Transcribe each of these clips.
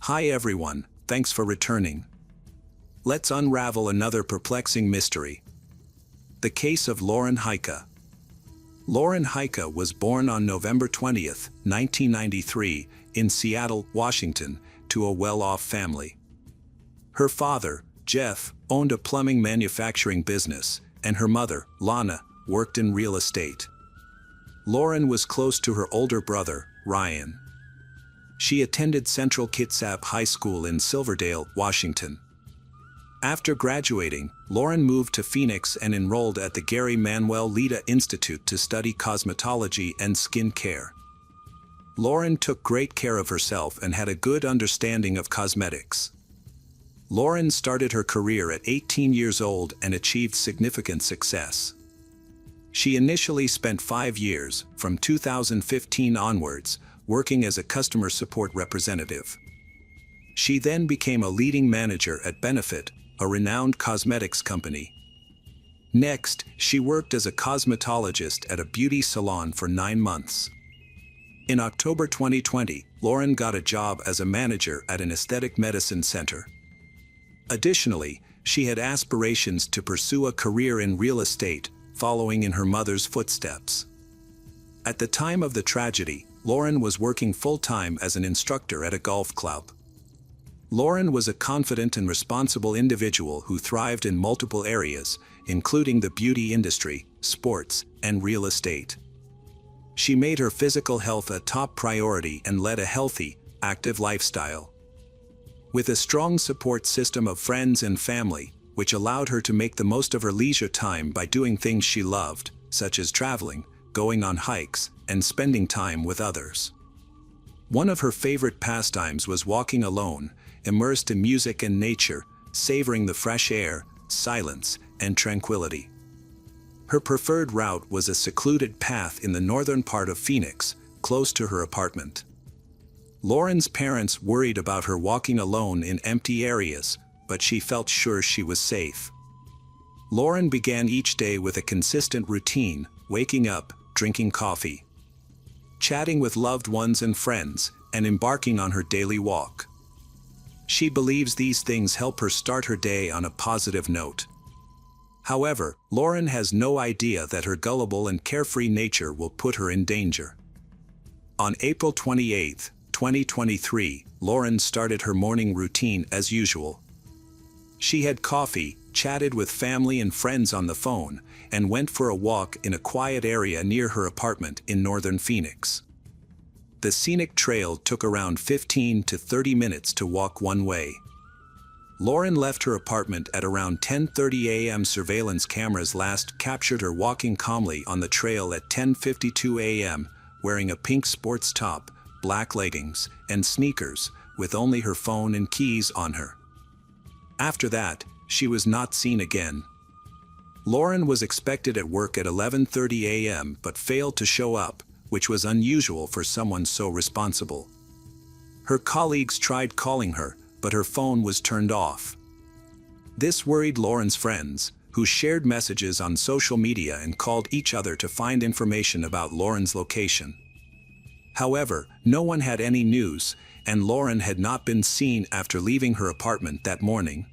Hi everyone, thanks for returning. Let's unravel another perplexing mystery. The case of Lauren Heike. Lauren Heike was born on November 20th, 1993, in Seattle, Washington, to a well-off family. Her father, Jeff, owned a plumbing manufacturing business, and her mother, Lana, worked in real estate. Lauren was close to her older brother, Ryan. She attended Central Kitsap High School in Silverdale, Washington. After graduating, Lauren moved to Phoenix and enrolled at the Gary Manuel Lida Institute to study cosmetology and skin care. Lauren took great care of herself and had a good understanding of cosmetics. Lauren started her career at 18 years old and achieved significant success. She initially spent 5 years, from 2015 onwards, working as a customer support representative. She then became a leading manager at Benefit, a renowned cosmetics company. Next, she worked as a cosmetologist at a beauty salon for 9 months. In October 2020, Lauren got a job as a manager at an aesthetic medicine center. Additionally, she had aspirations to pursue a career in real estate, following in her mother's footsteps. At the time of the tragedy, Lauren was working full-time as an instructor at a golf club. Lauren was a confident and responsible individual who thrived in multiple areas, including the beauty industry, sports, and real estate. She made her physical health a top priority and led a healthy, active lifestyle. With a strong support system of friends and family, which allowed her to make the most of her leisure time by doing things she loved, such as traveling, going on hikes, and spending time with others. One of her favorite pastimes was walking alone, immersed in music and nature, savoring the fresh air, silence, and tranquility. Her preferred route was a secluded path in the northern part of Phoenix, close to her apartment. Lauren's parents worried about her walking alone in empty areas, but she felt sure she was safe. Lauren began each day with a consistent routine, waking up, drinking coffee, chatting with loved ones and friends, and embarking on her daily walk. She believes these things help her start her day on a positive note. However, Lauren has no idea that her gullible and carefree nature will put her in danger. On April 28, 2023, Lauren started her morning routine as usual. She had coffee, chatted with family and friends on the phone, and went for a walk in a quiet area near her apartment in northern Phoenix. The scenic trail took around 15 to 30 minutes to walk one way. Lauren left her apartment at around 10:30 a.m. Surveillance cameras last captured her walking calmly on the trail at 10:52 a.m., wearing a pink sports top, black leggings, and sneakers, with only her phone and keys on her. After that, she was not seen again. Lauren was expected at work at 11:30 a.m. but failed to show up, which was unusual for someone so responsible. Her colleagues tried calling her, but her phone was turned off. This worried Lauren's friends, who shared messages on social media and called each other to find information about Lauren's location. However, no one had any news, and Lauren had not been seen after leaving her apartment that morning.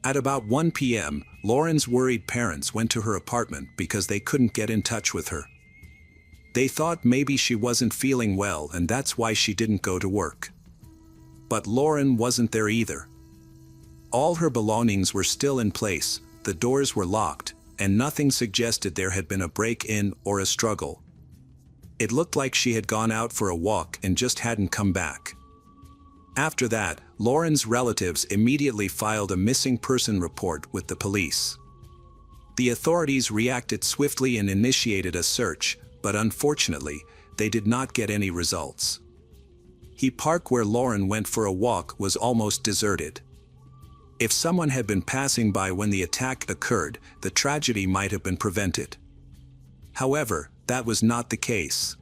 At about 1 p.m., Lauren's worried parents went to her apartment because they couldn't get in touch with her. They thought maybe she wasn't feeling well and that's why she didn't go to work. But Lauren wasn't there either. All her belongings were still in place, the doors were locked, and nothing suggested there had been a break-in or a struggle. It looked like she had gone out for a walk and just hadn't come back. After that, Lauren's relatives immediately filed a missing person report with the police. The authorities reacted swiftly and initiated a search, but unfortunately, they did not get any results. The park where Lauren went for a walk was almost deserted. If someone had been passing by when the attack occurred, the tragedy might have been prevented. However, that was not the case.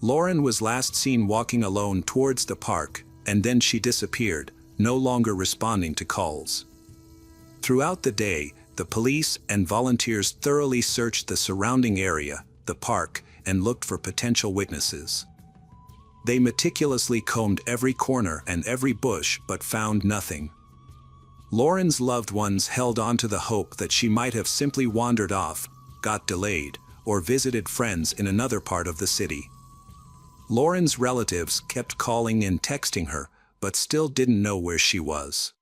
Lauren was last seen walking alone towards the park, and then she disappeared, no longer responding to calls. Throughout the day, the police and volunteers thoroughly searched the surrounding area, the park, and looked for potential witnesses. They meticulously combed every corner and every bush but found nothing. Lauren's loved ones held on to the hope that she might have simply wandered off, got delayed, or visited friends in another part of the city. Lauren's relatives kept calling and texting her, but still didn't know where she was.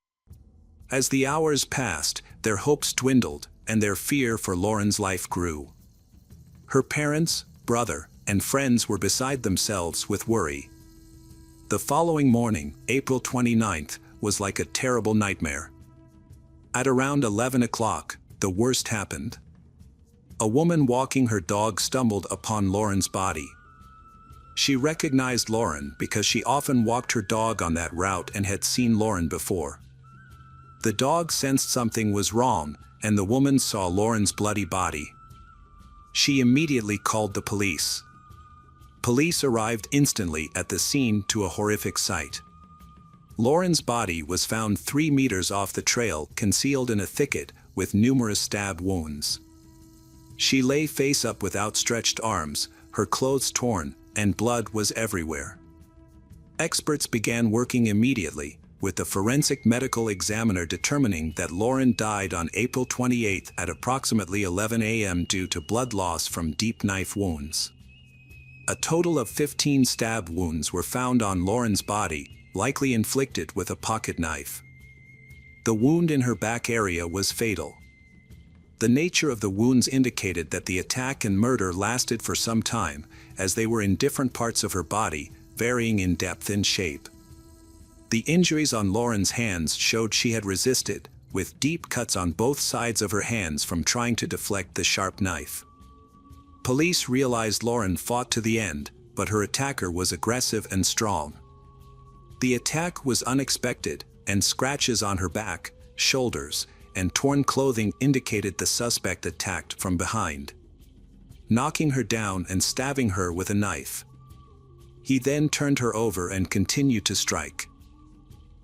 As the hours passed, their hopes dwindled, and their fear for Lauren's life grew. Her parents, brother, and friends were beside themselves with worry. The following morning, April 29th, was like a terrible nightmare. At around 11 o'clock, the worst happened. A woman walking her dog stumbled upon Lauren's body. She recognized Lauren because she often walked her dog on that route and had seen Lauren before. The dog sensed something was wrong, and the woman saw Lauren's bloody body. She immediately called the police. Police arrived instantly at the scene to a horrific sight. Lauren's body was found 3 meters off the trail, concealed in a thicket with numerous stab wounds. She lay face up with outstretched arms, her clothes torn, and blood was everywhere. Experts began working immediately, with the forensic medical examiner determining that Lauren died on April 28 at approximately 11 a.m. due to blood loss from deep knife wounds. A total of 15 stab wounds were found on Lauren's body, likely inflicted with a pocket knife. The wound in her back area was fatal. The nature of the wounds indicated that the attack and murder lasted for some time, as they were in different parts of her body, varying in depth and shape. The injuries on Lauren's hands showed she had resisted, with deep cuts on both sides of her hands from trying to deflect the sharp knife. Police realized Lauren fought to the end, but her attacker was aggressive and strong. The attack was unexpected, and scratches on her back, shoulders, and torn clothing indicated the suspect attacked from behind, knocking her down and stabbing her with a knife. He then turned her over and continued to strike.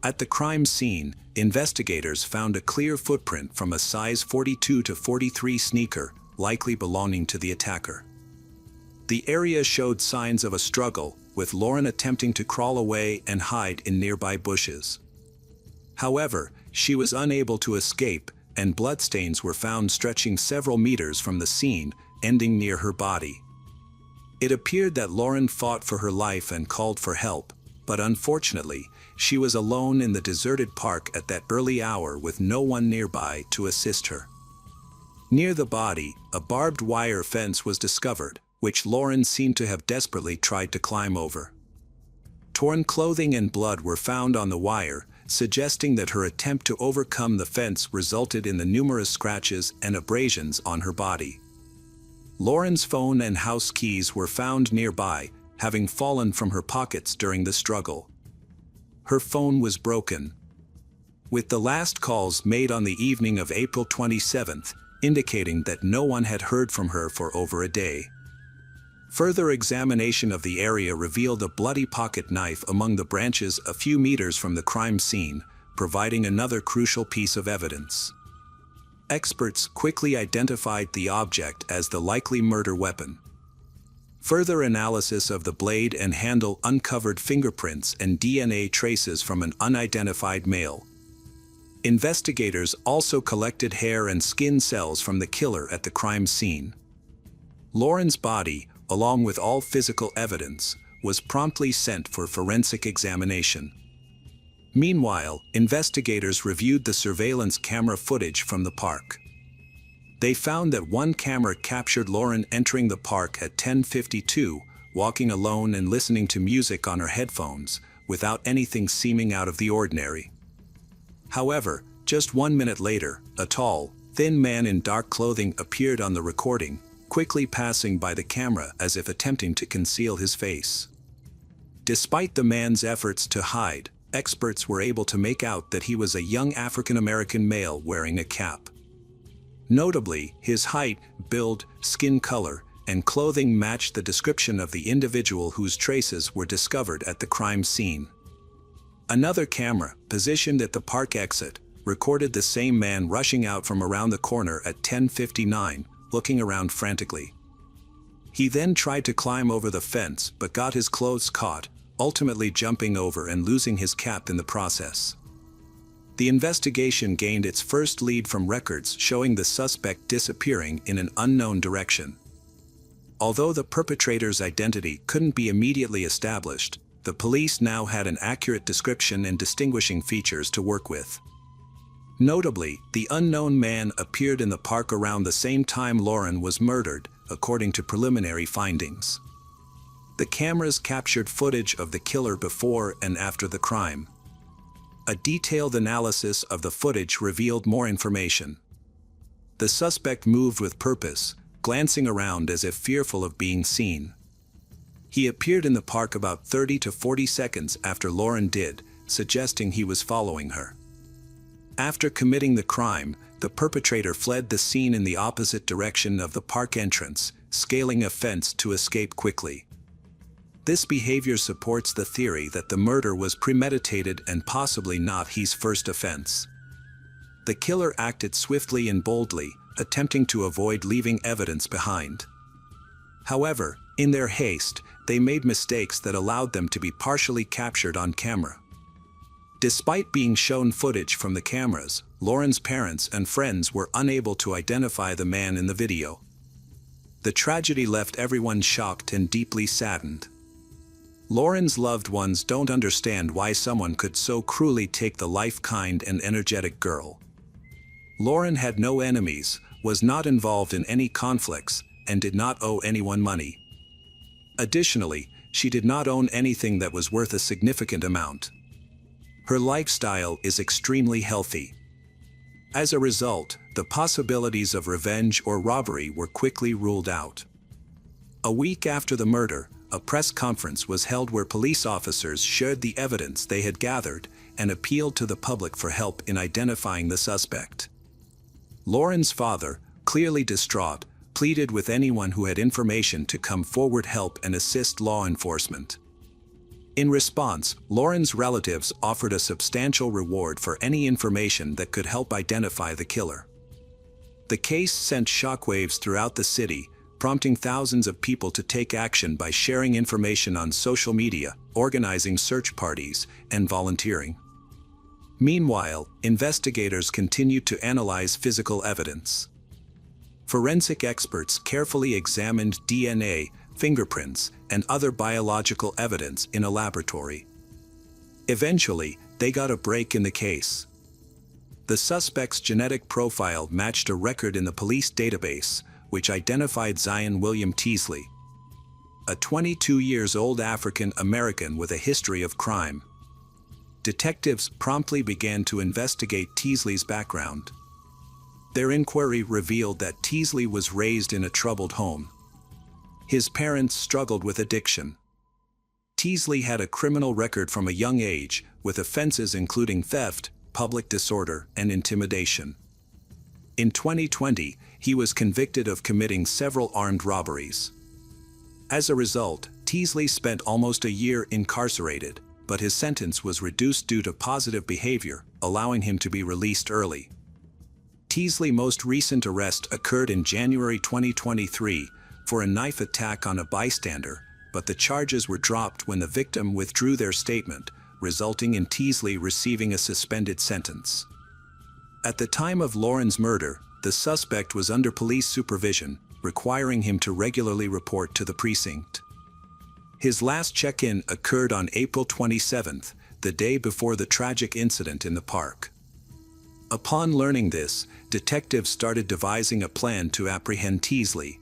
At the crime scene, investigators found a clear footprint from a size 42 to 43 sneaker, likely belonging to the attacker. The area showed signs of a struggle, with Lauren attempting to crawl away and hide in nearby bushes. However, she was unable to escape, and bloodstains were found stretching several meters from the scene, ending near her body. It appeared that Lauren fought for her life and called for help, but unfortunately, she was alone in the deserted park at that early hour with no one nearby to assist her. Near the body, a barbed wire fence was discovered, which Lauren seemed to have desperately tried to climb over. Torn clothing and blood were found on the wire, suggesting that her attempt to overcome the fence resulted in the numerous scratches and abrasions on her body. Lauren's phone and house keys were found nearby, having fallen from her pockets during the struggle. Her phone was broken, with the last calls made on the evening of April 27th, indicating that no one had heard from her for over a day. Further examination of the area revealed a bloody pocket knife among the branches a few meters from the crime scene, providing another crucial piece of evidence. Experts quickly identified the object as the likely murder weapon. Further analysis of the blade and handle uncovered fingerprints and DNA traces from an unidentified male. Investigators also collected hair and skin cells from the killer at the crime scene. Lauren's body, along with all physical evidence, was promptly sent for forensic examination. Meanwhile, investigators reviewed the surveillance camera footage from the park. They found that one camera captured Lauren entering the park at 10:52, walking alone and listening to music on her headphones, without anything seeming out of the ordinary. However, just 1 minute later, a tall, thin man in dark clothing appeared on the recording, quickly passing by the camera as if attempting to conceal his face. Despite the man's efforts to hide, experts were able to make out that he was a young African-American male wearing a cap. Notably, his height, build, skin color, and clothing matched the description of the individual whose traces were discovered at the crime scene. Another camera, positioned at the park exit, recorded the same man rushing out from around the corner at 10:59, looking around frantically. He then tried to climb over the fence but got his clothes caught, ultimately jumping over and losing his cap in the process. The investigation gained its first lead from records showing the suspect disappearing in an unknown direction. Although the perpetrator's identity couldn't be immediately established, the police now had an accurate description and distinguishing features to work with. Notably, the unknown man appeared in the park around the same time Lauren was murdered, according to preliminary findings. The cameras captured footage of the killer before and after the crime. A detailed analysis of the footage revealed more information. The suspect moved with purpose, glancing around as if fearful of being seen. He appeared in the park about 30 to 40 seconds after Lauren did, suggesting he was following her. After committing the crime, the perpetrator fled the scene in the opposite direction of the park entrance, scaling a fence to escape quickly. This behavior supports the theory that the murder was premeditated and possibly not his first offense. The killer acted swiftly and boldly, attempting to avoid leaving evidence behind. However, in their haste, they made mistakes that allowed them to be partially captured on camera. Despite being shown footage from the cameras, Lauren's parents and friends were unable to identify the man in the video. The tragedy left everyone shocked and deeply saddened. Lauren's loved ones don't understand why someone could so cruelly take the life-kind and energetic girl. Lauren had no enemies, was not involved in any conflicts, and did not owe anyone money. Additionally, she did not own anything that was worth a significant amount. Her lifestyle is extremely healthy. As a result, the possibilities of revenge or robbery were quickly ruled out. A week after the murder, a press conference was held where police officers shared the evidence they had gathered and appealed to the public for help in identifying the suspect. Lauren's father, clearly distraught, pleaded with anyone who had information to come forward help and assist law enforcement. In response, Lauren's relatives offered a substantial reward for any information that could help identify the killer. The case sent shockwaves throughout the city, prompting thousands of people to take action by sharing information on social media, organizing search parties, and volunteering. Meanwhile, investigators continued to analyze physical evidence. Forensic experts carefully examined DNA, fingerprints, and other biological evidence in a laboratory. Eventually, they got a break in the case. The suspect's genetic profile matched a record in the police database, which identified Zion William Teasley, a 22-year-old African-American with a history of crime. Detectives promptly began to investigate Teasley's background. Their inquiry revealed that Teasley was raised in a troubled home. His parents struggled with addiction. Teasley had a criminal record from a young age, with offenses including theft, public disorder, and intimidation. In 2020, he was convicted of committing several armed robberies. As a result, Teasley spent almost a year incarcerated, but his sentence was reduced due to positive behavior, allowing him to be released early. Teasley's most recent arrest occurred in January 2023 for a knife attack on a bystander, but the charges were dropped when the victim withdrew their statement, resulting in Teasley receiving a suspended sentence. At the time of Lauren's murder, the suspect was under police supervision, requiring him to regularly report to the precinct. His last check-in occurred on April 27th, the day before the tragic incident in the park. Upon learning this, detectives started devising a plan to apprehend Teasley,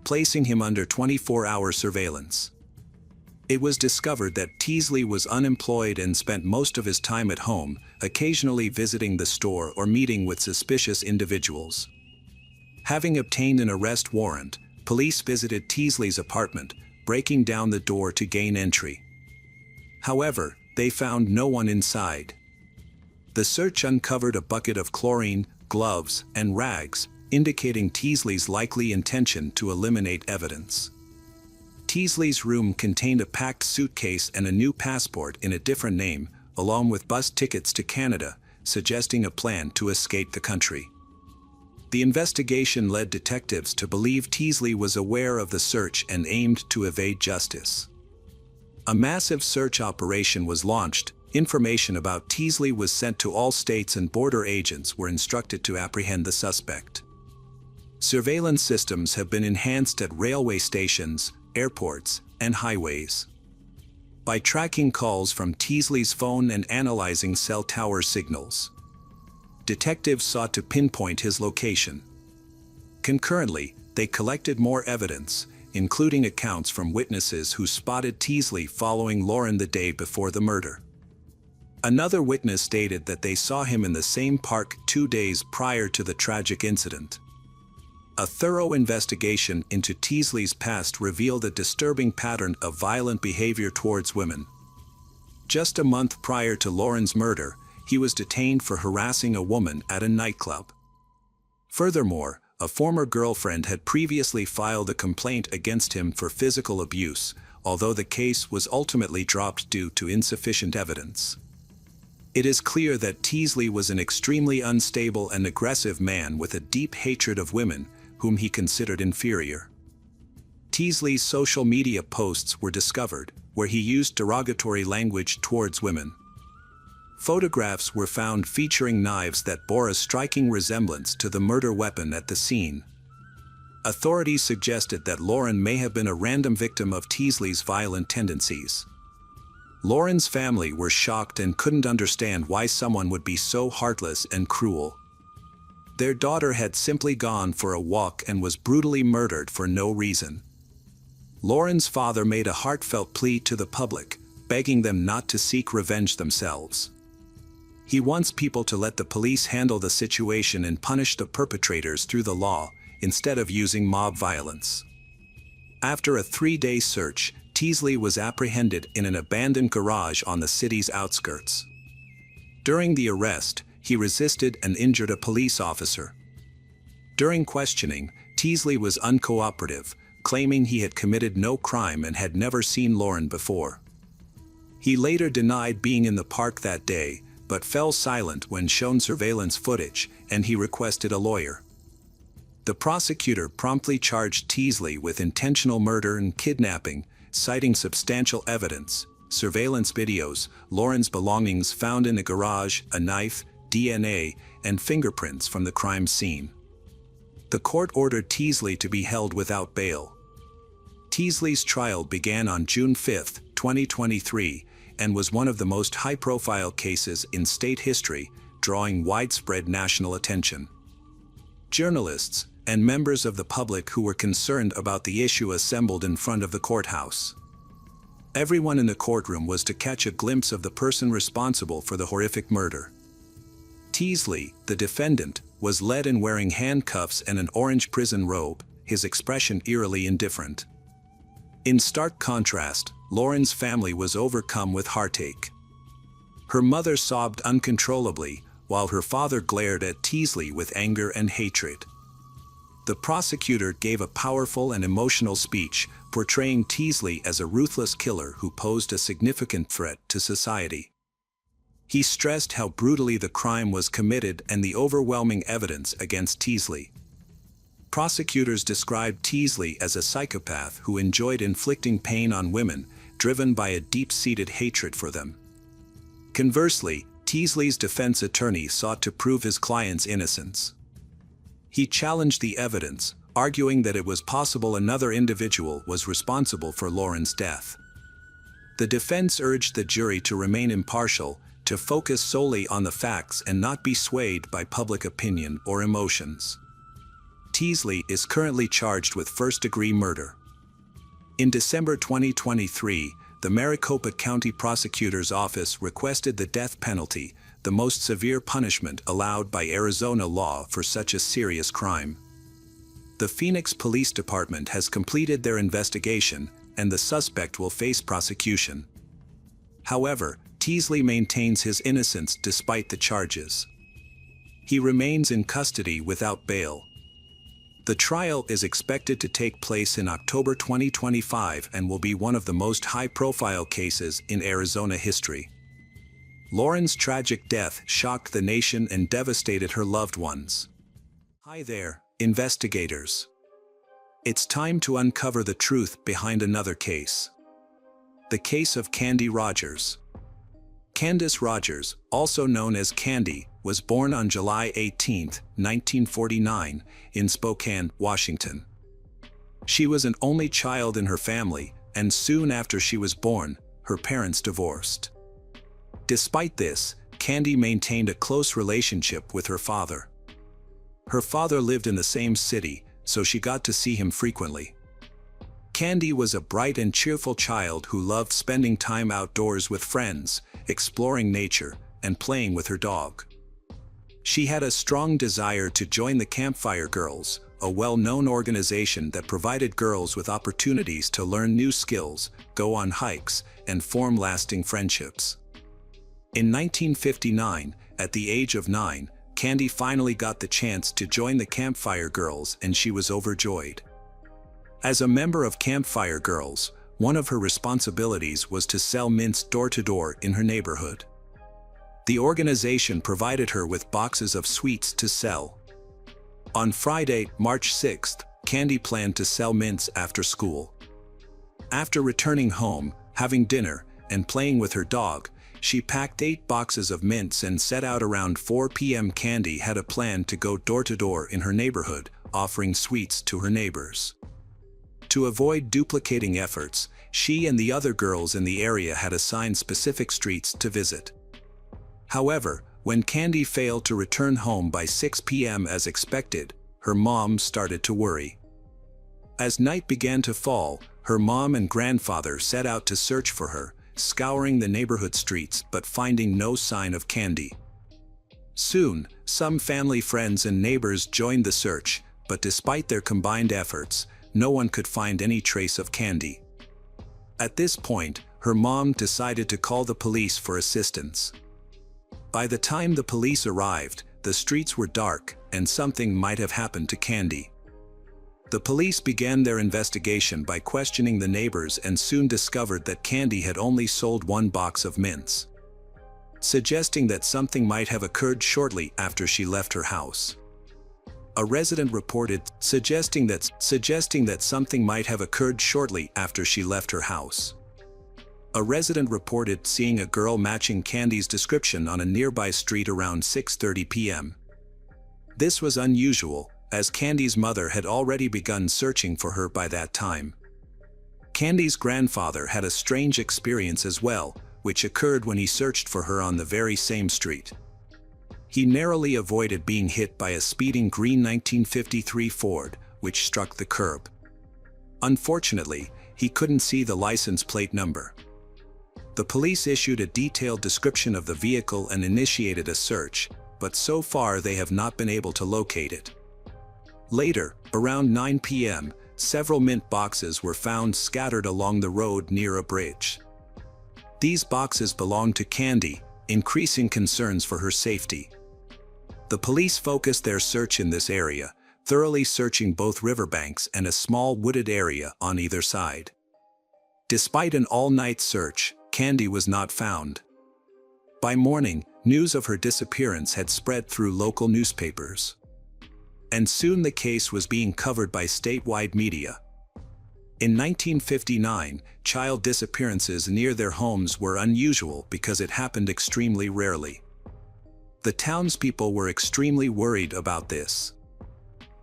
placing him under 24-hour surveillance. It was discovered that Teasley was unemployed and spent most of his time at home, occasionally visiting the store or meeting with suspicious individuals. Having obtained an arrest warrant, police visited Teasley's apartment, breaking down the door to gain entry. However, they found no one inside. The search uncovered a bucket of chlorine, gloves, and rags, indicating Teasley's likely intention to eliminate evidence. Teasley's room contained a packed suitcase and a new passport in a different name, along with bus tickets to Canada, suggesting a plan to escape the country. The investigation led detectives to believe Teasley was aware of the search and aimed to evade justice. A massive search operation was launched. Information about Teasley was sent to all states, and border agents were instructed to apprehend the suspect. Surveillance systems have been enhanced at railway stations, airports, and highways. By tracking calls from Teasley's phone and analyzing cell tower signals, detectives sought to pinpoint his location. Concurrently, they collected more evidence, including accounts from witnesses who spotted Teasley following Lauren the day before the murder. Another witness stated that they saw him in the same park 2 days prior to the tragic incident. A thorough investigation into Teasley's past revealed a disturbing pattern of violent behavior towards women. Just a month prior to Lauren's murder, he was detained for harassing a woman at a nightclub. Furthermore, a former girlfriend had previously filed a complaint against him for physical abuse, although the case was ultimately dropped due to insufficient evidence. It is clear that Teasley was an extremely unstable and aggressive man with a deep hatred of women, whom he considered inferior. Teasley's social media posts were discovered, where he used derogatory language towards women. Photographs were found featuring knives that bore a striking resemblance to the murder weapon at the scene. Authorities suggested that Lauren may have been a random victim of Teasley's violent tendencies. Lauren's family were shocked and couldn't understand why someone would be so heartless and cruel. Their daughter had simply gone for a walk and was brutally murdered for no reason. Lauren's father made a heartfelt plea to the public, begging them not to seek revenge themselves. He wants people to let the police handle the situation and punish the perpetrators through the law, instead of using mob violence. After a 3-day search, Teasley was apprehended in an abandoned garage on the city's outskirts. During the arrest, he resisted and injured a police officer. During questioning, Teasley was uncooperative, claiming he had committed no crime and had never seen Lauren before. He later denied being in the park that day, but fell silent when shown surveillance footage, and he requested a lawyer. The prosecutor promptly charged Teasley with intentional murder and kidnapping, citing substantial evidence, surveillance videos, Lauren's belongings found in a garage, a knife, DNA, and fingerprints from the crime scene. The court ordered Teasley to be held without bail. Teasley's trial began on June 5, 2023, and was one of the most high-profile cases in state history, drawing widespread national attention. Journalists and members of the public who were concerned about the issue assembled in front of the courthouse. Everyone in the courtroom was to catch a glimpse of the person responsible for the horrific murder. Teasley, the defendant, was led in wearing handcuffs and an orange prison robe, his expression eerily indifferent. In stark contrast, Lauren's family was overcome with heartache. Her mother sobbed uncontrollably, while her father glared at Teasley with anger and hatred. The prosecutor gave a powerful and emotional speech, portraying Teasley as a ruthless killer who posed a significant threat to society. He stressed how brutally the crime was committed and the overwhelming evidence against Teasley. Prosecutors described Teasley as a psychopath who enjoyed inflicting pain on women, driven by a deep-seated hatred for them. Conversely, Teasley's defense attorney sought to prove his client's innocence. He challenged the evidence, arguing that it was possible another individual was responsible for Lauren's death. The defense urged the jury to remain impartial, to focus solely on the facts and not be swayed by public opinion or emotions. Teasley is currently charged with first-degree murder. In December 2023, the Maricopa County Prosecutor's Office requested the death penalty, the most severe punishment allowed by Arizona law for such a serious crime. The Phoenix Police Department has completed their investigation, and the suspect will face prosecution. However, Teasley maintains his innocence despite the charges. He remains in custody without bail. The trial is expected to take place in October 2025 and will be one of the most high-profile cases in Arizona history. Lauren's tragic death shocked the nation and devastated her loved ones. Hi there, investigators. It's time to uncover the truth behind another case. The case of Candy Rogers. Candace Rogers, also known as Candy, was born on July 18, 1949, in Spokane, Washington. She was an only child in her family, and soon after she was born, her parents divorced. Despite this, Candy maintained a close relationship with her father. Her father lived in the same city, so she got to see him frequently. Candy was a bright and cheerful child who loved spending time outdoors with friends, exploring nature, and playing with her dog. She had a strong desire to join the Campfire Girls, a well-known organization that provided girls with opportunities to learn new skills, go on hikes, and form lasting friendships. In 1959, at the age of 9, Candy finally got the chance to join the Campfire Girls, and she was overjoyed. As a member of Campfire Girls, one of her responsibilities was to sell mints door-to-door in her neighborhood. The organization provided her with boxes of sweets to sell. On Friday, March 6th, Candy planned to sell mints after school. After returning home, having dinner, and playing with her dog, she packed 8 boxes of mints and set out around 4 p.m. Candy had a plan to go door-to-door in her neighborhood, offering sweets to her neighbors. To avoid duplicating efforts, she and the other girls in the area had assigned specific streets to visit. However, when Candy failed to return home by 6 p.m. as expected, her mom started to worry. As night began to fall, her mom and grandfather set out to search for her, scouring the neighborhood streets but finding no sign of Candy. Soon, some family friends and neighbors joined the search, but despite their combined efforts, no one could find any trace of Candy. At this point, her mom decided to call the police for assistance. By the time the police arrived, the streets were dark, and something might have happened to Candy. The police began their investigation by questioning the neighbors and soon discovered that Candy had only sold 1 box of mints, suggesting that something might have occurred shortly after she left her house. A resident reported suggesting that something might have occurred shortly after she left her house. A resident reported seeing a girl matching Candy's description on a nearby street around 6:30 p.m. This was unusual, as Candy's mother had already begun searching for her by that time. Candy's grandfather had a strange experience as well, which occurred when he searched for her on the very same street. He narrowly avoided being hit by a speeding green 1953 Ford, which struck the curb. Unfortunately, he couldn't see the license plate number. The police issued a detailed description of the vehicle and initiated a search, but so far they have not been able to locate it. Later, around 9 p.m., several mint boxes were found scattered along the road near a bridge. These boxes belonged to Candy, increasing concerns for her safety. The police focused their search in this area, thoroughly searching both riverbanks and a small wooded area on either side. Despite an all-night search, Candy was not found. By morning, news of her disappearance had spread through local newspapers. And soon the case was being covered by statewide media. In 1959, child disappearances near their homes were unusual because it happened extremely rarely. The townspeople were extremely worried about this.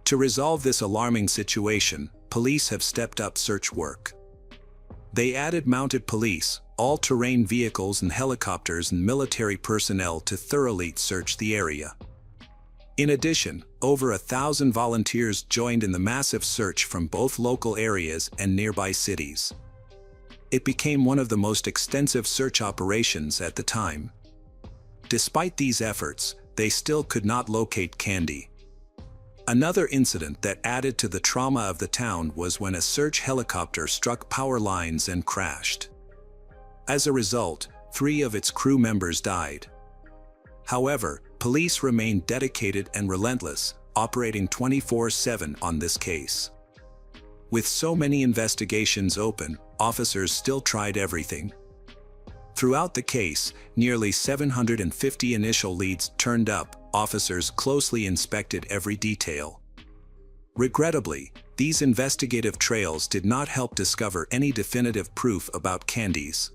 To resolve this alarming situation, police have stepped up search work. They added mounted police, all-terrain vehicles and helicopters and military personnel to thoroughly search the area. In addition, over 1,000 volunteers joined in the massive search from both local areas and nearby cities. It became one of the most extensive search operations at the time. Despite these efforts, they still could not locate Candy. Another incident that added to the trauma of the town was when a search helicopter struck power lines and crashed. As a result, 3 of its crew members died. However, police remained dedicated and relentless, operating 24/7 on this case. With so many investigations open, officers still tried everything. Throughout the case, nearly 750 initial leads turned up. Officers closely inspected every detail. Regrettably, these investigative trails did not help discover any definitive proof about Candy's.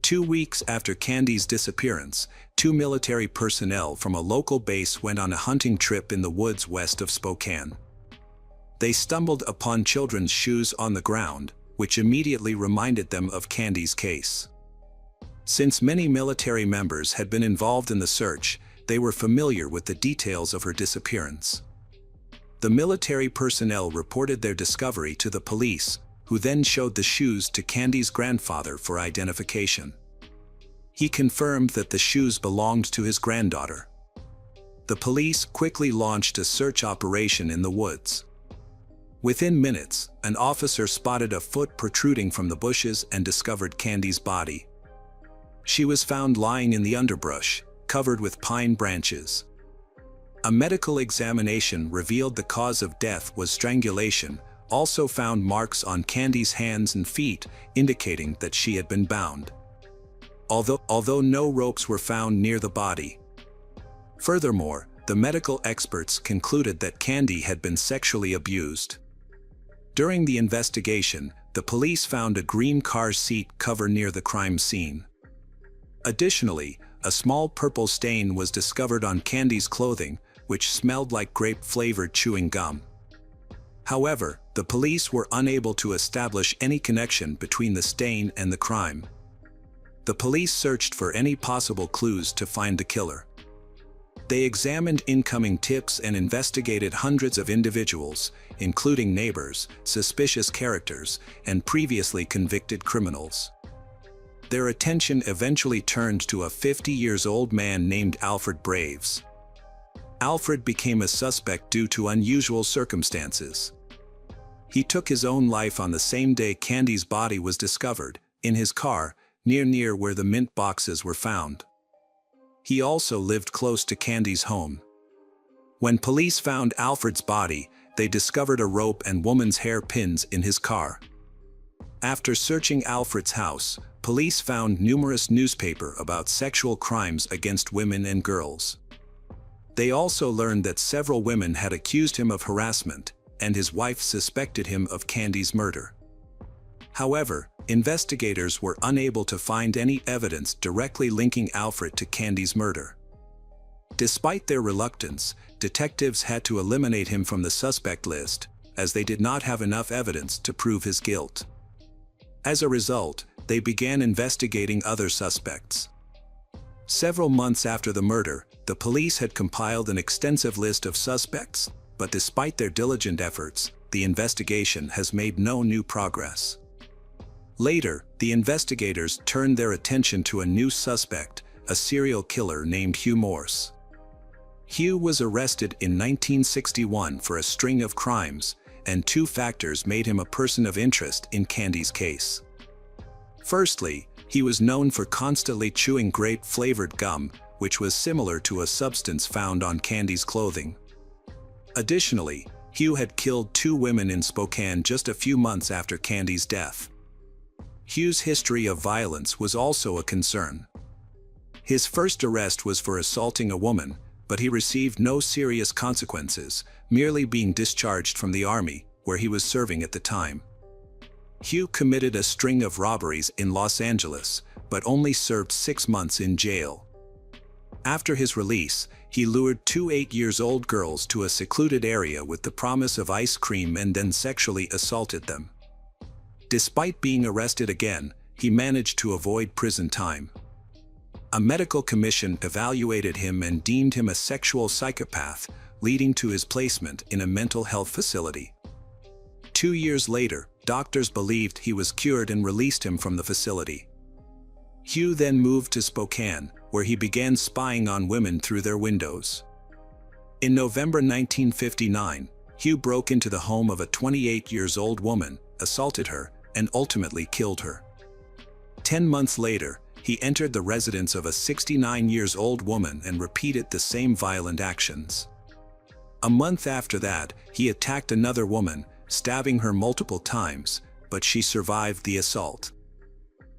2 weeks after Candy's disappearance, 2 military personnel from a local base went on a hunting trip in the woods west of Spokane. They stumbled upon children's shoes on the ground, which immediately reminded them of Candy's case. Since many military members had been involved in the search, they were familiar with the details of her disappearance. The military personnel reported their discovery to the police, who then showed the shoes to Candy's grandfather for identification. He confirmed that the shoes belonged to his granddaughter. The police quickly launched a search operation in the woods. Within minutes, an officer spotted a foot protruding from the bushes and discovered Candy's body. She was found lying in the underbrush, covered with pine branches. A medical examination revealed the cause of death was strangulation, also found marks on Candy's hands and feet, indicating that she had been bound. Although no ropes were found near the body. Furthermore, the medical experts concluded that Candy had been sexually abused. During the investigation, the police found a green car seat cover near the crime scene. Additionally, a small purple stain was discovered on Candy's clothing, which smelled like grape-flavored chewing gum. However, the police were unable to establish any connection between the stain and the crime. The police searched for any possible clues to find the killer. They examined incoming tips and investigated hundreds of individuals, including neighbors, suspicious characters, and previously convicted criminals. Their attention eventually turned to a 50-year-old man named Alfred Braves. Alfred became a suspect due to unusual circumstances. He took his own life on the same day Candy's body was discovered, in his car, near where the mint boxes were found. He also lived close to Candy's home. When police found Alfred's body, they discovered a rope and woman's hair pins in his car. After searching Alfred's house, police found numerous newspapers about sexual crimes against women and girls. They also learned that several women had accused him of harassment, and his wife suspected him of Candy's murder. However, investigators were unable to find any evidence directly linking Alfred to Candy's murder. Despite their reluctance, detectives had to eliminate him from the suspect list, as they did not have enough evidence to prove his guilt. As a result, they began investigating other suspects. Several months after the murder, the police had compiled an extensive list of suspects, but despite their diligent efforts, the investigation has made no new progress. Later, the investigators turned their attention to a new suspect, a serial killer named Hugh Morse. Hugh was arrested in 1961 for a string of crimes, and 2 factors made him a person of interest in Candy's case. Firstly, he was known for constantly chewing grape-flavored gum, which was similar to a substance found on Candy's clothing. Additionally, Hugh had killed 2 women in Spokane just a few months after Candy's death. Hugh's history of violence was also a concern. His first arrest was for assaulting a woman, but he received no serious consequences, merely being discharged from the army, where he was serving at the time. Hugh committed a string of robberies in Los Angeles, but only served 6 months in jail. After his release, he lured 2 8-year-old girls to a secluded area with the promise of ice cream and then sexually assaulted them. Despite being arrested again, he managed to avoid prison time. A medical commission evaluated him and deemed him a sexual psychopath, leading to his placement in a mental health facility. 2 years later, doctors believed he was cured and released him from the facility. Hugh then moved to Spokane, where he began spying on women through their windows. In November 1959, Hugh broke into the home of a 28-year-old woman, assaulted her, and ultimately killed her. 10 months later, he entered the residence of a 69-year-old woman and repeated the same violent actions. A month after that, he attacked another woman, stabbing her multiple times, but she survived the assault.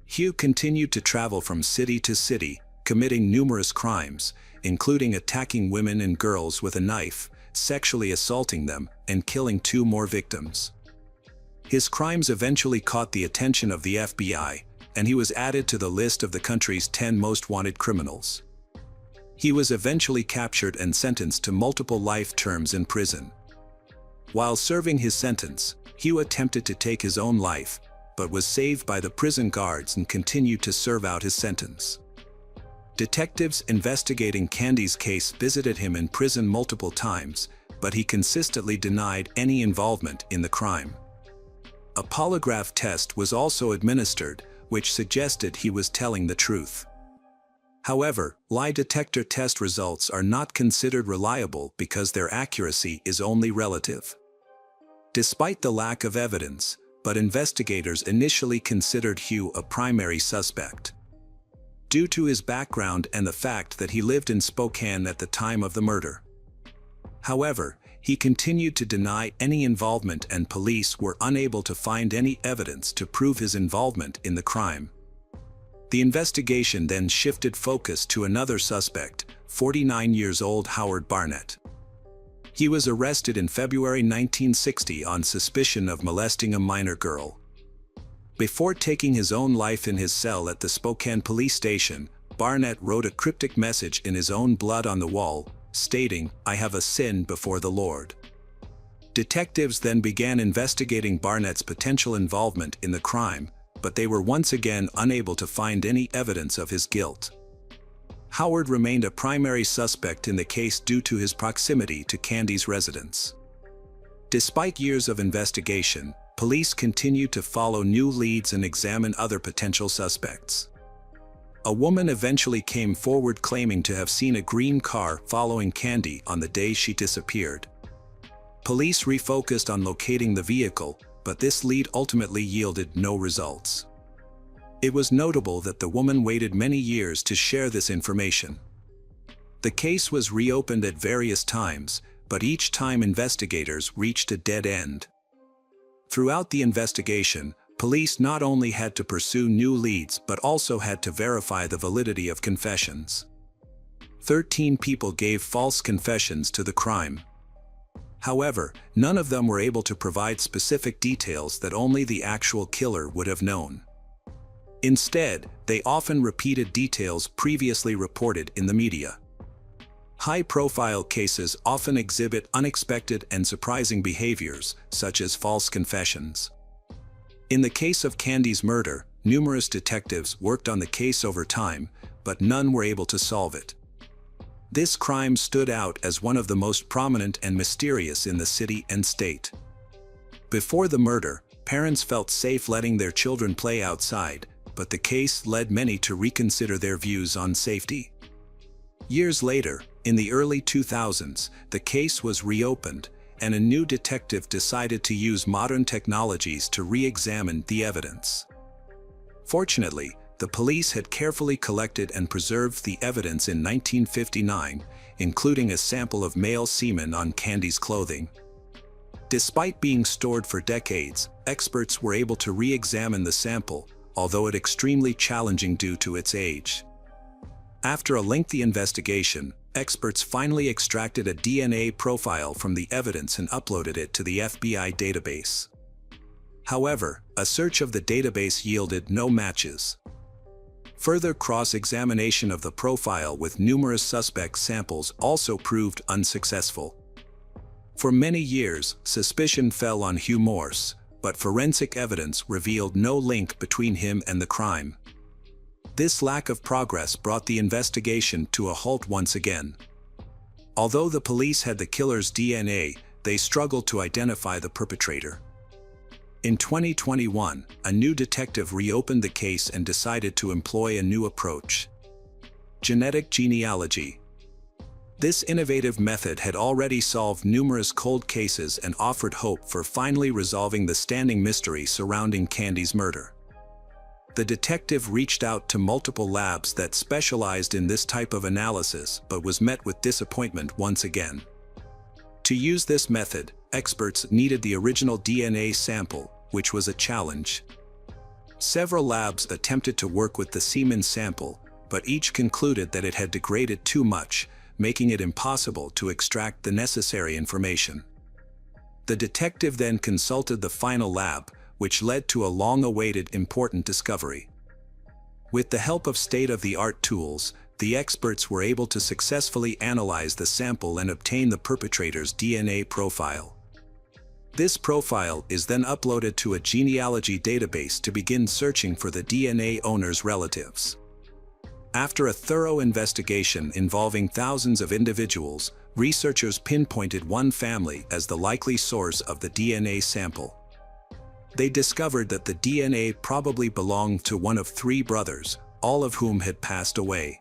Hugh continued to travel from city to city, committing numerous crimes, including attacking women and girls with a knife, sexually assaulting them, and killing 2 more victims. His crimes eventually caught the attention of the FBI, and he was added to the list of the country's 10 most wanted criminals. He was eventually captured and sentenced to multiple life terms in prison. While serving his sentence, Heike attempted to take his own life, but was saved by the prison guards and continued to serve out his sentence. Detectives investigating Candy's case visited him in prison multiple times, but he consistently denied any involvement in the crime. A polygraph test was also administered, which suggested he was telling the truth. However, lie detector test results are not considered reliable because their accuracy is only relative. Despite the lack of evidence, but investigators initially considered Heike a primary suspect. Due to his background and the fact that he lived in Spokane at the time of the murder. However, he continued to deny any involvement and police were unable to find any evidence to prove his involvement in the crime. The investigation then shifted focus to another suspect, 49-year-old Howard Barnett. He was arrested in February 1960 on suspicion of molesting a minor girl. Before taking his own life in his cell at the Spokane police station, Barnett wrote a cryptic message in his own blood on the wall, stating, "I have a sin before the Lord." Detectives then began investigating Barnett's potential involvement in the crime, but they were once again unable to find any evidence of his guilt. Howard remained a primary suspect in the case due to his proximity to Candy's residence. Despite years of investigation, police continued to follow new leads and examine other potential suspects. A woman eventually came forward claiming to have seen a green car following Candy on the day she disappeared. Police refocused on locating the vehicle, but this lead ultimately yielded no results. It was notable that the woman waited many years to share this information. The case was reopened at various times, but each time investigators reached a dead end. Throughout the investigation, police not only had to pursue new leads but also had to verify the validity of confessions. 13 people gave false confessions to the crime. However, none of them were able to provide specific details that only the actual killer would have known. Instead, they often repeated details previously reported in the media. High-profile cases often exhibit unexpected and surprising behaviors, such as false confessions. In the case of Candy's murder, numerous detectives worked on the case over time, but none were able to solve it. This crime stood out as one of the most prominent and mysterious in the city and state. Before the murder, parents felt safe letting their children play outside, but the case led many to reconsider their views on safety. Years later, in the early 2000s, the case was reopened, and a new detective decided to use modern technologies to re-examine the evidence. Fortunately, the police had carefully collected and preserved the evidence in 1959, including a sample of male semen on Candy's clothing. Despite being stored for decades, experts were able to re-examine the sample, although it extremely challenging due to its age. After a lengthy investigation, experts finally extracted a DNA profile from the evidence and uploaded it to the FBI database. However, a search of the database yielded no matches. Further cross-examination of the profile with numerous suspect samples also proved unsuccessful. For many years, suspicion fell on Heike Morse, but forensic evidence revealed no link between him and the crime. This lack of progress brought the investigation to a halt once again. Although the police had the killer's DNA, they struggled to identify the perpetrator. In 2021, a new detective reopened the case and decided to employ a new approach: genetic genealogy. This innovative method had already solved numerous cold cases and offered hope for finally resolving the standing mystery surrounding Candy's murder. The detective reached out to multiple labs that specialized in this type of analysis but was met with disappointment once again. To use this method, experts needed the original DNA sample, which was a challenge. Several labs attempted to work with the semen sample, but each concluded that it had degraded too much, making it impossible to extract the necessary information. The detective then consulted the final lab, which led to a long-awaited important discovery. With the help of state-of-the-art tools, the experts were able to successfully analyze the sample and obtain the perpetrator's DNA profile. This profile is then uploaded to a genealogy database to begin searching for the DNA owner's relatives. After a thorough investigation involving thousands of individuals, researchers pinpointed one family as the likely source of the DNA sample. They discovered that the DNA probably belonged to one of 3 brothers, all of whom had passed away.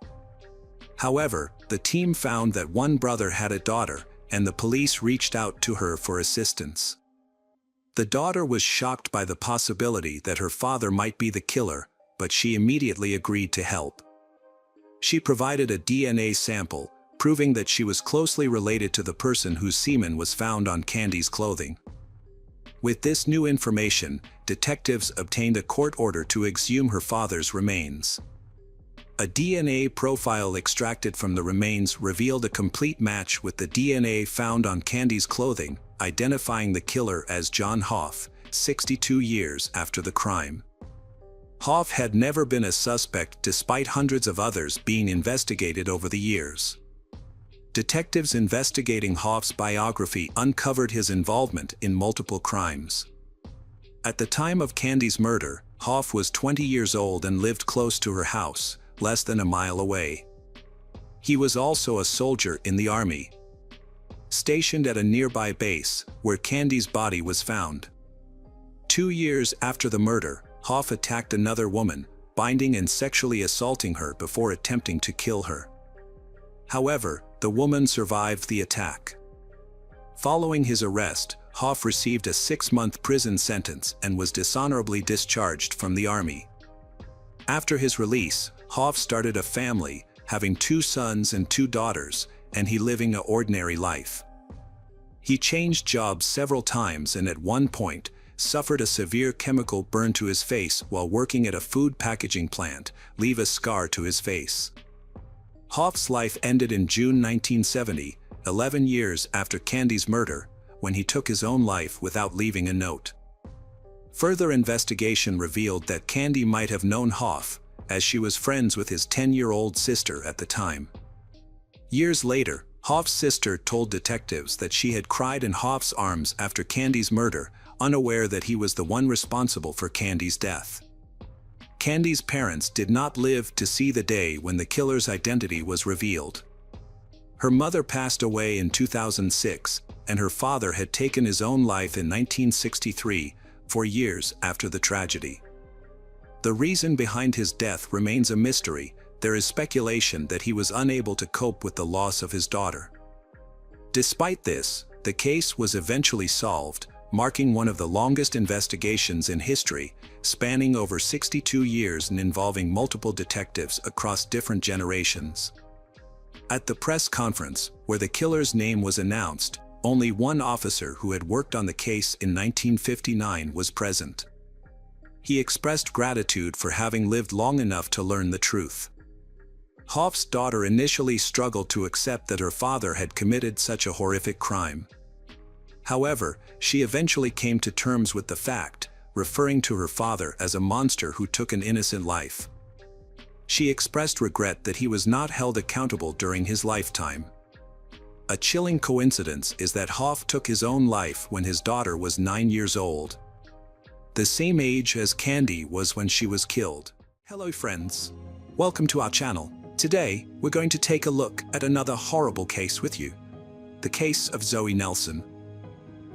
However, the team found that one brother had a daughter, and the police reached out to her for assistance. The daughter was shocked by the possibility that her father might be the killer, but she immediately agreed to help. She provided a DNA sample, proving that she was closely related to the person whose semen was found on Candy's clothing. With this new information, detectives obtained a court order to exhume her father's remains. A DNA profile extracted from the remains revealed a complete match with the DNA found on Candy's clothing, identifying the killer as John Hoff, 62 years after the crime. Hoff had never been a suspect despite hundreds of others being investigated over the years. Detectives investigating Hoff's biography uncovered his involvement in multiple crimes. At the time of Candy's murder, Hoff was 20 years old and lived close to her house, less than a mile away. He was also a soldier in the army, stationed at a nearby base, where Candy's body was found. 2 years after the murder, Hoff attacked another woman, binding and sexually assaulting her before attempting to kill her. However, the woman survived the attack. Following his arrest, Hoff received a 6-month prison sentence and was dishonorably discharged from the army. After his release, Hoff started a family, having 2 sons and 2 daughters, and he living an ordinary life. He changed jobs several times and at one point, suffered a severe chemical burn to his face while working at a food packaging plant, leaving a scar to his face. Hoff's life ended in June 1970, 11 years after Candy's murder, when he took his own life without leaving a note. Further investigation revealed that Candy might have known Hoff, as she was friends with his 10-year-old sister at the time. Years later, Hoff's sister told detectives that she had cried in Hoff's arms after Candy's murder, unaware that he was the one responsible for Candy's death. Candy's parents did not live to see the day when the killer's identity was revealed. Her mother passed away in 2006, and her father had taken his own life in 1963, 4 years after the tragedy. The reason behind his death remains a mystery. There is speculation that he was unable to cope with the loss of his daughter. Despite this, the case was eventually solved, marking one of the longest investigations in history, spanning over 62 years and involving multiple detectives across different generations. At the press conference, where the killer's name was announced, only one officer who had worked on the case in 1959 was present. He expressed gratitude for having lived long enough to learn the truth. Hoff's daughter initially struggled to accept that her father had committed such a horrific crime. However, she eventually came to terms with the fact, referring to her father as a monster who took an innocent life. She expressed regret that he was not held accountable during his lifetime. A chilling coincidence is that Hoff took his own life when his daughter was 9 years old, the same age as Candy was when she was killed. Hello friends, welcome to our channel. Today, we're going to take a look at another horrible case with you. The case of Zoe Nelson.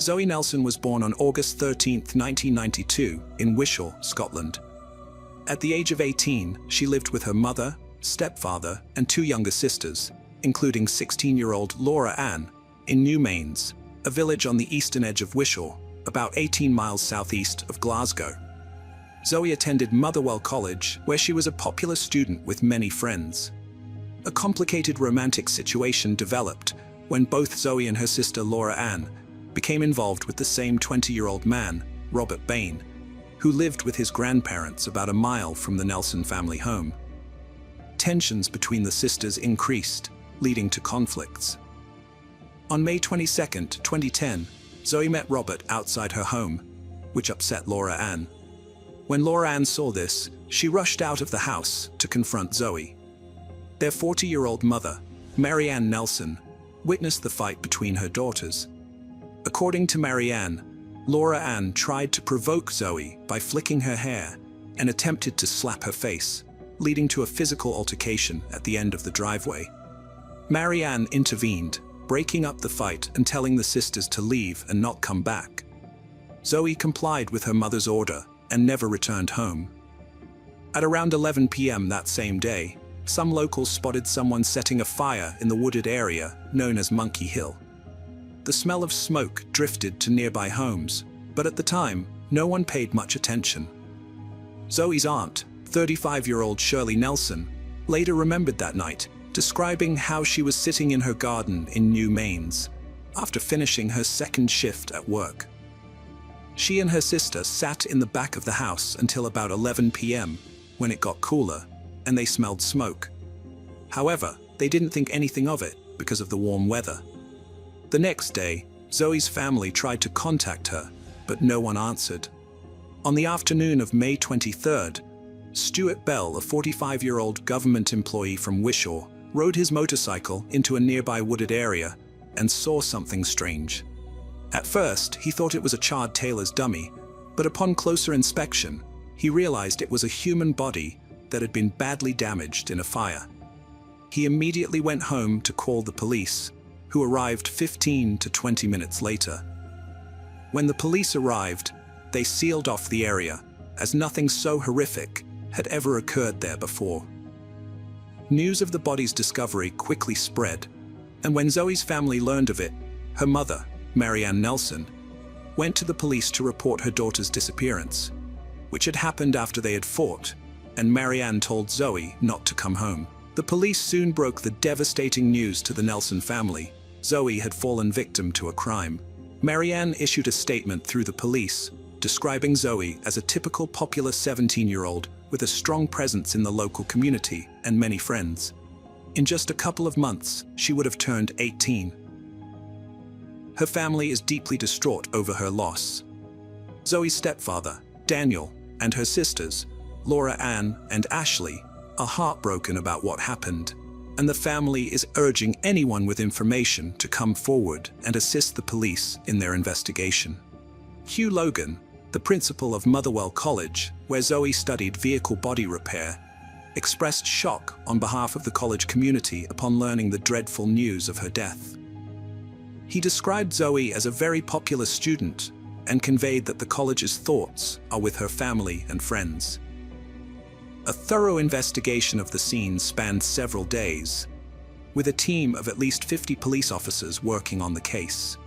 Zoe Nelson was born on August 13, 1992, in Wishaw, Scotland. At the age of 18, she lived with her mother, stepfather, and 2 younger sisters, including 16-year-old Laura Ann, in Newmains, a village on the eastern edge of Wishaw, about 18 miles southeast of Glasgow. Zoe attended Motherwell College, where she was a popular student with many friends. A complicated romantic situation developed when both Zoe and her sister Laura Ann became involved with the same 20-year-old man, Robert Bain, who lived with his grandparents about a mile from the Nelson family home. Tensions between the sisters increased, leading to conflicts. On May 22, 2010, Zoe met Robert outside her home, which upset Laura Ann. When Laura Ann saw this, she rushed out of the house to confront Zoe. Their 40-year-old mother, Mary Ann Nelson, witnessed the fight between her daughters. According to Mary Ann, Laura Ann tried to provoke Zoe by flicking her hair and attempted to slap her face, leading to a physical altercation at the end of the driveway. Mary Ann intervened, breaking up the fight and telling the sisters to leave and not come back. Zoe complied with her mother's order and never returned home. At around 11 p.m. that same day, some locals spotted someone setting a fire in the wooded area known as Monkey Hill. The smell of smoke drifted to nearby homes, but at the time, no one paid much attention. Zoe's aunt, 35-year-old Shirley Nelson, later remembered that night, describing how she was sitting in her garden in New Mains after finishing her second shift at work. She and her sister sat in the back of the house until about 11 p.m. when it got cooler and they smelled smoke. However, they didn't think anything of it because of the warm weather. The next day, Zoe's family tried to contact her, but no one answered. On the afternoon of May 23rd, Stuart Bell, a 45-year-old government employee from Wishaw, rode his motorcycle into a nearby wooded area and saw something strange. At first, he thought it was a charred tailor's dummy, but upon closer inspection, he realized it was a human body that had been badly damaged in a fire. He immediately went home to call the police, who arrived 15 to 20 minutes later. When the police arrived, they sealed off the area, as nothing so horrific had ever occurred there before. News of the body's discovery quickly spread, and when Zoe's family learned of it, her mother, Mary Ann Nelson, went to the police to report her daughter's disappearance, which had happened after they had fought, and Mary Ann told Zoe not to come home. The police soon broke the devastating news to the Nelson family. Zoe had fallen victim to a crime. Mary Ann issued a statement through the police, describing Zoe as a typical popular 17-year-old with a strong presence in the local community and many friends. In just a couple of months, she would have turned 18. Her family is deeply distraught over her loss. Zoe's stepfather, Daniel, and her sisters, Laura Ann and Ashley, are heartbroken about what happened, and the family is urging anyone with information to come forward and assist the police in their investigation. Hugh Logan, the principal of Motherwell College, where Zoe studied vehicle body repair, expressed shock on behalf of the college community upon learning the dreadful news of her death. He described Zoe as a very popular student and conveyed that the college's thoughts are with her family and friends. A thorough investigation of the scene spanned several days, with a team of at least 50 police officers working on the case.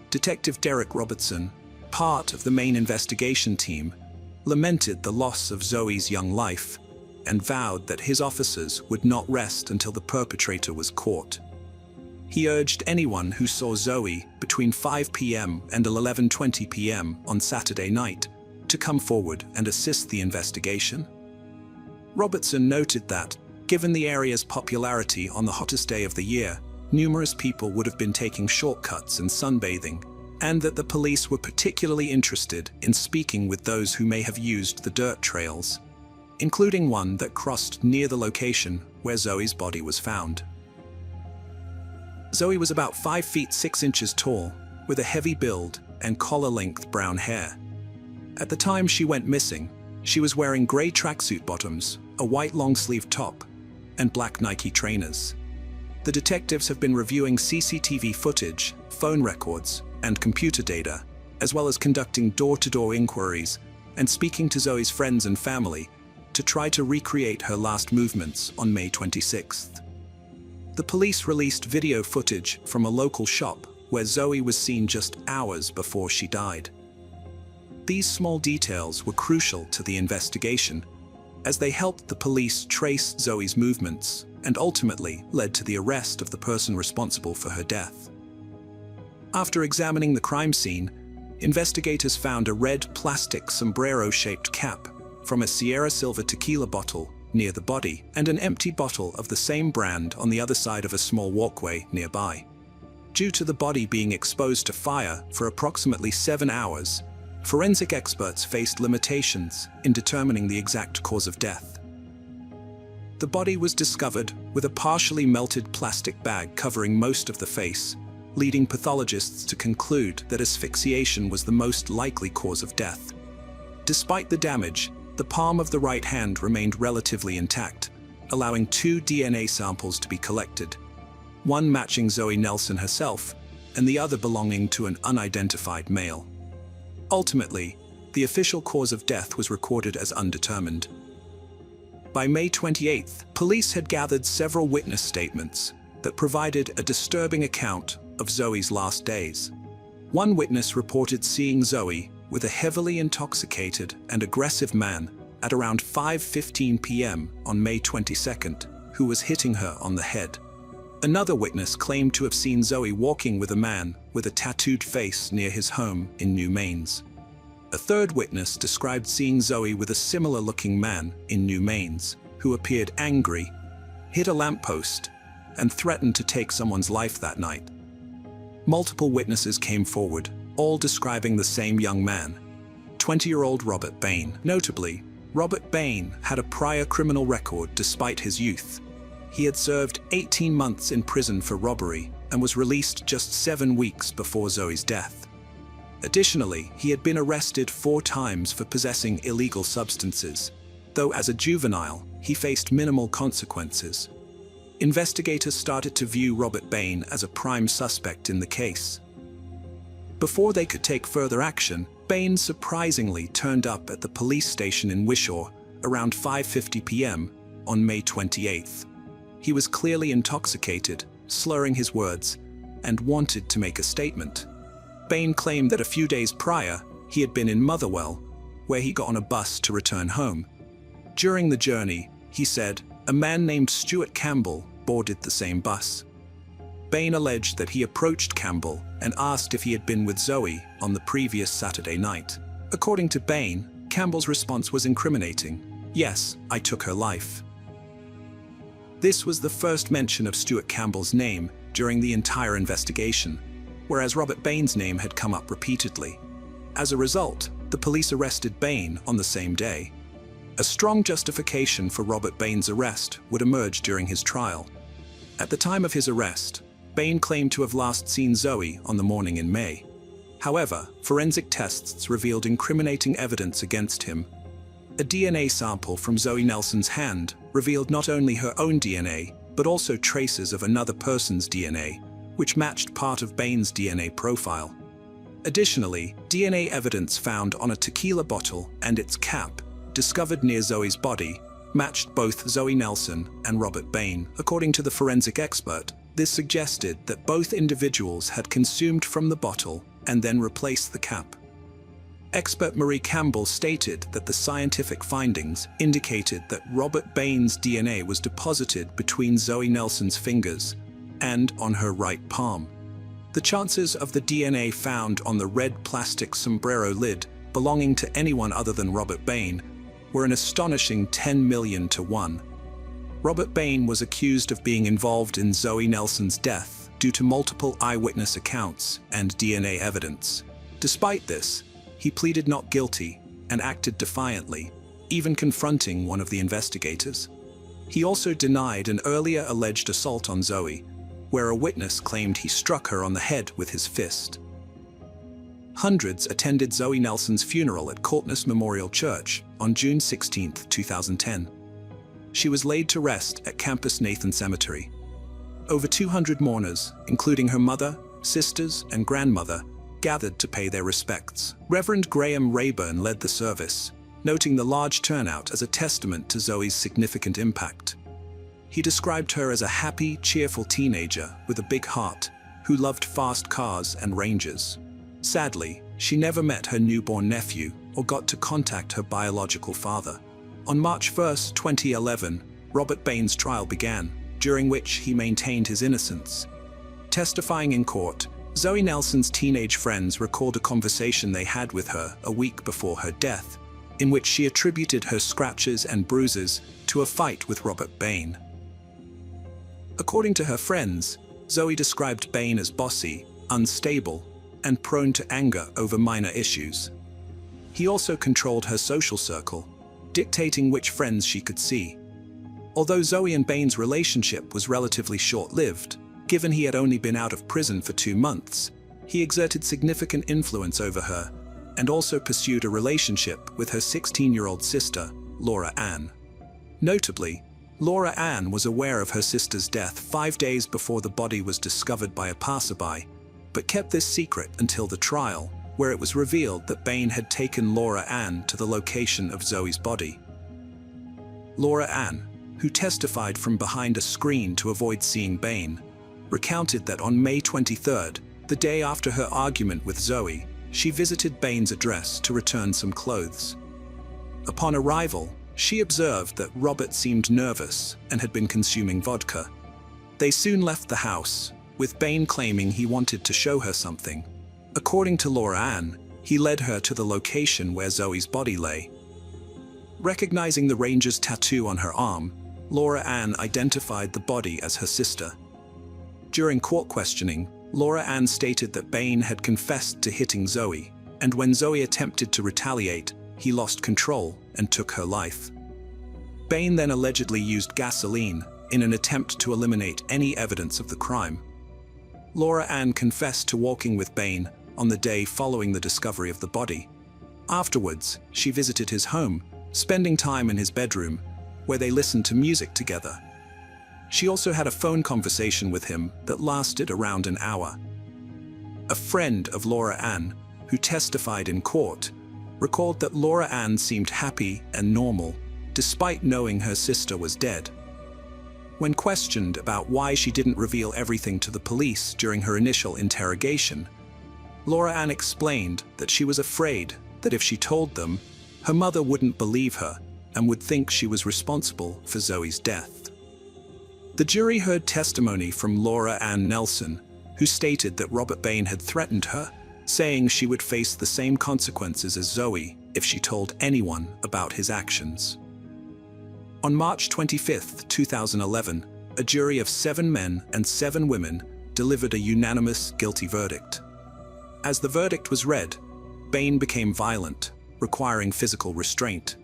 Detective Derek Robertson, part of the main investigation team, lamented the loss of Zoe's young life and vowed that his officers would not rest until the perpetrator was caught. He urged anyone who saw Zoe between 5 p.m. and 11:20 p.m. on Saturday night to come forward and assist the investigation. Robertson noted that, given the area's popularity on the hottest day of the year, numerous people would have been taking shortcuts and sunbathing, and that the police were particularly interested in speaking with those who may have used the dirt trails, including one that crossed near the location where Zoe's body was found. Zoe was about 5 feet 6 inches tall, with a heavy build and collar-length brown hair. At the time she went missing, she was wearing gray tracksuit bottoms, a white long-sleeve top, and black Nike trainers. The detectives have been reviewing CCTV footage, phone records, and computer data, as well as conducting door-to-door inquiries and speaking to Zoe's friends and family to try to recreate her last movements on May 26th. The police released video footage from a local shop where Zoe was seen just hours before she died. These small details were crucial to the investigation, as they helped the police trace Zoe's movements and ultimately led to the arrest of the person responsible for her death. After examining the crime scene, investigators found a red plastic sombrero-shaped cap from a Sierra Silver tequila bottle near the body and an empty bottle of the same brand on the other side of a small walkway nearby. Due to the body being exposed to fire for approximately 7 hours, forensic experts faced limitations in determining the exact cause of death. The body was discovered with a partially melted plastic bag covering most of the face, leading pathologists to conclude that asphyxiation was the most likely cause of death. Despite the damage, the palm of the right hand remained relatively intact, allowing 2 DNA samples to be collected, one matching Zoe Nelson herself, and the other belonging to an unidentified male. Ultimately, the official cause of death was recorded as undetermined. By May 28th, police had gathered several witness statements that provided a disturbing account of Zoe's last days. One witness reported seeing Zoe with a heavily intoxicated and aggressive man at around 5:15 p.m. on May 22nd, who was hitting her on the head. Another witness claimed to have seen Zoe walking with a man with a tattooed face near his home in New Mains. A third witness described seeing Zoe with a similar-looking man in New Mains, who appeared angry, hit a lamppost, and threatened to take someone's life that night. Multiple witnesses came forward, all describing the same young man, 20-year-old Robert Bain. Notably, Robert Bain had a prior criminal record despite his youth. He had served 18 months in prison for robbery and was released just 7 weeks before Zoe's death. Additionally, he had been arrested 4 times for possessing illegal substances, though as a juvenile, he faced minimal consequences. Investigators started to view Robert Bain as a prime suspect in the case. Before they could take further action, Bain surprisingly turned up at the police station in Wishaw around 5:50 p.m. on May 28th. He was clearly intoxicated, slurring his words, and wanted to make a statement. Bain claimed that a few days prior, he had been in Motherwell, where he got on a bus to return home. During the journey, he said, a man named Stuart Campbell boarded the same bus. Bain alleged that he approached Campbell and asked if he had been with Zoe on the previous Saturday night. According to Bain, Campbell's response was incriminating. Yes, I took her life. This was the first mention of Stuart Campbell's name during the entire investigation, whereas Robert Bain's name had come up repeatedly. As a result, the police arrested Bain on the same day. A strong justification for Robert Bain's arrest would emerge during his trial. At the time of his arrest, Bain claimed to have last seen Zoe on the morning in May. However, forensic tests revealed incriminating evidence against him. A DNA sample from Zoe Nelson's hand revealed not only her own DNA, but also traces of another person's DNA, which matched part of Bain's DNA profile. Additionally, DNA evidence found on a tequila bottle and its cap, discovered near Zoe's body, matched both Zoe Nelson and Robert Bain. According to the forensic expert, this suggested that both individuals had consumed from the bottle and then replaced the cap. Expert Marie Campbell stated that the scientific findings indicated that Robert Bain's DNA was deposited between Zoe Nelson's fingers and on her right palm. The chances of the DNA found on the red plastic sombrero lid belonging to anyone other than Robert Bain were an astonishing 10 million to 1. Robert Bain was accused of being involved in Zoe Nelson's death due to multiple eyewitness accounts and DNA evidence. Despite this, he pleaded not guilty and acted defiantly, even confronting one of the investigators. He also denied an earlier alleged assault on Zoe, where a witness claimed he struck her on the head with his fist. Hundreds attended Zoe Nelson's funeral at Courtness Memorial Church on June 16, 2010. She was laid to rest at Campus Nathan Cemetery. Over 200 mourners, including her mother, sisters, and grandmother, gathered to pay their respects. Reverend Graham Rayburn led the service, noting the large turnout as a testament to Zoe's significant impact. He described her as a happy, cheerful teenager with a big heart who loved fast cars and Rangers. Sadly, she never met her newborn nephew or got to contact her biological father. On March 1, 2011, Robert Bain's trial began, during which he maintained his innocence. Testifying in court, Zoe Nelson's teenage friends recalled a conversation they had with her a week before her death, in which she attributed her scratches and bruises to a fight with Robert Bain. According to her friends, Zoe described Bain as bossy, unstable, and prone to anger over minor issues. He also controlled her social circle, dictating which friends she could see. Although Zoe and Bain's relationship was relatively short-lived, given he had only been out of prison for 2 months, he exerted significant influence over her and also pursued a relationship with her 16-year-old sister, Laura Ann. Notably, Laura Ann was aware of her sister's death 5 days before the body was discovered by a passerby, but kept this secret until the trial, where it was revealed that Bain had taken Laura Ann to the location of Zoe's body. Laura Ann, who testified from behind a screen to avoid seeing Bain, recounted that on May 23rd, the day after her argument with Zoe, she visited Bain's address to return some clothes. Upon arrival, she observed that Robert seemed nervous and had been consuming vodka. They soon left the house, with Bain claiming he wanted to show her something. According to Laura Ann, he led her to the location where Zoe's body lay. Recognizing the ranger's tattoo on her arm, Laura Ann identified the body as her sister. During court questioning, Laura Ann stated that Bain had confessed to hitting Zoe, and when Zoe attempted to retaliate, he lost control and took her life. Bain then allegedly used gasoline in an attempt to eliminate any evidence of the crime. Laura Ann confessed to walking with Bain on the day following the discovery of the body. Afterwards, she visited his home, spending time in his bedroom, where they listened to music together. She also had a phone conversation with him that lasted around an hour. A friend of Laura Ann, who testified in court, recalled that Laura Ann seemed happy and normal, despite knowing her sister was dead. When questioned about why she didn't reveal everything to the police during her initial interrogation, Laura Ann explained that she was afraid that if she told them, her mother wouldn't believe her and would think she was responsible for Zoe's death. The jury heard testimony from Laura Ann Nelson, who stated that Robert Bain had threatened her, saying she would face the same consequences as Zoe if she told anyone about his actions. On March 25, 2011, a jury of 7 men and 7 women delivered a unanimous guilty verdict. As the verdict was read, Bain became violent, requiring physical restraint.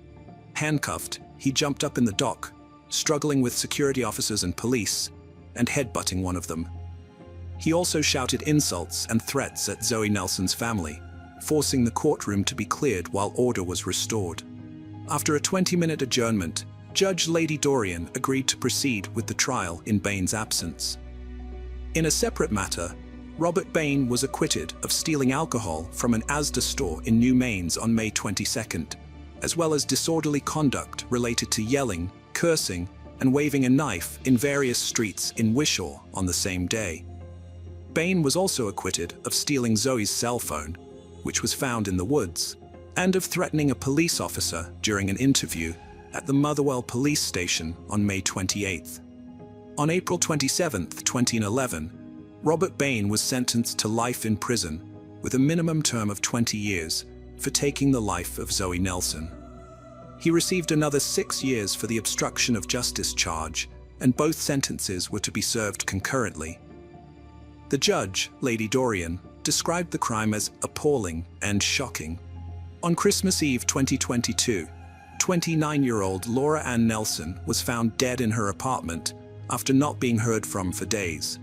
Handcuffed, he jumped up in the dock, struggling with security officers and police, and headbutting one of them. He also shouted insults and threats at Zoe Nelson's family, forcing the courtroom to be cleared while order was restored. After a 20-minute adjournment, Judge Lady Dorian agreed to proceed with the trial in Bain's absence. In a separate matter, Robert Bain was acquitted of stealing alcohol from an Asda store in New Mains on May 22nd, as well as disorderly conduct related to yelling, cursing, and waving a knife in various streets in Wishaw on the same day. Bain was also acquitted of stealing Zoe's cell phone, which was found in the woods, and of threatening a police officer during an interview at the Motherwell police station on May 28th. On April 27, 2011, Robert Bain was sentenced to life in prison with a minimum term of 20 years for taking the life of Zoe Nelson. He received another 6 years for the obstruction of justice charge, and both sentences were to be served concurrently. The judge, Lady Dorian, described the crime as appalling and shocking. On Christmas Eve 2022, 29-year-old Laura Ann Nelson was found dead in her apartment after not being heard from for days.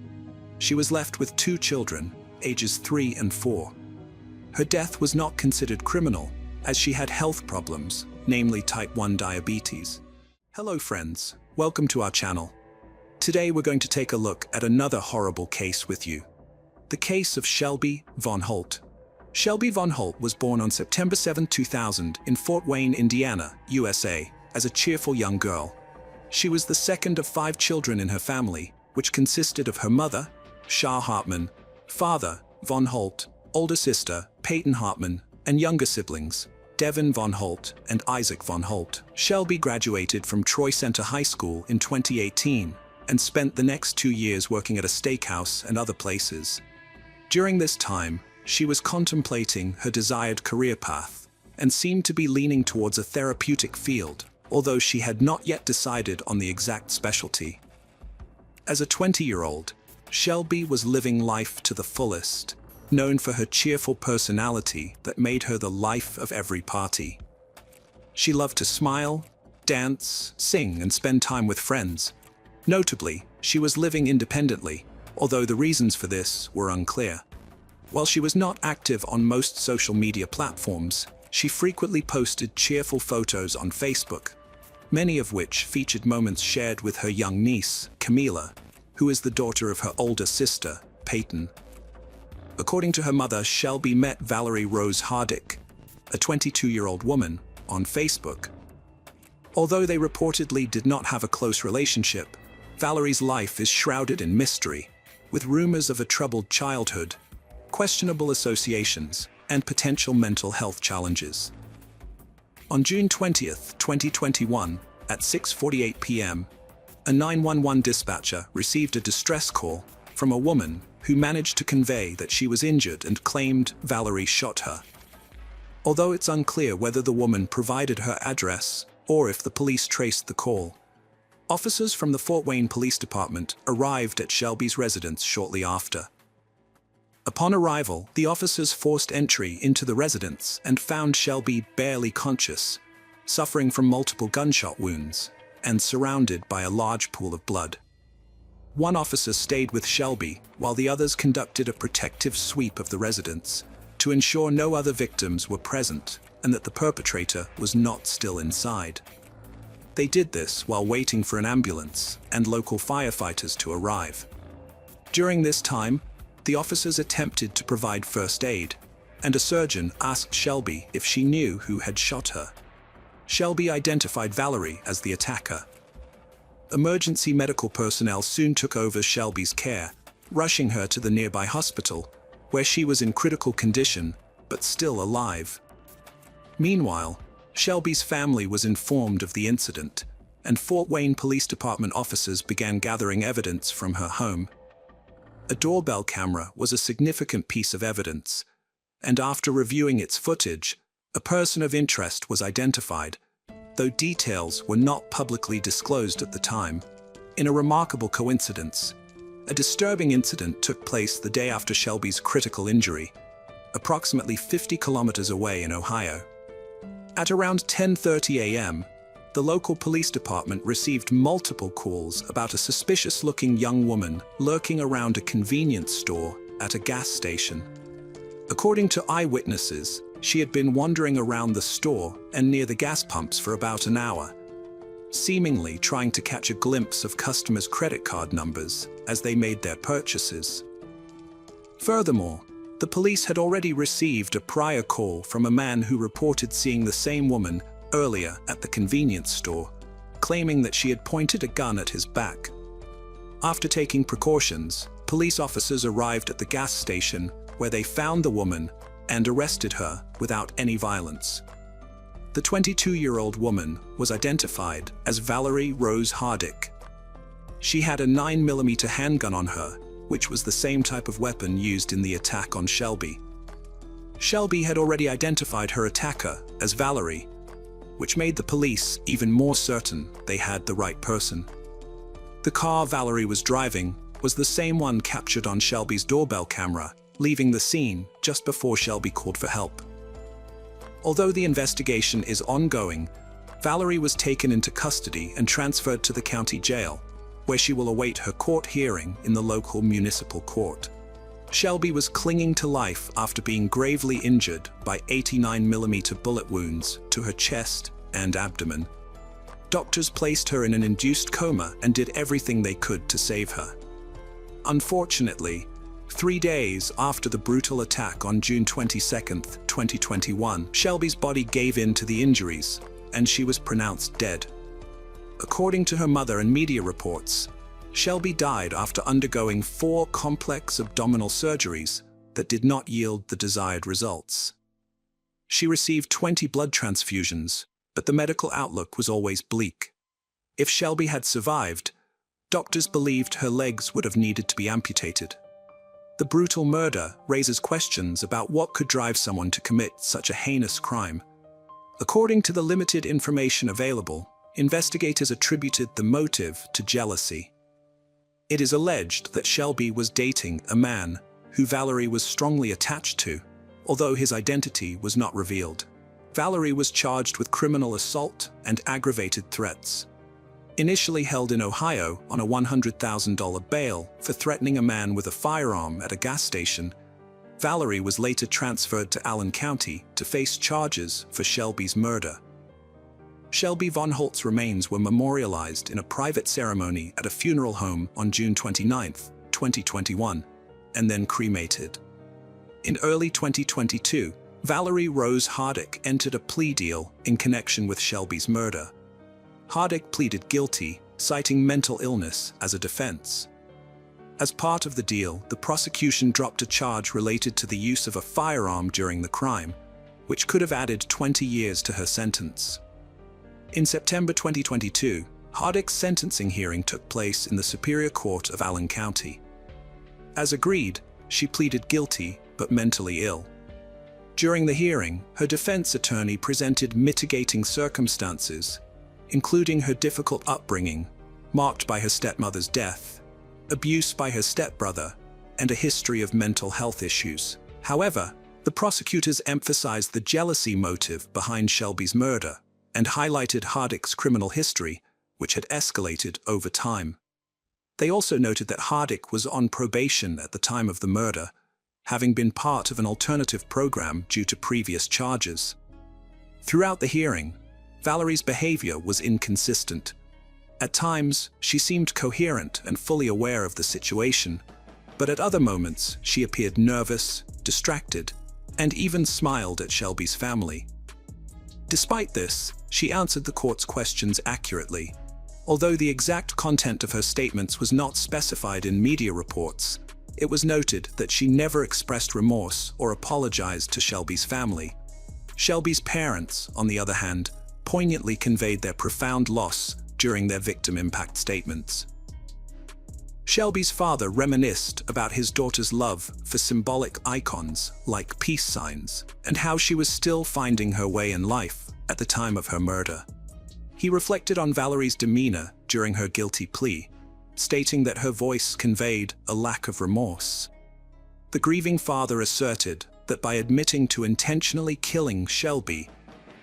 She was left with 2 children, ages 3 and 4. Her death was not considered criminal, as she had health problems, namely type 1 diabetes. Hello friends, welcome to our channel. Today we're going to take a look at another horrible case with you. The case of Shelby Von Holt. Shelby Von Holt was born on September 7, 2000 in Fort Wayne, Indiana, USA, as a cheerful young girl. She was the second of 5 children in her family, which consisted of her mother, Shah Hartman, father, Von Holt, older sister, Peyton Hartman, and younger siblings, Devin Von Holt and Isaac Von Holt. Shelby graduated from Troy Center High School in 2018 and spent the next 2 years working at a steakhouse and other places. During this time, she was contemplating her desired career path, and seemed to be leaning towards a therapeutic field, although she had not yet decided on the exact specialty. As a 20-year-old, Shelby was living life to the fullest, known for her cheerful personality that made her the life of every party. She loved to smile, dance, sing, and spend time with friends. Notably, she was living independently, although the reasons for this were unclear. While she was not active on most social media platforms, she frequently posted cheerful photos on Facebook, many of which featured moments shared with her young niece, Camila, who is the daughter of her older sister, Peyton. According to her mother, Shelby met Valerie Rose Hardick, a 22-year-old woman, on Facebook. Although they reportedly did not have a close relationship, Valerie's life is shrouded in mystery, with rumors of a troubled childhood, questionable associations, and potential mental health challenges. On June 20, 2021, at 6:48 p.m., a 911 dispatcher received a distress call from a woman who managed to convey that she was injured and claimed Valerie shot her. Although it's unclear whether the woman provided her address or if the police traced the call, officers from the Fort Wayne Police Department arrived at Shelby's residence shortly after. Upon arrival, the officers forced entry into the residence and found Shelby barely conscious, suffering from multiple gunshot wounds, and surrounded by a large pool of blood. One officer stayed with Shelby while the others conducted a protective sweep of the residence to ensure no other victims were present and that the perpetrator was not still inside. They did this while waiting for an ambulance and local firefighters to arrive. During this time, the officers attempted to provide first aid, and a surgeon asked Shelby if she knew who had shot her. Shelby identified Valerie as the attacker. Emergency medical personnel soon took over Shelby's care, rushing her to the nearby hospital, where she was in critical condition, but still alive. Meanwhile, Shelby's family was informed of the incident, and Fort Wayne Police Department officers began gathering evidence from her home. A doorbell camera was a significant piece of evidence, and after reviewing its footage, a person of interest was identified, though details were not publicly disclosed at the time. In a remarkable coincidence, a disturbing incident took place the day after Shelby's critical injury, approximately 50 kilometers away in Ohio. At around 10:30 a.m., the local police department received multiple calls about a suspicious-looking young woman lurking around a convenience store at a gas station. According to eyewitnesses, she had been wandering around the store and near the gas pumps for about an hour, seemingly trying to catch a glimpse of customers' credit card numbers as they made their purchases. Furthermore, the police had already received a prior call from a man who reported seeing the same woman earlier at the convenience store, claiming that she had pointed a gun at his back. After taking precautions, police officers arrived at the gas station where they found the woman and arrested her without any violence. The 22-year-old woman was identified as Valerie Rose Hardick. She had a 9mm handgun on her, which was the same type of weapon used in the attack on Shelby. Shelby had already identified her attacker as Valerie, which made the police even more certain they had the right person. The car Valerie was driving was the same one captured on Shelby's doorbell camera, leaving the scene just before Shelby called for help. Although the investigation is ongoing, Valerie was taken into custody and transferred to the county jail, where she will await her court hearing in the local municipal court. Shelby was clinging to life after being gravely injured by 89mm bullet wounds to her chest and abdomen. Doctors placed her in an induced coma and did everything they could to save her. Unfortunately, 3 days after the brutal attack on June 22, 2021, Shelby's body gave in to the injuries, and she was pronounced dead. According to her mother and media reports, Shelby died after undergoing 4 complex abdominal surgeries that did not yield the desired results. She received 20 blood transfusions, but the medical outlook was always bleak. If Shelby had survived, doctors believed her legs would have needed to be amputated. The brutal murder raises questions about what could drive someone to commit such a heinous crime, According to the limited information available, investigators attributed the motive to jealousy. It is alleged that Shelby was dating a man who Valerie was strongly attached to, although his identity was not revealed. Valerie was charged with criminal assault and aggravated threats. Initially held in Ohio on a $100,000 bail for threatening a man with a firearm at a gas station, Valerie was later transferred to Allen County to face charges for Shelby's murder. Shelby Von Holt's remains were memorialized in a private ceremony at a funeral home on June 29, 2021, and then cremated. In early 2022, Valerie Rose Hardick entered a plea deal in connection with Shelby's murder. Hardick pleaded guilty, citing mental illness as a defense. As part of the deal, the prosecution dropped a charge related to the use of a firearm during the crime, which could have added 20 years to her sentence. In September 2022, Hardick's sentencing hearing took place in the Superior Court of Allen County. As agreed, she pleaded guilty but mentally ill. During the hearing, her defense attorney presented mitigating circumstances, including her difficult upbringing, marked by her stepmother's death, abuse by her stepbrother, and a history of mental health issues. However, the prosecutors emphasized the jealousy motive behind Shelby's murder and highlighted Hardick's criminal history, which had escalated over time. They also noted that Hardick was on probation at the time of the murder, having been part of an alternative program due to previous charges. Throughout the hearing, Valerie's behavior was inconsistent. At times, she seemed coherent and fully aware of the situation, but at other moments, she appeared nervous, distracted, and even smiled at Shelby's family. Despite this, she answered the court's questions accurately. Although the exact content of her statements was not specified in media reports, it was noted that she never expressed remorse or apologized to Shelby's family. Shelby's parents, on the other hand, poignantly conveyed their profound loss during their victim impact statements. Shelby's father reminisced about his daughter's love for symbolic icons like peace signs and how she was still finding her way in life at the time of her murder. He reflected on Valerie's demeanor during her guilty plea, stating that her voice conveyed a lack of remorse. The grieving father asserted that by admitting to intentionally killing Shelby,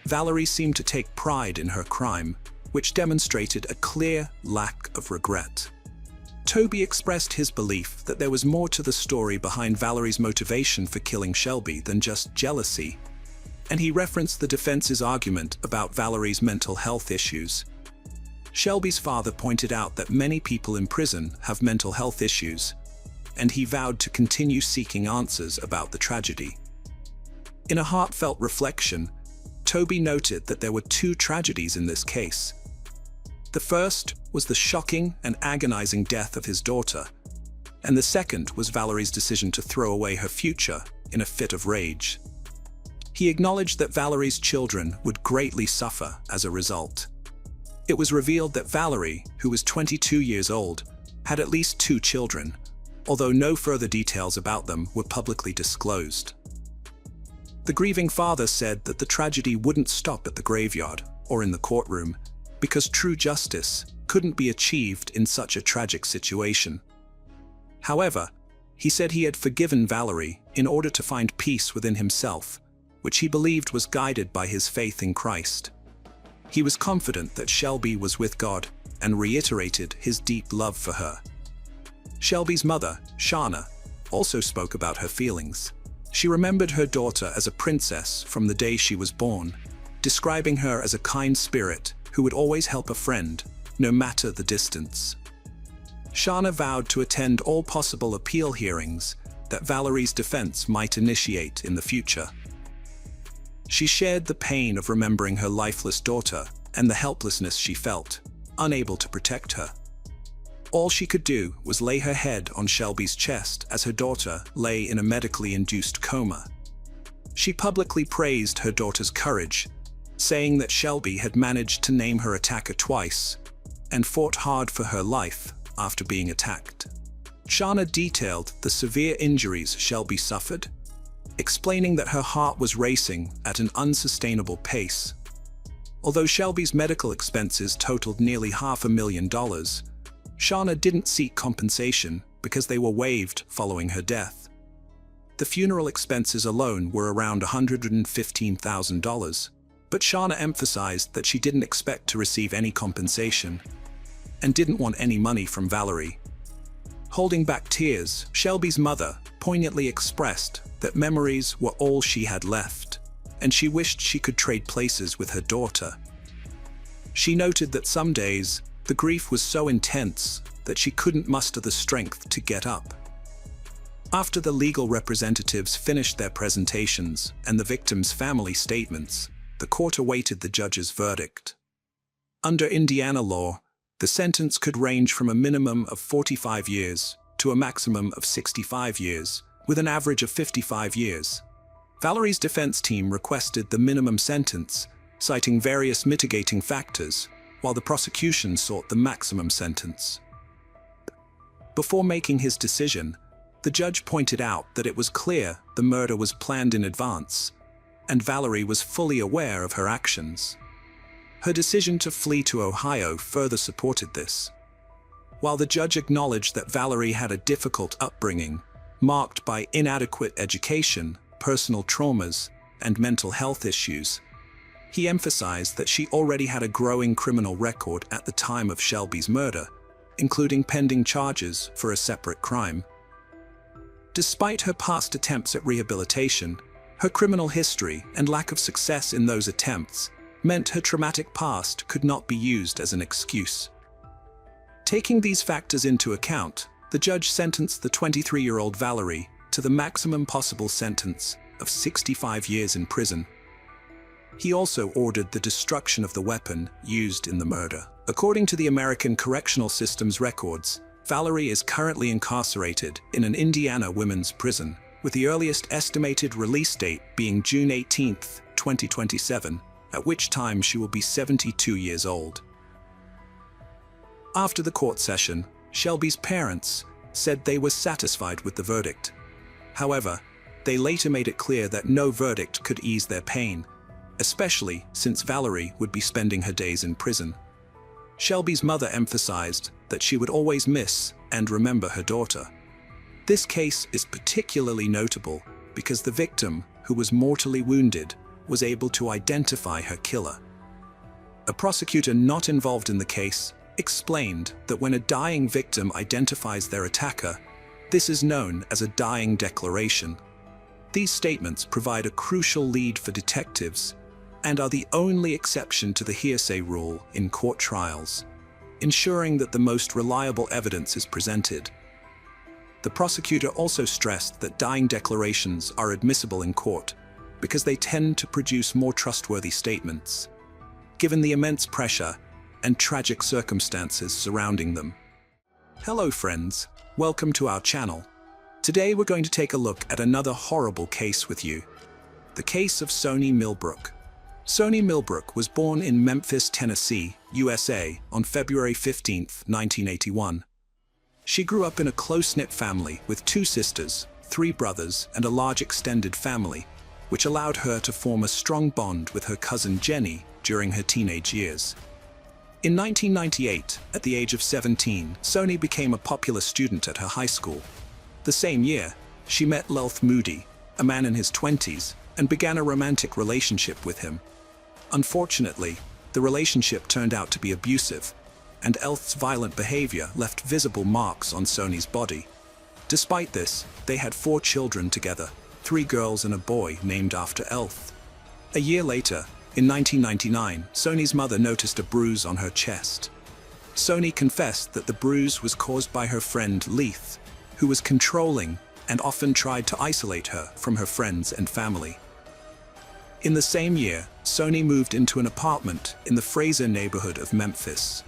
Valerie seemed to take pride in her crime, which demonstrated a clear lack of regret. Toby expressed his belief that there was more to the story behind Valerie's motivation for killing Shelby than just jealousy, and he referenced the defense's argument about Valerie's mental health issues. Shelby's father pointed out that many people in prison have mental health issues, and he vowed to continue seeking answers about the tragedy. In a heartfelt reflection, Toby noted that there were two tragedies in this case. The first was the shocking and agonizing death of his daughter, and the second was Valerie's decision to throw away her future in a fit of rage. He acknowledged that Valerie's children would greatly suffer as a result. It was revealed that Valerie, who was 22 years old, had at least 2 children, although no further details about them were publicly disclosed. The grieving father said that the tragedy wouldn't stop at the graveyard or in the courtroom, because true justice couldn't be achieved in such a tragic situation. However, he said he had forgiven Valerie in order to find peace within himself, which he believed was guided by his faith in Christ. He was confident that Shelby was with God and reiterated his deep love for her. Shelby's mother, Shauna, also spoke about her feelings. She remembered her daughter as a princess from the day she was born, describing her as a kind spirit who would always help a friend, no matter the distance. Shauna vowed to attend all possible appeal hearings that Valerie's defense might initiate in the future. She shared the pain of remembering her lifeless daughter and the helplessness she felt, unable to protect her. All she could do was lay her head on Shelby's chest as her daughter lay in a medically induced coma. She publicly praised her daughter's courage, saying that Shelby had managed to name her attacker twice and fought hard for her life after being attacked. Shauna detailed the severe injuries Shelby suffered, explaining that her heart was racing at an unsustainable pace Although Shelby's medical expenses totaled nearly $500,000, Shauna didn't seek compensation because they were waived following her death. The funeral expenses alone were around $115,000, but Shauna emphasized that she didn't expect to receive any compensation and didn't want any money from Valerie. Holding back tears, Shelby's mother poignantly expressed that memories were all she had left, and she wished she could trade places with her daughter. She noted that some days, the grief was so intense that she couldn't muster the strength to get up. After the legal representatives finished their presentations and the victim's family statements, the court awaited the judge's verdict. Under Indiana law, the sentence could range from a minimum of 45 years to a maximum of 65 years, with an average of 55 years. Valerie's defense team requested the minimum sentence, citing various mitigating factors, while the prosecution sought the maximum sentence. Before making his decision, the judge pointed out that it was clear the murder was planned in advance, and Valerie was fully aware of her actions. Her decision to flee to Ohio further supported this. While the judge acknowledged that Valerie had a difficult upbringing, marked by inadequate education, personal traumas, and mental health issues, he emphasized that she already had a growing criminal record at the time of Shelby's murder, including pending charges for a separate crime. Despite her past attempts at rehabilitation, her criminal history and lack of success in those attempts meant her traumatic past could not be used as an excuse. Taking these factors into account, the judge sentenced the 23-year-old Valerie to the maximum possible sentence of 65 years in prison. He also ordered the destruction of the weapon used in the murder. According to the American Correctional System's records, Valerie is currently incarcerated in an Indiana women's prison, with the earliest estimated release date being June 18, 2027, at which time she will be 72 years old. After the court session, Shelby's parents said they were satisfied with the verdict. However, they later made it clear that no verdict could ease their pain, especially since Valerie would be spending her days in prison. Shelby's mother emphasized that she would always miss and remember her daughter. This case is particularly notable because the victim, who was mortally wounded, was able to identify her killer. A prosecutor not involved in the case explained that when a dying victim identifies their attacker, this is known as a dying declaration. These statements provide a crucial lead for detectives and are the only exception to the hearsay rule in court trials, ensuring that the most reliable evidence is presented. The prosecutor also stressed that dying declarations are admissible in court because they tend to produce more trustworthy statements, given the immense pressure and tragic circumstances surrounding them. Hello friends, welcome to our channel. Today we're going to take a look at another horrible case with you. The case of Soni Millbrook. Soni Millbrook was born in Memphis, Tennessee, USA on February 15, 1981. She grew up in a close-knit family with 2 sisters, 3 brothers, and a large extended family, which allowed her to form a strong bond with her cousin Jenny during her teenage years. In 1998, at the age of 17, Soni became a popular student at her high school. The same year, she met Lelth Moody, a man in his 20s, and began a romantic relationship with him. Unfortunately, the relationship turned out to be abusive, and Elth's violent behavior left visible marks on Soni's body. Despite this, they had 4 children together, 3 girls and a boy named after Elth. A year later, in 1999, Soni's mother noticed a bruise on her chest. Soni confessed that the bruise was caused by her friend Leith, who was controlling and often tried to isolate her from her friends and family. In the same year, Soni moved into an apartment in the Fraser neighborhood of Memphis.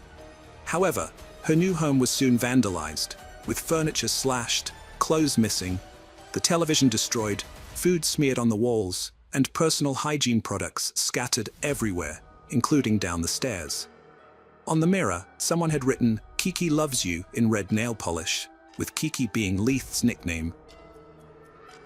However, her new home was soon vandalized, with furniture slashed, clothes missing, the television destroyed, food smeared on the walls, and personal hygiene products scattered everywhere, including down the stairs. On the mirror, someone had written, "Kiki loves you" in red nail polish, with Kiki being Leith's nickname.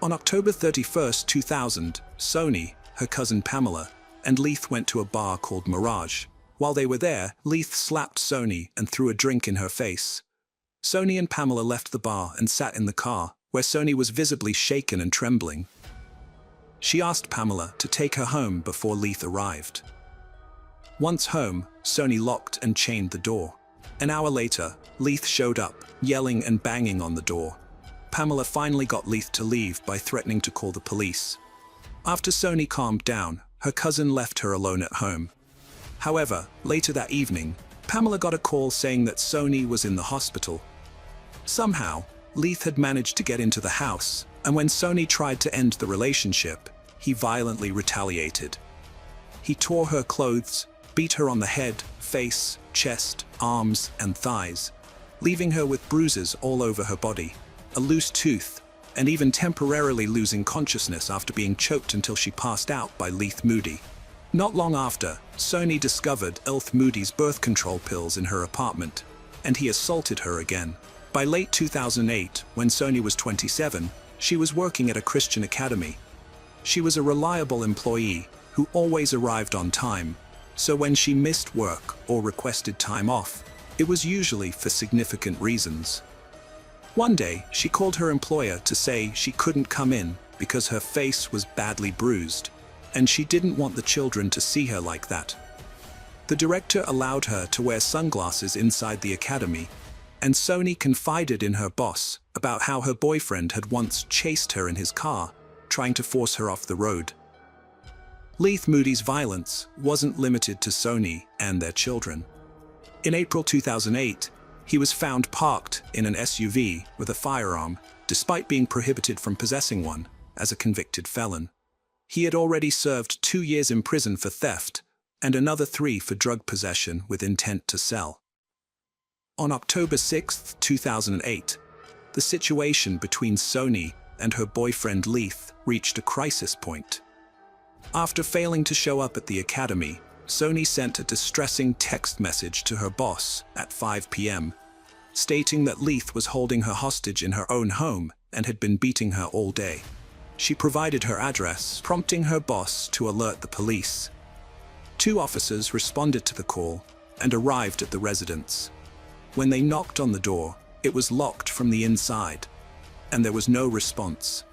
On October 31, 2000, Soni, her cousin Pamela, and Leith went to a bar called Mirage. While they were there, Leith slapped Sony and threw a drink in her face. Sony and Pamela left the bar and sat in the car, where Sony was visibly shaken and trembling. She asked Pamela to take her home before Leith arrived. Once home, Sony locked and chained the door. An hour later, Leith showed up, yelling and banging on the door. Pamela finally got Leith to leave by threatening to call the police. After Sony calmed down, her cousin left her alone at home. However, later that evening, Pamela got a call saying that Sony was in the hospital. Somehow, Leith had managed to get into the house, and when Sony tried to end the relationship, he violently retaliated. He tore her clothes, beat her on the head, face, chest, arms, and thighs, leaving her with bruises all over her body, a loose tooth, and even temporarily losing consciousness after being choked until she passed out by Leith Moody. Not long after, Sony discovered Leith Moody's birth control pills in her apartment, and he assaulted her again. By late 2008, when Sony was 27, she was working at a Christian academy. She was a reliable employee who always arrived on time, so when she missed work or requested time off, it was usually for significant reasons. One day, she called her employer to say she couldn't come in because her face was badly bruised, and she didn't want the children to see her like that. The director allowed her to wear sunglasses inside the academy, and Sony confided in her boss about how her boyfriend had once chased her in his car, trying to force her off the road. Leith Moody's violence wasn't limited to Sony and their children. In April 2008, he was found parked in an SUV with a firearm, despite being prohibited from possessing one, as a convicted felon. He had already served 2 years in prison for theft, and another 3 for drug possession with intent to sell. On October 6, 2008, the situation between Sony and her boyfriend Leith reached a crisis point. After failing to show up at the academy, Sony sent a distressing text message to her boss at 5 p.m., stating that Leith was holding her hostage in her own home and had been beating her all day. She provided her address, prompting her boss to alert the police. 2 officers responded to the call and arrived at the residence. When they knocked on the door, it was locked from the inside, and there was no response.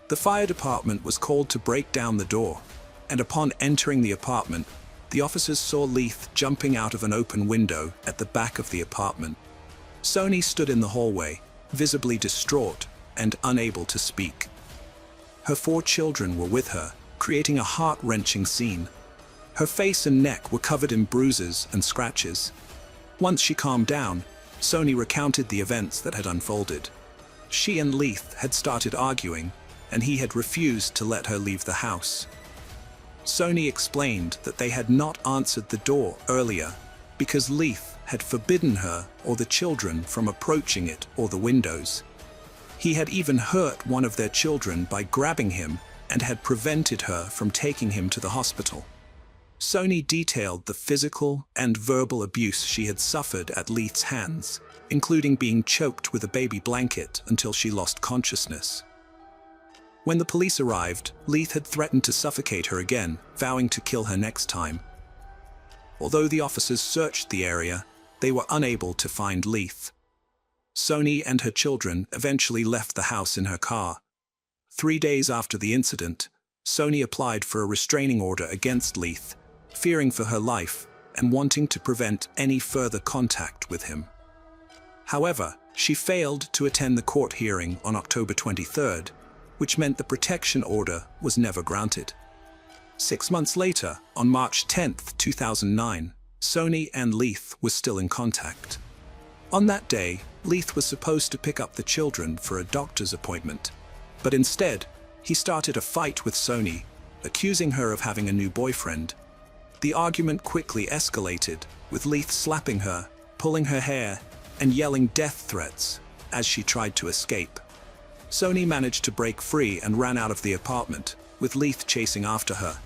The fire department was called to break down the door, and upon entering the apartment, the officers saw Leith jumping out of an open window at the back of the apartment. Sony stood in the hallway, visibly distraught and unable to speak. Her 4 children were with her, creating a heart-wrenching scene. Her face and neck were covered in bruises and scratches. Once she calmed down, Sony recounted the events that had unfolded. She and Leith had started arguing, and he had refused to let her leave the house. Sony explained that they had not answered the door earlier because Leith had forbidden her or the children from approaching it or the windows. He had even hurt one of their children by grabbing him and had prevented her from taking him to the hospital. Sony detailed the physical and verbal abuse she had suffered at Leith's hands, including being choked with a baby blanket until she lost consciousness. When the police arrived, Leith had threatened to suffocate her again, vowing to kill her next time. Although the officers searched the area, they were unable to find Leith. Sony and her children eventually left the house in her car. 3 days after the incident, Sony applied for a restraining order against Leith, fearing for her life and wanting to prevent any further contact with him. However, she failed to attend the court hearing on October 23rd, which meant the protection order was never granted. 6 months later, on March 10, 2009, Sony and Leith were still in contact. On that day, Leith was supposed to pick up the children for a doctor's appointment, but instead, he started a fight with Sony, accusing her of having a new boyfriend. The argument quickly escalated, with Leith slapping her, pulling her hair, and yelling death threats as she tried to escape. Sony managed to break free and ran out of the apartment, with Leith chasing after her.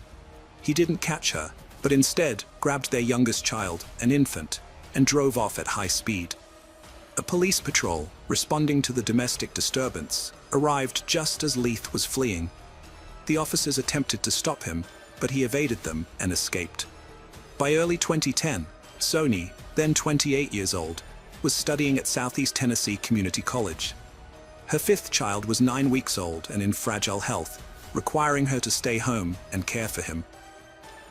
He didn't catch her, but instead grabbed their youngest child, an infant, and drove off at high speed. A police patrol, responding to the domestic disturbance, arrived just as Leith was fleeing. The officers attempted to stop him, but he evaded them and escaped. By early 2010, Sony, then 28 years old, was studying at Southeast Tennessee Community College. Her fifth child was 9 weeks old and in fragile health, requiring her to stay home and care for him.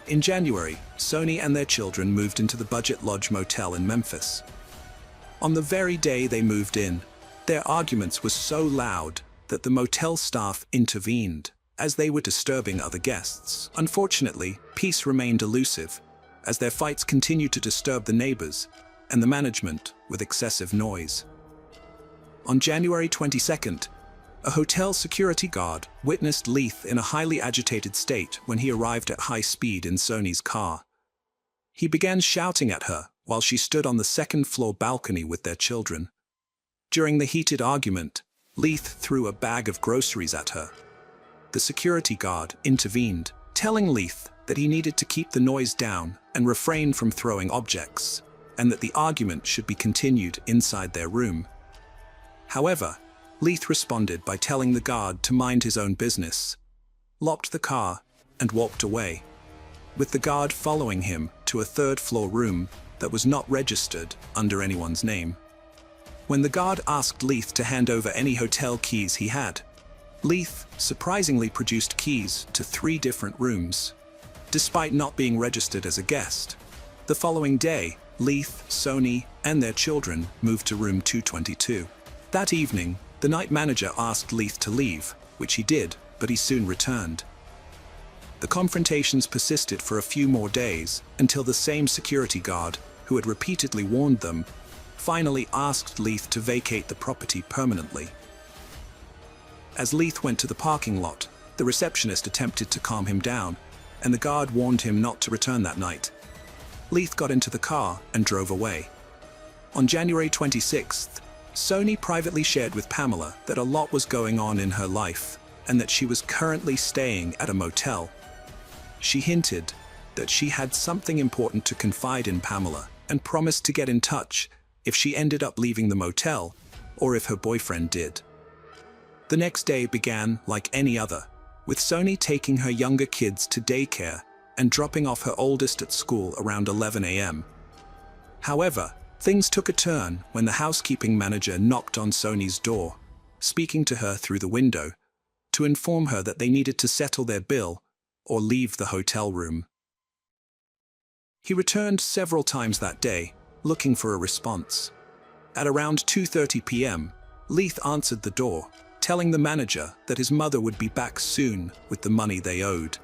In January, Sony and their children moved into the Budget Lodge Motel in Memphis. On the very day they moved in, their arguments were so loud that the motel staff intervened, as they were disturbing other guests. Unfortunately, peace remained elusive, as their fights continued to disturb the neighbors and the management with excessive noise. On January 22nd, a hotel security guard witnessed Leith in a highly agitated state when he arrived at high speed in Sony's car. He began shouting at her while she stood on the second-floor balcony with their children. During the heated argument, Leith threw a bag of groceries at her. The security guard intervened, telling Leith that he needed to keep the noise down and refrain from throwing objects, and that the argument should be continued inside their room. However, Leith responded by telling the guard to mind his own business, locked the car, and walked away, with the guard following him to a third-floor room that was not registered under anyone's name. When the guard asked Leith to hand over any hotel keys he had, Leith surprisingly produced keys to 3 different rooms, despite not being registered as a guest. The following day, Leith, Sony, and their children moved to room 222. That evening, the night manager asked Leith to leave, which he did, but he soon returned. The confrontations persisted for a few more days until the same security guard, who had repeatedly warned them, finally asked Leith to vacate the property permanently. As Leith went to the parking lot, the receptionist attempted to calm him down, and the guard warned him not to return that night. Leith got into the car and drove away. On January 26th, Sony privately shared with Pamela that a lot was going on in her life and that she was currently staying at a motel. She hinted that she had something important to confide in Pamela and promised to get in touch if she ended up leaving the motel or if her boyfriend did. The next day began like any other, with Sony taking her younger kids to daycare and dropping off her oldest at school around 11 a.m. However, things took a turn when the housekeeping manager knocked on Sony's door, speaking to her through the window, to inform her that they needed to settle their bill or leave the hotel room. He returned several times that day, looking for a response. At around 2:30 p.m., Leith answered the door, telling the manager that his mother would be back soon with the money they owed.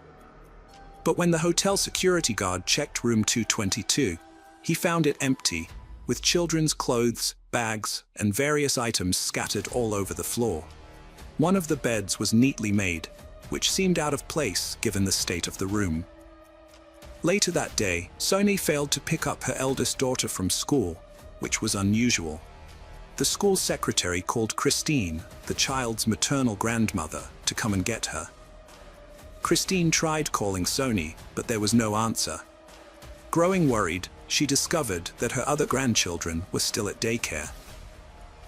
But when the hotel security guard checked room 222, he found it empty, with children's clothes, bags, and various items scattered all over the floor. One of the beds was neatly made, which seemed out of place given the state of the room. Later that day, Sony failed to pick up her eldest daughter from school, which was unusual. The school secretary called Christine, the child's maternal grandmother, to come and get her. Christine tried calling Sony, but there was no answer. Growing worried, she discovered that her other grandchildren were still at daycare.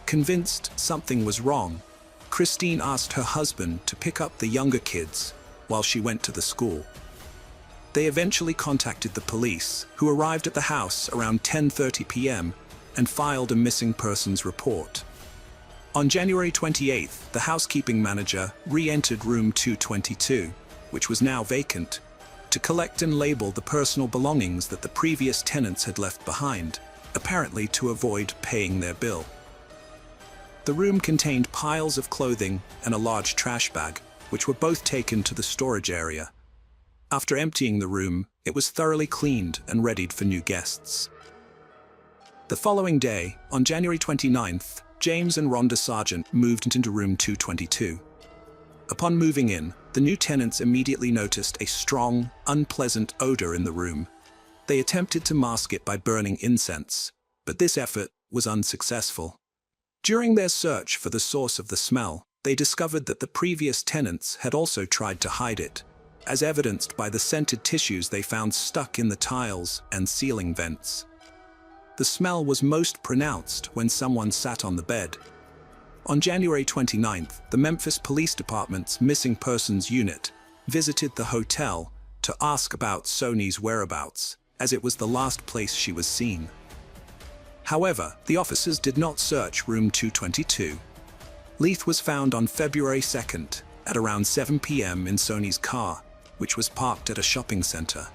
Convinced something was wrong, Christine asked her husband to pick up the younger kids while she went to the school. They eventually contacted the police, who arrived at the house around 10:30 p.m. and filed a missing persons report. On January 28th, the housekeeping manager re-entered room 222, which was now vacant, to collect and label the personal belongings that the previous tenants had left behind, apparently to avoid paying their bill. The room contained piles of clothing and a large trash bag, which were both taken to the storage area. After emptying the room, it was thoroughly cleaned and readied for new guests. The following day, on January 29th, James and Rhonda Sargent moved into room 222. Upon moving in, the new tenants immediately noticed a strong, unpleasant odor in the room. They attempted to mask it by burning incense, but this effort was unsuccessful. During their search for the source of the smell, they discovered that the previous tenants had also tried to hide it, as evidenced by the scented tissues they found stuck in the tiles and ceiling vents. The smell was most pronounced when someone sat on the bed. On January 29th, the Memphis Police Department's Missing Persons Unit visited the hotel to ask about Sony's whereabouts, as it was the last place she was seen. However, the officers did not search room 222. Leith was found on February 2nd at around 7 p.m. in Sony's car, which was parked at a shopping center.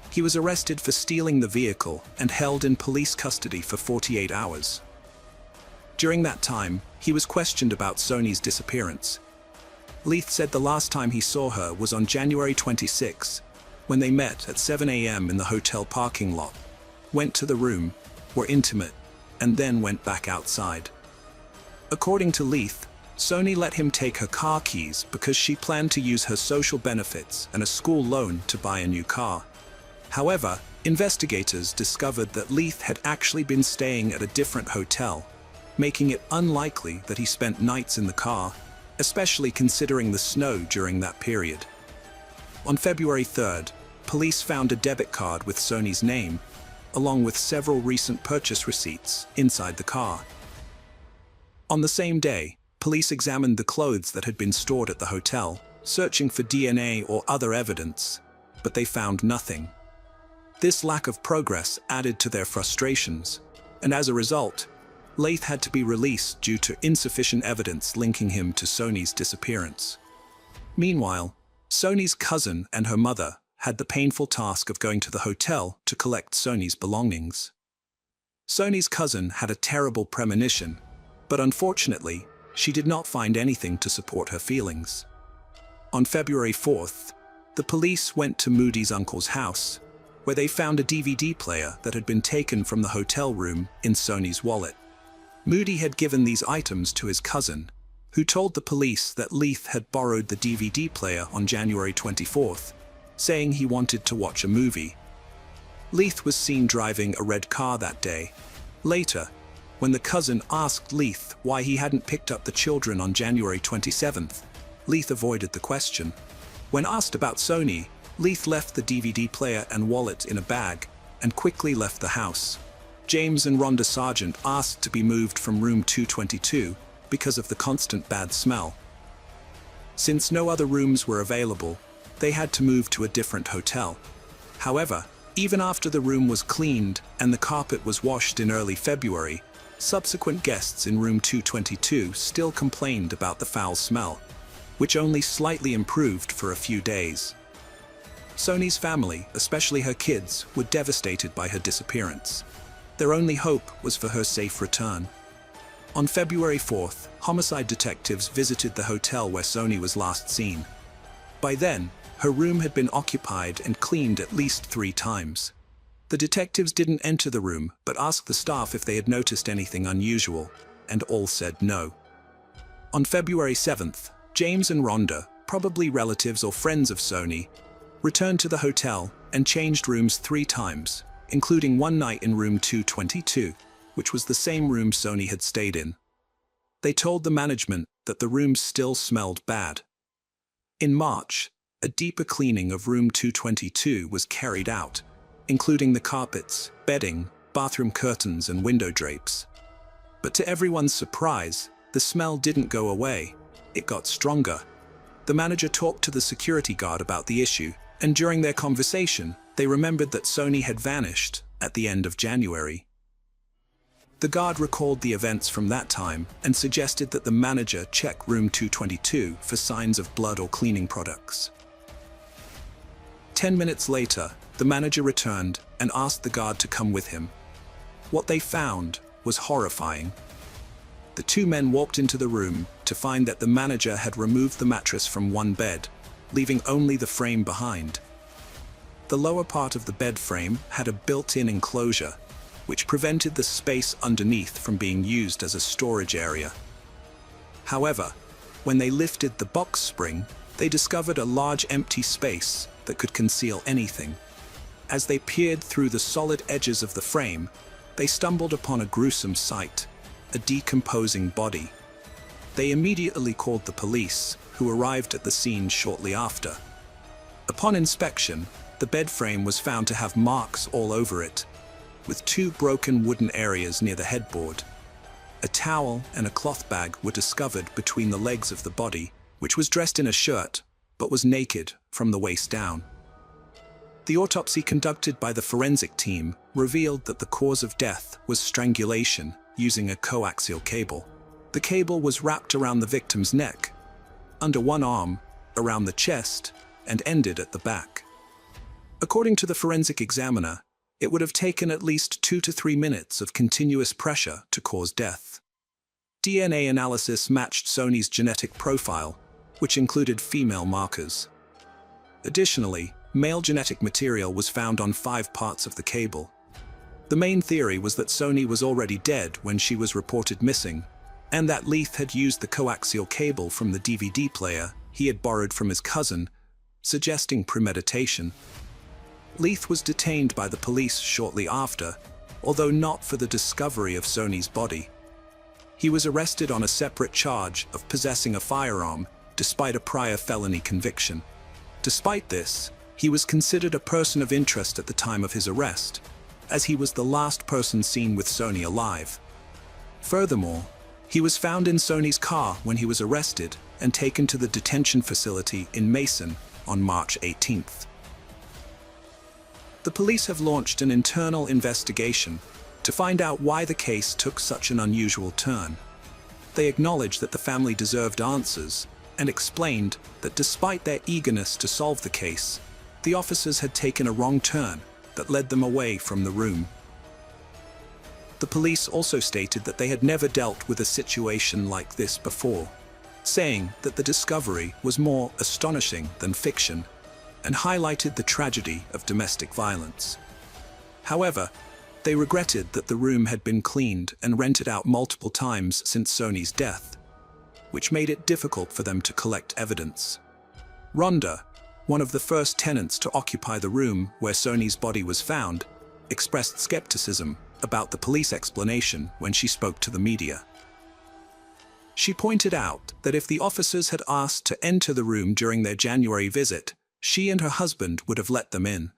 He was arrested for stealing the vehicle and held in police custody for 48 hours. During that time, he was questioned about Sony's disappearance. Leith said the last time he saw her was on January 26, when they met at 7 a.m. in the hotel parking lot, went to the room, were intimate, and then went back outside. According to Leith, Sony let him take her car keys because she planned to use her social benefits and a school loan to buy a new car. However, investigators discovered that Leith had actually been staying at a different hotel, making it unlikely that he spent nights in the car, especially considering the snow during that period. On February 3rd, police found a debit card with Sony's name, along with several recent purchase receipts inside the car. On the same day, police examined the clothes that had been stored at the hotel, searching for DNA or other evidence, but they found nothing. This lack of progress added to their frustrations, and as a result, Leith had to be released due to insufficient evidence linking him to Sony's disappearance. Meanwhile, Sony's cousin and her mother had the painful task of going to the hotel to collect Sony's belongings. Sony's cousin had a terrible premonition, but unfortunately, she did not find anything to support her feelings. On February 4th, the police went to Moody's uncle's house, where they found a DVD player that had been taken from the hotel room in Sony's wallet. Moody had given these items to his cousin, who told the police that Leith had borrowed the DVD player on January 24th, saying he wanted to watch a movie. Leith was seen driving a red car that day. Later, when the cousin asked Leith why he hadn't picked up the children on January 27th, Leith avoided the question. When asked about Sony, Leith left the DVD player and wallet in a bag and quickly left the house. James and Rhonda Sargent asked to be moved from room 222 because of the constant bad smell. Since no other rooms were available, they had to move to a different hotel. However, even after the room was cleaned and the carpet was washed in early February, subsequent guests in room 222 still complained about the foul smell, which only slightly improved for a few days. Sony's family, especially her kids, were devastated by her disappearance. Their only hope was for her safe return. On February 4th, homicide detectives visited the hotel where Sony was last seen. By then, her room had been occupied and cleaned at least 3 times. The detectives didn't enter the room, but asked the staff if they had noticed anything unusual, and all said no. On February 7th, James and Rhonda, probably relatives or friends of Sony, returned to the hotel and changed rooms 3 times, including one night in room 222, which was the same room Sony had stayed in. They told the management that the room still smelled bad. In March, a deeper cleaning of room 222 was carried out, including the carpets, bedding, bathroom curtains, and window drapes. But to everyone's surprise, the smell didn't go away. It got stronger. The manager talked to the security guard about the issue, and during their conversation, they remembered that Sony had vanished at the end of January. The guard recalled the events from that time and suggested that the manager check room 222 for signs of blood or cleaning products. 10 minutes later, the manager returned and asked the guard to come with him. What they found was horrifying. The 2 men walked into the room to find that the manager had removed the mattress from one bed, leaving only the frame behind. The lower part of the bed frame had a built-in enclosure, which prevented the space underneath from being used as a storage area. However, when they lifted the box spring, they discovered a large empty space that could conceal anything. As they peered through the solid edges of the frame, they stumbled upon a gruesome sight, a decomposing body. They immediately called the police, who arrived at the scene shortly after. Upon inspection, the bed frame was found to have marks all over it, with 2 broken wooden areas near the headboard. A towel and a cloth bag were discovered between the legs of the body, which was dressed in a shirt, but was naked from the waist down. The autopsy conducted by the forensic team revealed that the cause of death was strangulation using a coaxial cable. The cable was wrapped around the victim's neck, under one arm, around the chest, and ended at the back. According to the forensic examiner, it would have taken at least 2 to 3 minutes of continuous pressure to cause death. DNA analysis matched Sony's genetic profile, which included female markers. Additionally, male genetic material was found on 5 parts of the cable. The main theory was that Sony was already dead when she was reported missing, and that Leith had used the coaxial cable from the DVD player he had borrowed from his cousin, suggesting premeditation. Leith was detained by the police shortly after, although not for the discovery of Sony's body. He was arrested on a separate charge of possessing a firearm, despite a prior felony conviction. Despite this, he was considered a person of interest at the time of his arrest, as he was the last person seen with Sony alive. Furthermore, he was found in Sony's car when he was arrested and taken to the detention facility in Mason on March 18th. The police have launched an internal investigation to find out why the case took such an unusual turn. They acknowledged that the family deserved answers and explained that despite their eagerness to solve the case, the officers had taken a wrong turn that led them away from the room. The police also stated that they had never dealt with a situation like this before, saying that the discovery was more astonishing than fiction, and highlighted the tragedy of domestic violence. However, they regretted that the room had been cleaned and rented out multiple times since Sony's death, which made it difficult for them to collect evidence. Rhonda, one of the first tenants to occupy the room where Sony's body was found, expressed skepticism about the police explanation when she spoke to the media. She pointed out that if the officers had asked to enter the room during their January visit, she and her husband would have let them in.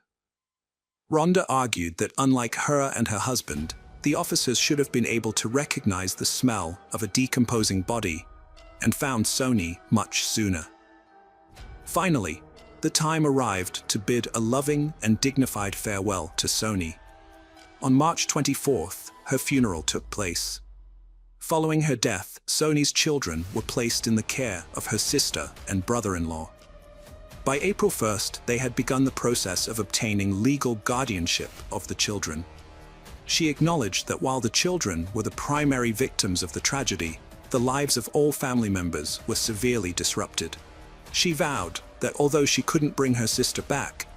Rhonda argued that unlike her and her husband, the officers should have been able to recognize the smell of a decomposing body and found Sony much sooner. Finally, the time arrived to bid a loving and dignified farewell to Sony. On March 24th, her funeral took place. Following her death, Sony's children were placed in the care of her sister and brother-in-law. By April 1st, they had begun the process of obtaining legal guardianship of the children. She acknowledged that while the children were the primary victims of the tragedy, the lives of all family members were severely disrupted. She vowed that although she couldn't bring her sister back,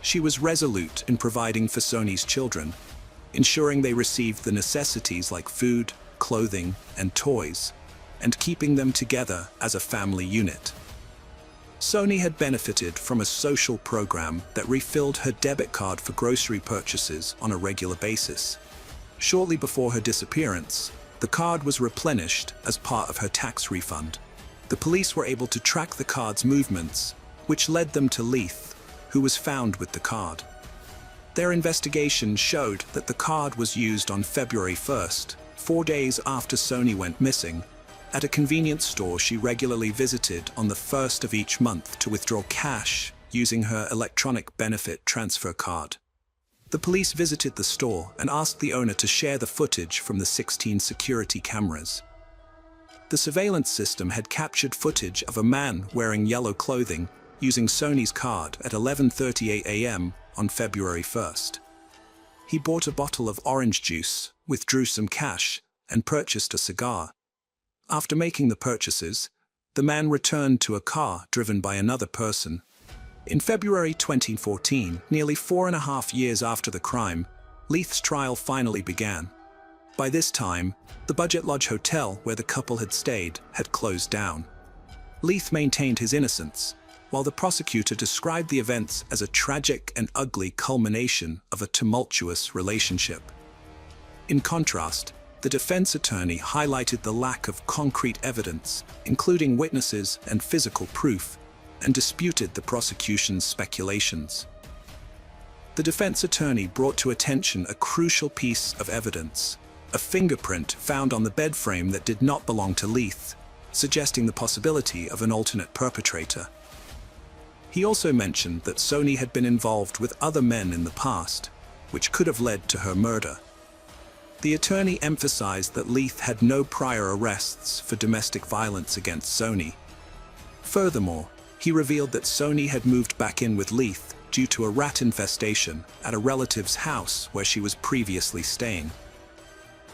she was resolute in providing for Sony's children, ensuring they received the necessities like food, clothing, and toys, and keeping them together as a family unit. Sony had benefited from a social program that refilled her debit card for grocery purchases on a regular basis. Shortly before her disappearance, the card was replenished as part of her tax refund. The police were able to track the card's movements, which led them to Leith, who was found with the card. Their investigation showed that the card was used on February 1st, 4 days after Sony went missing, at a convenience store she regularly visited on the 1st of each month to withdraw cash using her electronic benefit transfer card. The police visited the store and asked the owner to share the footage from the 16 security cameras. The surveillance system had captured footage of a man wearing yellow clothing using Sony's card at 11:38 a.m. on February 1st. He bought a bottle of orange juice, withdrew some cash, and purchased a cigar. After making the purchases, the man returned to a car driven by another person. In February 2014, nearly 4.5 years after the crime, Leith's trial finally began. By this time, the Budget Lodge Hotel where the couple had stayed had closed down. Leith maintained his innocence, while the prosecutor described the events as a tragic and ugly culmination of a tumultuous relationship. In contrast, the defense attorney highlighted the lack of concrete evidence, including witnesses and physical proof, and disputed the prosecution's speculations. The defense attorney brought to attention a crucial piece of evidence, a fingerprint found on the bed frame that did not belong to Leith, suggesting the possibility of an alternate perpetrator. He also mentioned that Sony had been involved with other men in the past, which could have led to her murder. The attorney emphasized that Leith had no prior arrests for domestic violence against Sony. Furthermore, he revealed that Sony had moved back in with Leith due to a rat infestation at a relative's house where she was previously staying.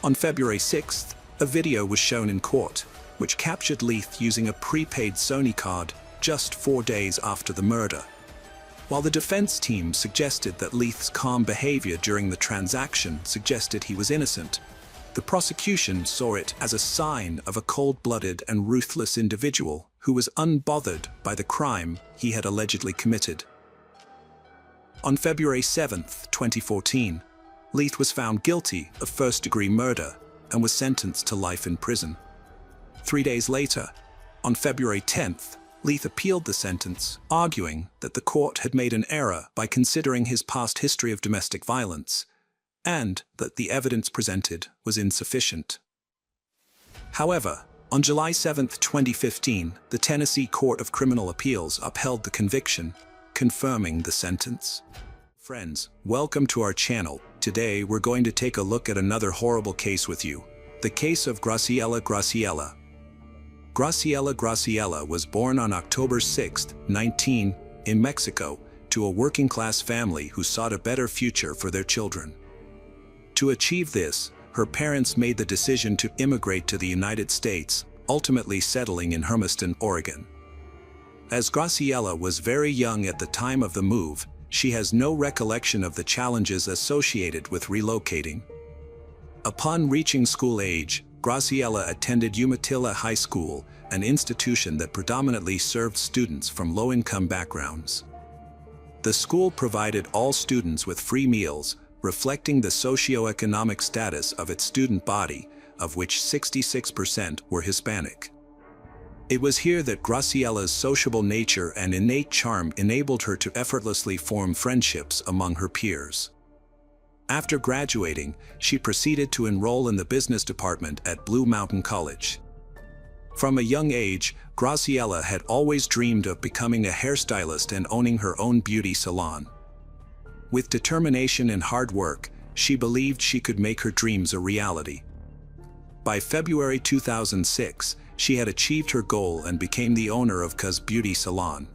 On February 6th, a video was shown in court, which captured Leith using a prepaid Sony card just 4 days after the murder. While the defense team suggested that Leith's calm behavior during the transaction suggested he was innocent, the prosecution saw it as a sign of a cold-blooded and ruthless individual who was unbothered by the crime he had allegedly committed. On February 7, 2014, Leith was found guilty of first-degree murder and was sentenced to life in prison. 3 days later, on February 10th, Leith appealed the sentence, arguing that the court had made an error by considering his past history of domestic violence, and that the evidence presented was insufficient. However, on July 7, 2015, the Tennessee Court of Criminal Appeals upheld the conviction, confirming the sentence. Friends, welcome to our channel. Today we're going to take a look at another horrible case with you, the case of Graciela Graciela. Graciela Graciela was born on October 6, 19, in Mexico, to a working-class family who sought a better future for their children. To achieve this, her parents made the decision to immigrate to the United States, ultimately settling in Hermiston, Oregon. As Graciela was very young at the time of the move, she has no recollection of the challenges associated with relocating. Upon reaching school age, Graciela attended Umatilla High School, an institution that predominantly served students from low-income backgrounds. The school provided all students with free meals, reflecting the socioeconomic status of its student body, of which 66% were Hispanic. It was here that Graciela's sociable nature and innate charm enabled her to effortlessly form friendships among her peers. After graduating, she proceeded to enroll in the business department at Blue Mountain College. From a young age, Graciela had always dreamed of becoming a hairstylist and owning her own beauty salon. With determination and hard work, she believed she could make her dreams a reality. By February 2006, she had achieved her goal and became the owner of Cuz Beauty Salon.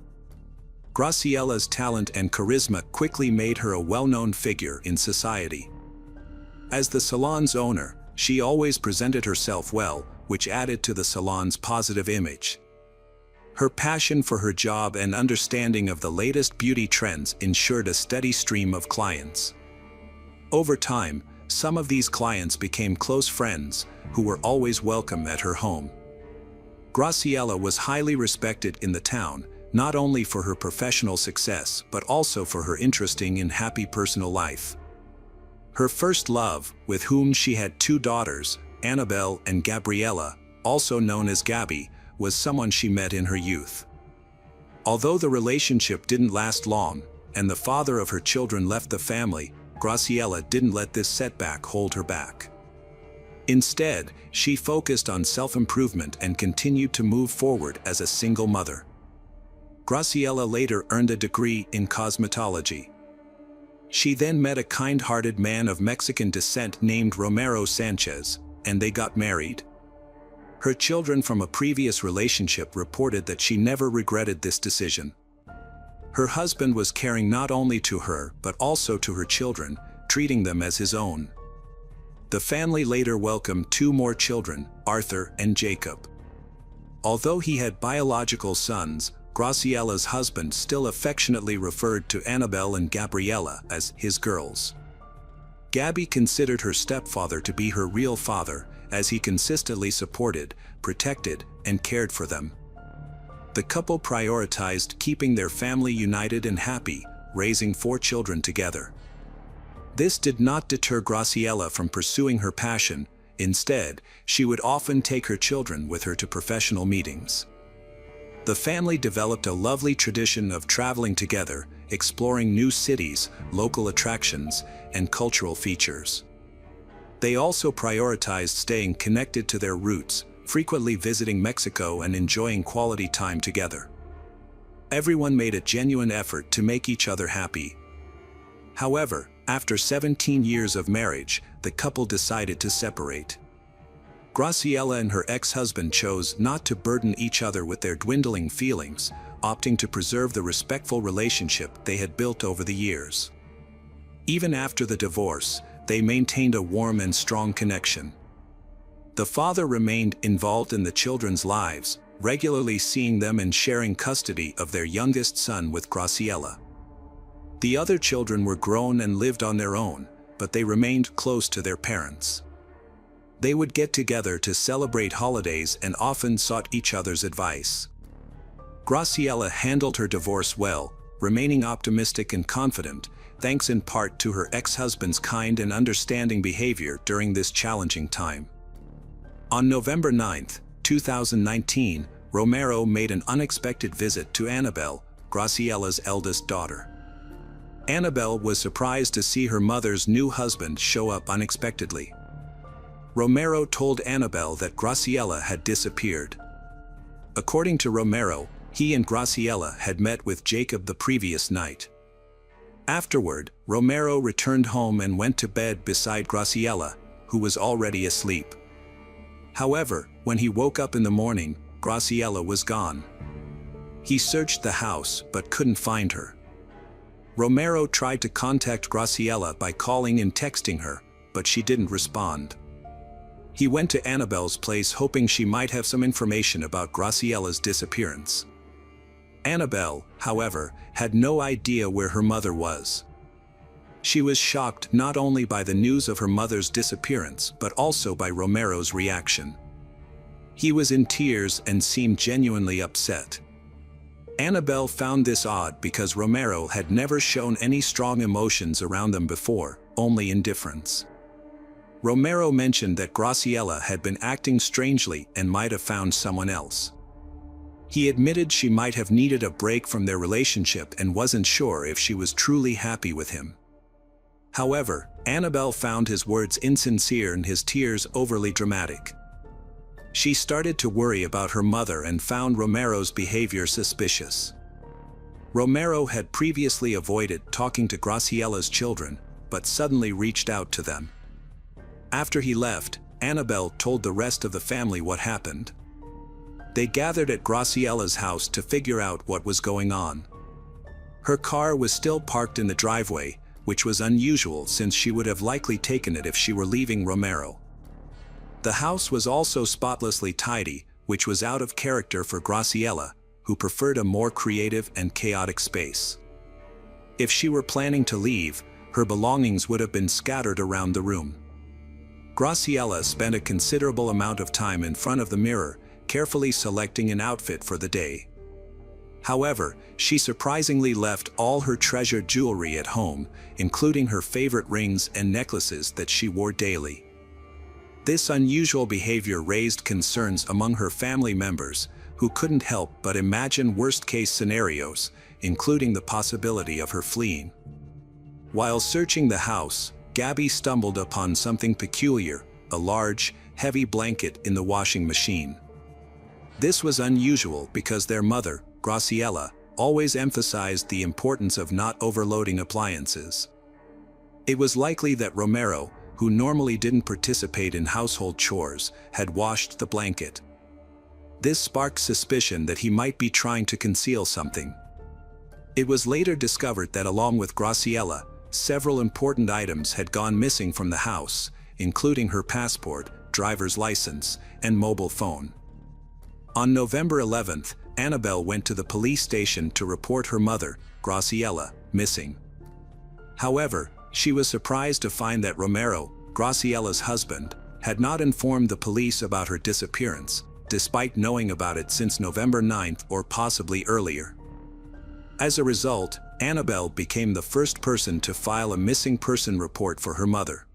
Graciela's talent and charisma quickly made her a well-known figure in society. As the salon's owner, she always presented herself well, which added to the salon's positive image. Her passion for her job and understanding of the latest beauty trends ensured a steady stream of clients. Over time, some of these clients became close friends, who were always welcome at her home. Graciela was highly respected in the town, not only for her professional success but also for her interesting and happy personal life. Her first love, with whom she had 2 daughters, Annabelle and Gabriella, also known as Gabby, was someone she met in her youth. Although the relationship didn't last long, and the father of her children left the family, Graciela didn't let this setback hold her back. Instead, she focused on self-improvement and continued to move forward as a single mother. Graciela later earned a degree in cosmetology. She then met a kind-hearted man of Mexican descent named Romero Sanchez, and they got married. Her children from a previous relationship reported that she never regretted this decision. Her husband was caring not only to her but also to her children, treating them as his own. The family later welcomed 2 more children, Arthur and Jacob. Although he had biological sons, Graciela's husband still affectionately referred to Annabelle and Gabriella as his girls. Gabby considered her stepfather to be her real father, as he consistently supported, protected, and cared for them. The couple prioritized keeping their family united and happy, raising 4 children together. This did not deter Graciela from pursuing her passion. Instead, she would often take her children with her to professional meetings. The family developed a lovely tradition of traveling together, exploring new cities, local attractions, and cultural features. They also prioritized staying connected to their roots, frequently visiting Mexico and enjoying quality time together. Everyone made a genuine effort to make each other happy. However, after 17 years of marriage, the couple decided to separate. Graciela and her ex-husband chose not to burden each other with their dwindling feelings, opting to preserve the respectful relationship they had built over the years. Even after the divorce, they maintained a warm and strong connection. The father remained involved in the children's lives, regularly seeing them and sharing custody of their youngest son with Graciela. The other children were grown and lived on their own, but they remained close to their parents. They would get together to celebrate holidays and often sought each other's advice. Graciela handled her divorce well, remaining optimistic and confident, thanks in part to her ex-husband's kind and understanding behavior during this challenging time. On November 9, 2019, Romero made an unexpected visit to Annabelle, Graciela's eldest daughter. Annabelle was surprised to see her mother's new husband show up unexpectedly. Romero told Annabelle that Graciela had disappeared. According to Romero, he and Graciela had met with Jacob the previous night. Afterward, Romero returned home and went to bed beside Graciela, who was already asleep. However, when he woke up in the morning, Graciela was gone. He searched the house but couldn't find her. Romero tried to contact Graciela by calling and texting her, but she didn't respond. He went to Annabelle's place hoping she might have some information about Graciela's disappearance. Annabelle, however, had no idea where her mother was. She was shocked not only by the news of her mother's disappearance but also by Romero's reaction. He was in tears and seemed genuinely upset. Annabelle found this odd because Romero had never shown any strong emotions around them before, only indifference. Romero mentioned that Graciela had been acting strangely and might have found someone else. He admitted she might have needed a break from their relationship and wasn't sure if she was truly happy with him. However, Annabelle found his words insincere and his tears overly dramatic. She started to worry about her mother and found Romero's behavior suspicious. Romero had previously avoided talking to Graciela's children, but suddenly reached out to them. After he left, Annabelle told the rest of the family what happened. They gathered at Graciela's house to figure out what was going on. Her car was still parked in the driveway, which was unusual since she would have likely taken it if she were leaving Romero. The house was also spotlessly tidy, which was out of character for Graciela, who preferred a more creative and chaotic space. If she were planning to leave, her belongings would have been scattered around the room. Graciela spent a considerable amount of time in front of the mirror, carefully selecting an outfit for the day. However, she surprisingly left all her treasured jewelry at home, including her favorite rings and necklaces that she wore daily. This unusual behavior raised concerns among her family members, who couldn't help but imagine worst-case scenarios, including the possibility of her fleeing. While searching the house, Gabby stumbled upon something peculiar, a large, heavy blanket in the washing machine. This was unusual because their mother, Graciela, always emphasized the importance of not overloading appliances. It was likely that Romero, who normally didn't participate in household chores, had washed the blanket. This sparked suspicion that he might be trying to conceal something. It was later discovered that along with Graciela, several important items had gone missing from the house, including her passport, driver's license, and mobile phone. On November 11th, Annabelle went to the police station to report her mother, Graciela, missing. However, she was surprised to find that Romero, Graciela's husband, had not informed the police about her disappearance, despite knowing about it since November 9th or possibly earlier. As a result, Annabelle became the first person to file a missing person report for her mother.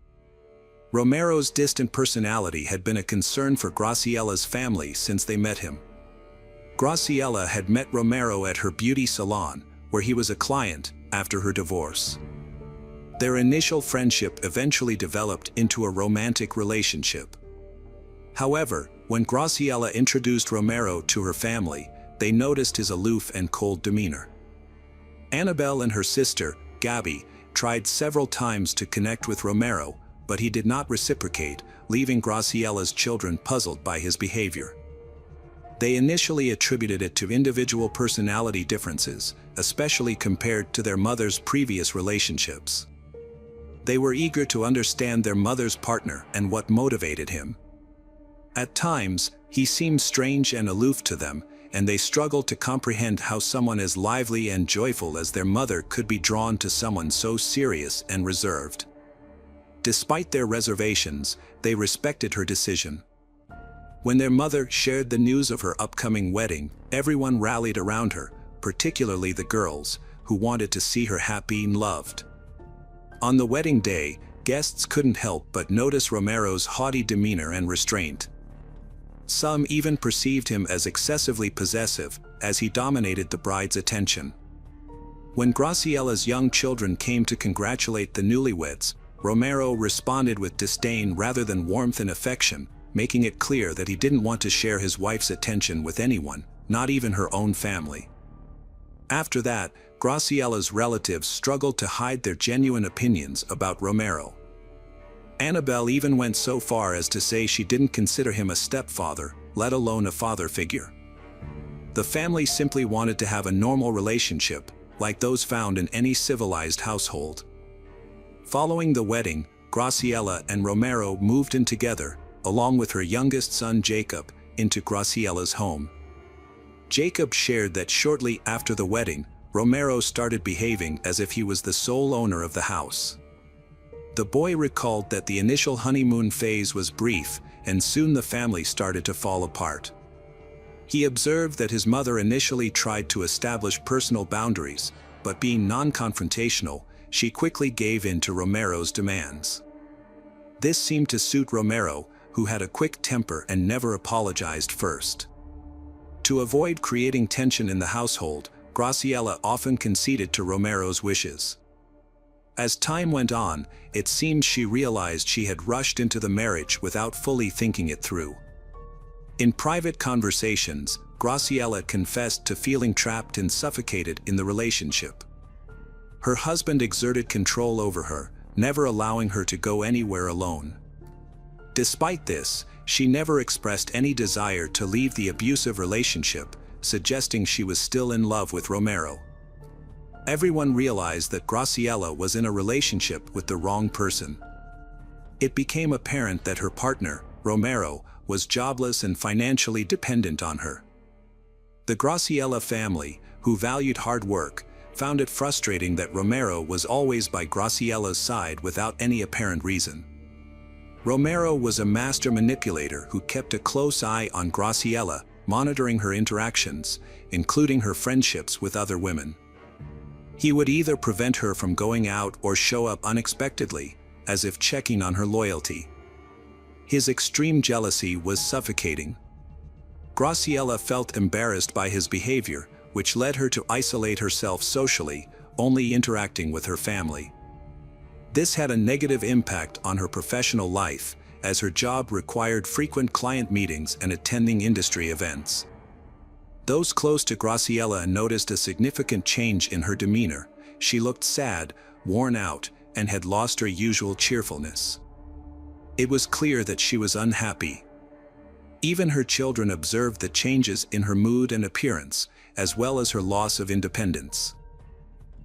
Romero's distant personality had been a concern for Graciela's family since they met him. Graciela had met Romero at her beauty salon, where he was a client, after her divorce. Their initial friendship eventually developed into a romantic relationship. However, when Graciela introduced Romero to her family, they noticed his aloof and cold demeanor. Annabelle and her sister, Gabby, tried several times to connect with Romero, but he did not reciprocate, leaving Graciella's children puzzled by his behavior. They initially attributed it to individual personality differences, especially compared to their mother's previous relationships. They were eager to understand their mother's partner and what motivated him. At times, he seemed strange and aloof to them, and they struggled to comprehend how someone as lively and joyful as their mother could be drawn to someone so serious and reserved. Despite their reservations, they respected her decision. When their mother shared the news of her upcoming wedding, everyone rallied around her, particularly the girls, who wanted to see her happy and loved. On the wedding day, guests couldn't help but notice Romero's haughty demeanor and restraint. Some even perceived him as excessively possessive, as he dominated the bride's attention. When Graciella's young children came to congratulate the newlyweds, Romero responded with disdain rather than warmth and affection, making it clear that he didn't want to share his wife's attention with anyone, not even her own family. After that, Graciella's relatives struggled to hide their genuine opinions about Romero. Annabelle even went so far as to say she didn't consider him a stepfather, let alone a father figure. The family simply wanted to have a normal relationship, like those found in any civilized household. Following the wedding, Graciella and Romero moved in together, along with her youngest son Jacob, into Graciella's home. Jacob shared that shortly after the wedding, Romero started behaving as if he was the sole owner of the house. The boy recalled that the initial honeymoon phase was brief, and soon the family started to fall apart. He observed that his mother initially tried to establish personal boundaries, but being non-confrontational, she quickly gave in to Romero's demands. This seemed to suit Romero, who had a quick temper and never apologized first. To avoid creating tension in the household, Graciella often conceded to Romero's wishes. As time went on, it seemed she realized she had rushed into the marriage without fully thinking it through. In private conversations, Graciella confessed to feeling trapped and suffocated in the relationship. Her husband exerted control over her, never allowing her to go anywhere alone. Despite this, she never expressed any desire to leave the abusive relationship, suggesting she was still in love with Romero. Everyone realized that Graciella was in a relationship with the wrong person. It became apparent that her partner, Romero, was jobless and financially dependent on her. The Graciella family, who valued hard work, found it frustrating that Romero was always by Graciella's side without any apparent reason. Romero was a master manipulator who kept a close eye on Graciella, monitoring her interactions, including her friendships with other women. He would either prevent her from going out or show up unexpectedly, as if checking on her loyalty. His extreme jealousy was suffocating. Graciella felt embarrassed by his behavior, which led her to isolate herself socially, only interacting with her family. This had a negative impact on her professional life, as her job required frequent client meetings and attending industry events. Those close to Graciella noticed a significant change in her demeanor. She looked sad, worn out, and had lost her usual cheerfulness. It was clear that she was unhappy. Even her children observed the changes in her mood and appearance, as well as her loss of independence.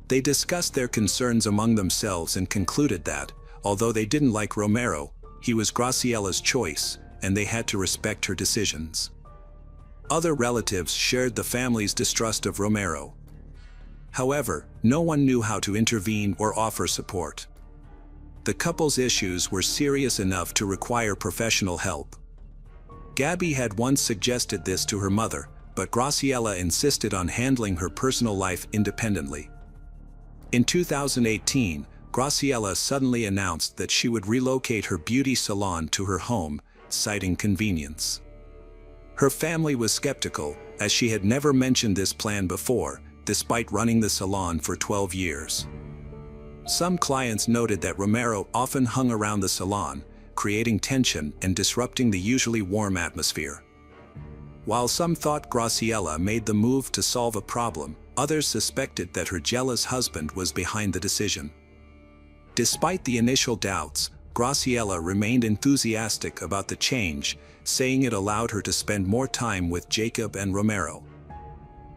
They discussed their concerns among themselves and concluded that, although they didn't like Romero, he was Graciella's choice, and they had to respect her decisions. Other relatives shared the family's distrust of Romero. However, no one knew how to intervene or offer support. The couple's issues were serious enough to require professional help. Gabby had once suggested this to her mother, but Graciella insisted on handling her personal life independently. In 2018, Graciella suddenly announced that she would relocate her beauty salon to her home, citing convenience. Her family was skeptical, as she had never mentioned this plan before, despite running the salon for 12 years. Some clients noted that Romero often hung around the salon, creating tension and disrupting the usually warm atmosphere. While some thought Graciela made the move to solve a problem, others suspected that her jealous husband was behind the decision. Despite the initial doubts, Graciela remained enthusiastic about the change, saying it allowed her to spend more time with Jacob and Romero.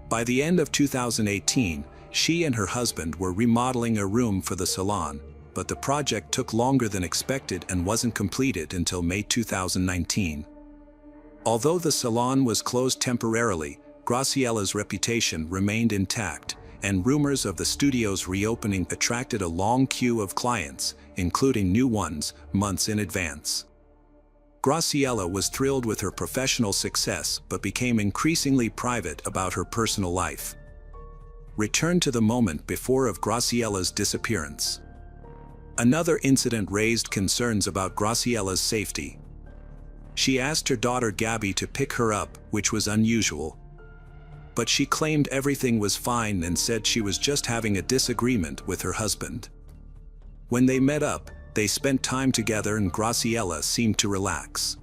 By the end of 2018, she and her husband were remodeling a room for the salon, but the project took longer than expected and wasn't completed until May 2019. Although the salon was closed temporarily, Graciela's reputation remained intact, and rumors of the studio's reopening attracted a long queue of clients, including new ones, months in advance. Graciela was thrilled with her professional success but became increasingly private about her personal life. Return to the moment before of Graciela's disappearance. Another incident raised concerns about Graciela's safety. She asked her daughter Gabby to pick her up, which was unusual. But she claimed everything was fine and said she was just having a disagreement with her husband. When they met up, they spent time together and Graciela seemed to relax.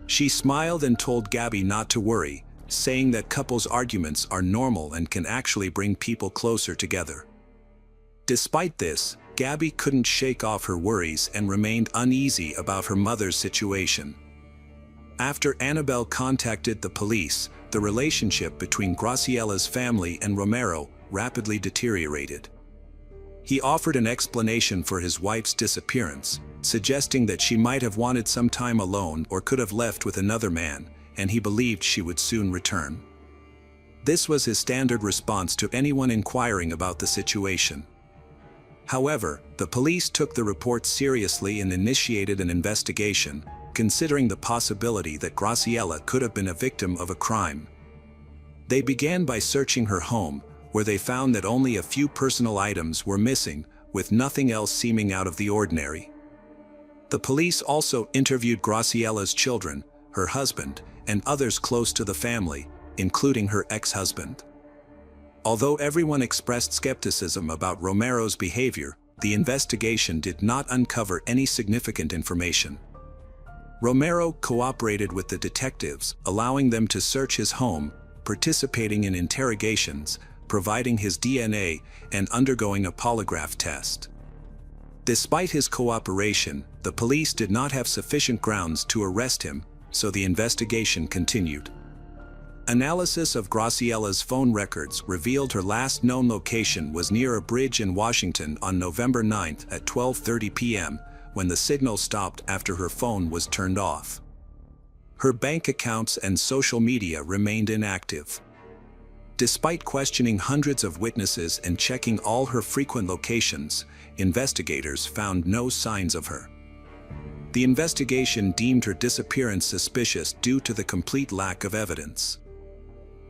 She smiled and told Gabby not to worry, saying that couples' arguments are normal and can actually bring people closer together. Despite this, Gabby couldn't shake off her worries and remained uneasy about her mother's situation. After Annabelle contacted the police, the relationship between Graciela's family and Romero rapidly deteriorated. He offered an explanation for his wife's disappearance, suggesting that she might have wanted some time alone or could have left with another man, and he believed she would soon return. This was his standard response to anyone inquiring about the situation. However, the police took the report seriously and initiated an investigation, considering the possibility that Graciela could have been a victim of a crime. They began by searching her home, where they found that only a few personal items were missing, with nothing else seeming out of the ordinary. The police also interviewed Graciela's children, her husband, and others close to the family, including her ex-husband. Although everyone expressed skepticism about Romero's behavior, the investigation did not uncover any significant information. Romero cooperated with the detectives, allowing them to search his home, participating in interrogations, providing his DNA, and undergoing a polygraph test. Despite his cooperation, the police did not have sufficient grounds to arrest him, so the investigation continued. Analysis of Graciela's phone records revealed her last known location was near a bridge in Washington on November 9 at 12:30 p.m., when the signal stopped after her phone was turned off. Her bank accounts and social media remained inactive. Despite questioning hundreds of witnesses and checking all her frequent locations, investigators found no signs of her. The investigation deemed her disappearance suspicious due to the complete lack of evidence.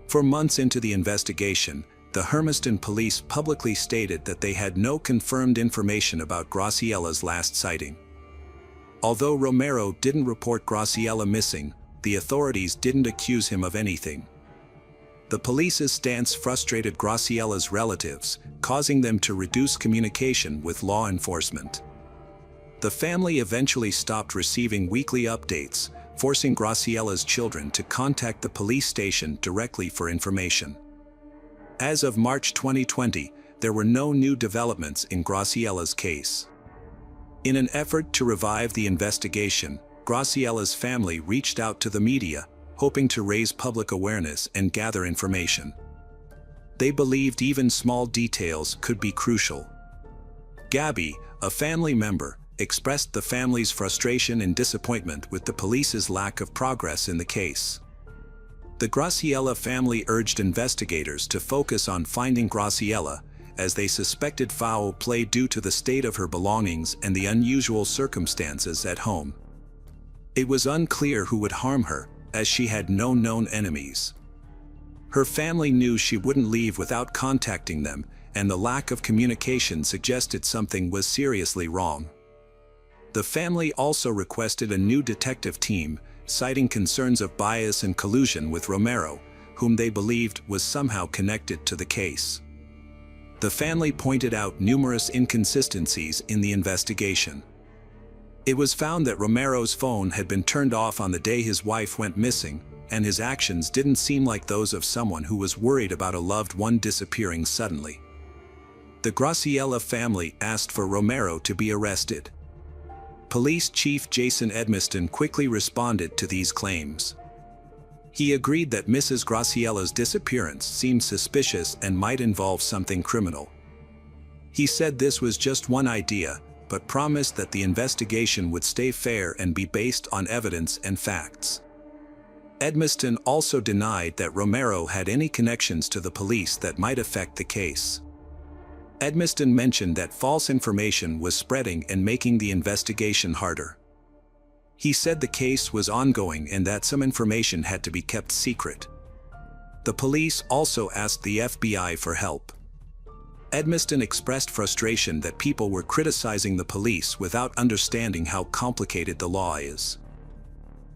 For months into the investigation, the Hermiston police publicly stated that they had no confirmed information about Graciela's last sighting. Although Romero didn't report Graciela missing, the authorities didn't accuse him of anything. The police's stance frustrated Graciela's relatives, causing them to reduce communication with law enforcement. The family eventually stopped receiving weekly updates, forcing Graciela's children to contact the police station directly for information. As of March 2020, there were no new developments in Graciela's case. In an effort to revive the investigation, Graciela's family reached out to the media, hoping to raise public awareness and gather information. They believed even small details could be crucial. Gabby, a family member, expressed the family's frustration and disappointment with the police's lack of progress in the case. The Graciela family urged investigators to focus on finding Graciela, as they suspected foul play due to the state of her belongings and the unusual circumstances at home. It was unclear who would harm her, as she had no known enemies. Her family knew she wouldn't leave without contacting them, and the lack of communication suggested something was seriously wrong. The family also requested a new detective team, citing concerns of bias and collusion with Romero, whom they believed was somehow connected to the case. The family pointed out numerous inconsistencies in the investigation. It was found that Romero's phone had been turned off on the day his wife went missing, and his actions didn't seem like those of someone who was worried about a loved one disappearing suddenly. The Graciela family asked for Romero to be arrested. Police Chief Jason Edmiston quickly responded to these claims. He agreed that Mrs. Graciela's disappearance seemed suspicious and might involve something criminal. He said this was just one idea, but promised that the investigation would stay fair and be based on evidence and facts. Edmiston also denied that Romero had any connections to the police that might affect the case. Edmiston mentioned that false information was spreading and making the investigation harder. He said the case was ongoing and that some information had to be kept secret. The police also asked the FBI for help. Edmiston expressed frustration that people were criticizing the police without understanding how complicated the law is.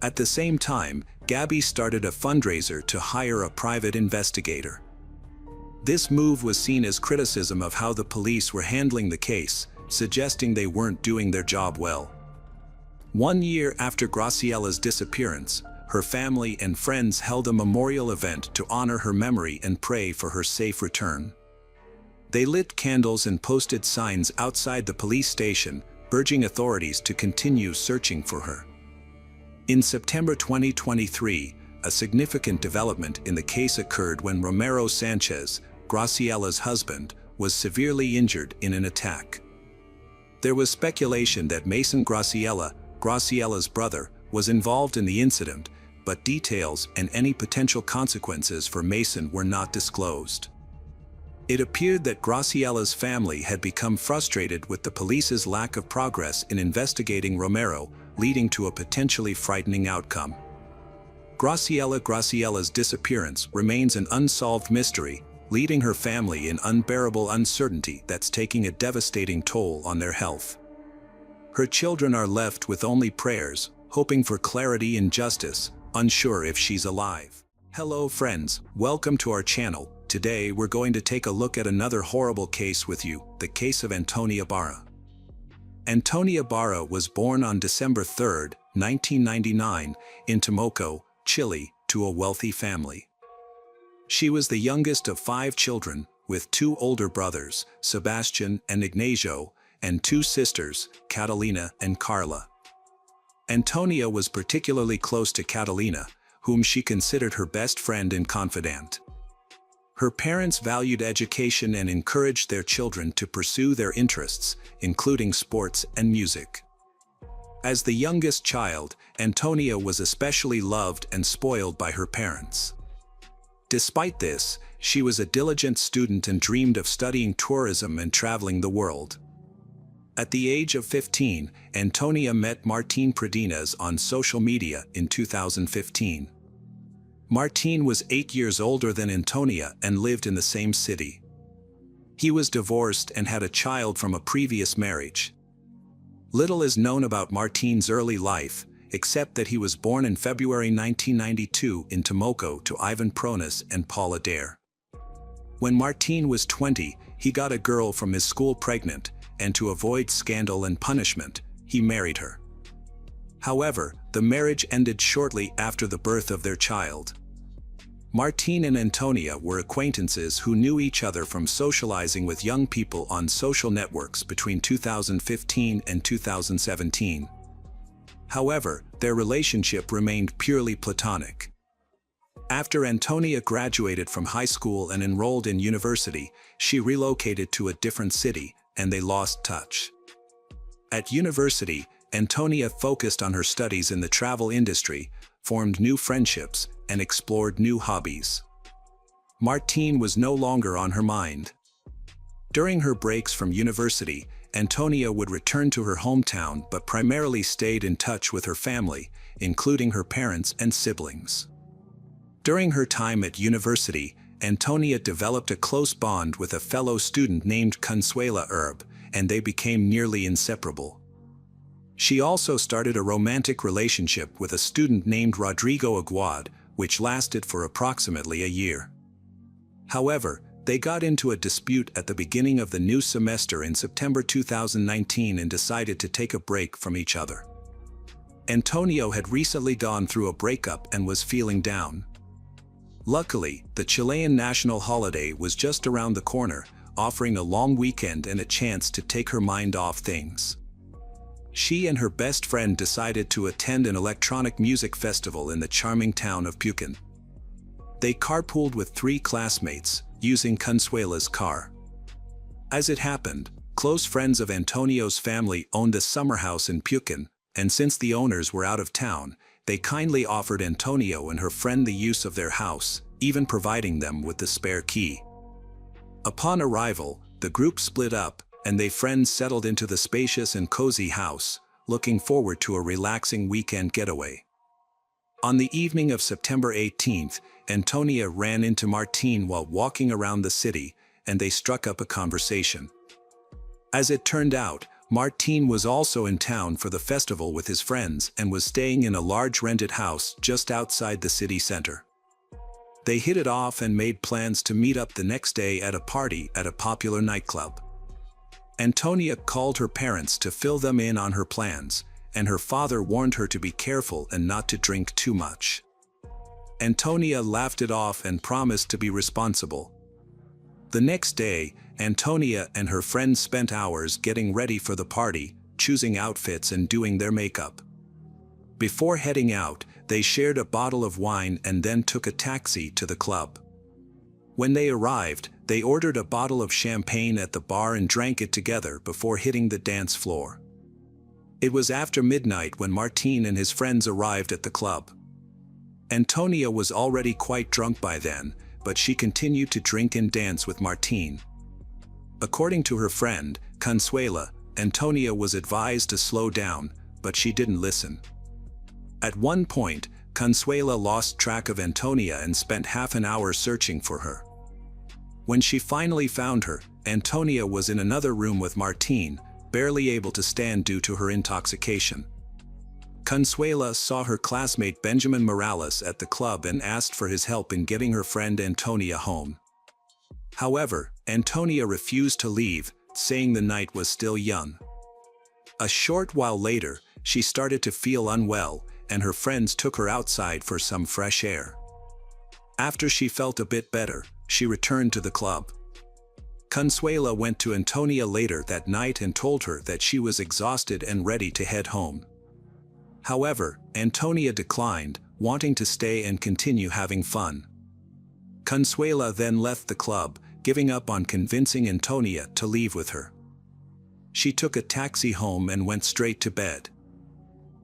At the same time, Gabby started a fundraiser to hire a private investigator. This move was seen as criticism of how the police were handling the case, suggesting they weren't doing their job well. 1 year after Graciela's disappearance, her family and friends held a memorial event to honor her memory and pray for her safe return. They lit candles and posted signs outside the police station, urging authorities to continue searching for her. In September 2023, a significant development in the case occurred when Romero Sanchez, Graciela's husband, was severely injured in an attack. There was speculation that Mason Graciela, Graciela's brother, was involved in the incident, but details and any potential consequences for Mason were not disclosed. It appeared that Graciela's family had become frustrated with the police's lack of progress in investigating Romero, leading to a potentially frightening outcome. Graciela's disappearance remains an unsolved mystery, leaving her family in unbearable uncertainty that's taking a devastating toll on their health. Her children are left with only prayers, hoping for clarity and justice, unsure if she's alive. Hello friends, welcome to our channel. Today we're going to take a look at another horrible case with you, the case of Antonia Barra. Antonia Barra was born on December 3, 1999, in Temuco, Chile, to a wealthy family. She was the youngest of 5 children, with 2 older brothers, Sebastian and Ignacio, and 2 sisters, Catalina and Carla. Antonia was particularly close to Catalina, whom she considered her best friend and confidant. Her parents valued education and encouraged their children to pursue their interests, including sports and music. As the youngest child, Antonia was especially loved and spoiled by her parents. Despite this, she was a diligent student and dreamed of studying tourism and traveling the world. At the age of 15, Antonia met Martin Pradenas on social media in 2015. Martin was 8 years older than Antonia and lived in the same city. He was divorced and had a child from a previous marriage. Little is known about Martin's early life, except that he was born in February 1992 in Temuco to Ivan Pronas and Paula Dare. When Martin was 20, he got a girl from his school pregnant, and to avoid scandal and punishment, he married her. However, the marriage ended shortly after the birth of their child. Martin and Antonia were acquaintances who knew each other from socializing with young people on social networks between 2015 and 2017. However, their relationship remained purely platonic. After Antonia graduated from high school and enrolled in university, she relocated to a different city, and they lost touch. At university, Antonia focused on her studies in the travel industry, formed new friendships, and explored new hobbies. Martin was no longer on her mind. During her breaks from university, Antonia would return to her hometown but primarily stayed in touch with her family, including her parents and siblings. During her time at university, Antonia developed a close bond with a fellow student named Consuela Herb, and they became nearly inseparable. She also started a romantic relationship with a student named Rodrigo Aguad, which lasted for approximately a year. However, they got into a dispute at the beginning of the new semester in September 2019 and decided to take a break from each other. Antonio had recently gone through a breakup and was feeling down. Luckily, the Chilean national holiday was just around the corner, offering a long weekend and a chance to take her mind off things. She and her best friend decided to attend an electronic music festival in the charming town of Pucón. They carpooled with 3 classmates, using Consuela's car. As it happened, close friends of Antonio's family owned a summer house in Pucón, and since the owners were out of town, they kindly offered Antonio and her friend the use of their house, even providing them with the spare key. Upon arrival, the group split up, and they friends settled into the spacious and cozy house, looking forward to a relaxing weekend getaway. On the evening of September 18th, Antonia ran into Martín while walking around the city, and they struck up a conversation. As it turned out, Martín was also in town for the festival with his friends and was staying in a large rented house just outside the city center. They hit it off and made plans to meet up the next day at a party at a popular nightclub. Antonia called her parents to fill them in on her plans, and her father warned her to be careful and not to drink too much. Antonia laughed it off and promised to be responsible. The next day, Antonia and her friends spent hours getting ready for the party, choosing outfits and doing their makeup. Before heading out, they shared a bottle of wine and then took a taxi to the club. When they arrived, they ordered a bottle of champagne at the bar and drank it together before hitting the dance floor. It was after midnight when Martín and his friends arrived at the club. Antonia was already quite drunk by then, but she continued to drink and dance with Martín. According to her friend, Consuela, Antonia was advised to slow down, but she didn't listen. At one point, Consuela lost track of Antonia and spent half an hour searching for her. When she finally found her, Antonia was in another room with Martín, barely able to stand due to her intoxication. Consuela saw her classmate Benjamin Morales at the club and asked for his help in getting her friend Antonia home. However, Antonia refused to leave, saying the night was still young. A short while later, she started to feel unwell, and her friends took her outside for some fresh air. After she felt a bit better, she returned to the club. Consuela went to Antonia later that night and told her that she was exhausted and ready to head home. However, Antonia declined, wanting to stay and continue having fun. Consuela then left the club, giving up on convincing Antonia to leave with her. She took a taxi home and went straight to bed.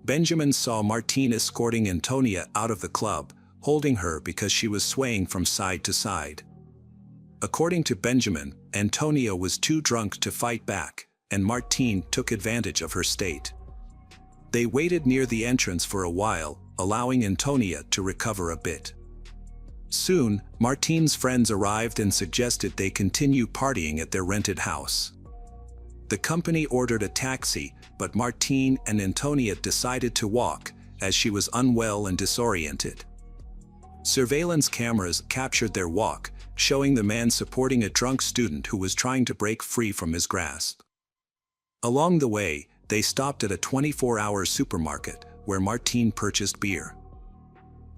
Benjamin saw Martín escorting Antonia out of the club, holding her because she was swaying from side to side. According to Benjamin, Antonia was too drunk to fight back, and Martín took advantage of her state. They waited near the entrance for a while, allowing Antonia to recover a bit. Soon, Martín's friends arrived and suggested they continue partying at their rented house. The company ordered a taxi, but Martín and Antonia decided to walk, as she was unwell and disoriented. Surveillance cameras captured their walk, showing the man supporting a drunk student who was trying to break free from his grasp. Along the way, they stopped at a 24-hour supermarket, where Martín purchased beer.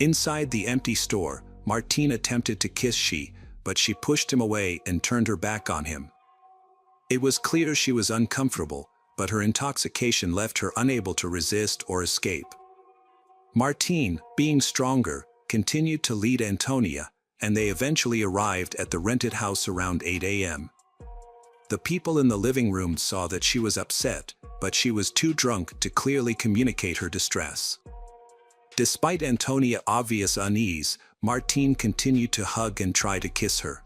Inside the empty store, Martín attempted to kiss she, but she pushed him away and turned her back on him. It was clear she was uncomfortable, but her intoxication left her unable to resist or escape. Martín, being stronger, continued to lead Antonia, and they eventually arrived at the rented house around 8 a.m. The people in the living room saw that she was upset, but she was too drunk to clearly communicate her distress. Despite Antonia's obvious unease, Martín continued to hug and try to kiss her.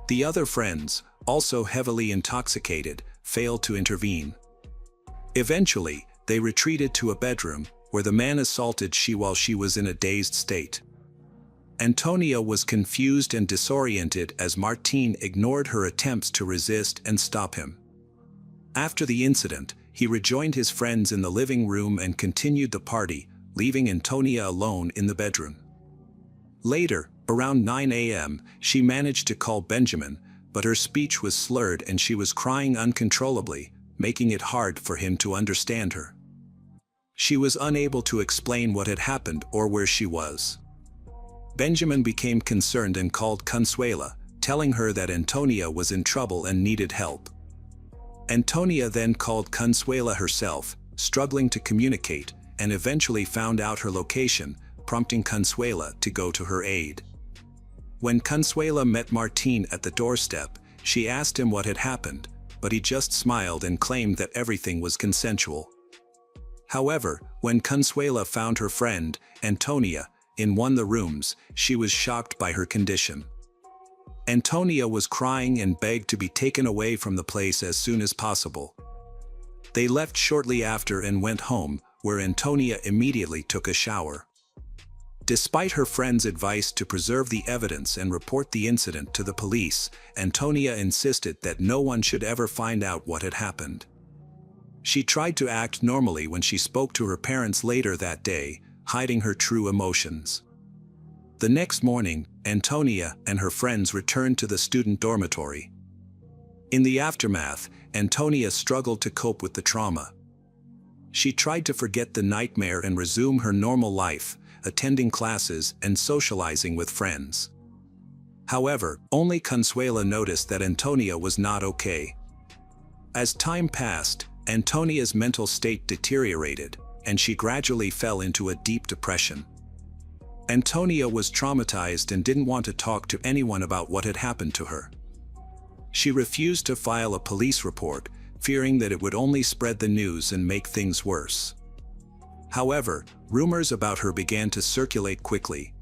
The other friends, also heavily intoxicated, failed to intervene. Eventually, they retreated to a bedroom, where the man assaulted she while she was in a dazed state. Antonia was confused and disoriented as Martín ignored her attempts to resist and stop him. After the incident, he rejoined his friends in the living room and continued the party, leaving Antonia alone in the bedroom. Later, around 9 a.m., she managed to call Benjamin, but her speech was slurred and she was crying uncontrollably, making it hard for him to understand her. She was unable to explain what had happened or where she was. Benjamin became concerned and called Consuela, telling her that Antonia was in trouble and needed help. Antonia then called Consuela herself, struggling to communicate, and eventually found out her location, prompting Consuela to go to her aid. When Consuela met Martín at the doorstep, she asked him what had happened, but he just smiled and claimed that everything was consensual. However, when Consuela found her friend, Antonia, in one of the rooms, she was shocked by her condition. Antonia was crying and begged to be taken away from the place as soon as possible. They left shortly after and went home, where Antonia immediately took a shower. Despite her friend's advice to preserve the evidence and report the incident to the police, Antonia insisted that no one should ever find out what had happened. She tried to act normally when she spoke to her parents later that day, hiding her true emotions. The next morning, Antonia and her friends returned to the student dormitory. In the aftermath, Antonia struggled to cope with the trauma. She tried to forget the nightmare and resume her normal life, attending classes and socializing with friends. However, only Consuela noticed that Antonia was not okay. As time passed, Antonia's mental state deteriorated, and she gradually fell into a deep depression. Antonia was traumatized and didn't want to talk to anyone about what had happened to her. She refused to file a police report, fearing that it would only spread the news and make things worse. However, rumors about her began to circulate quickly.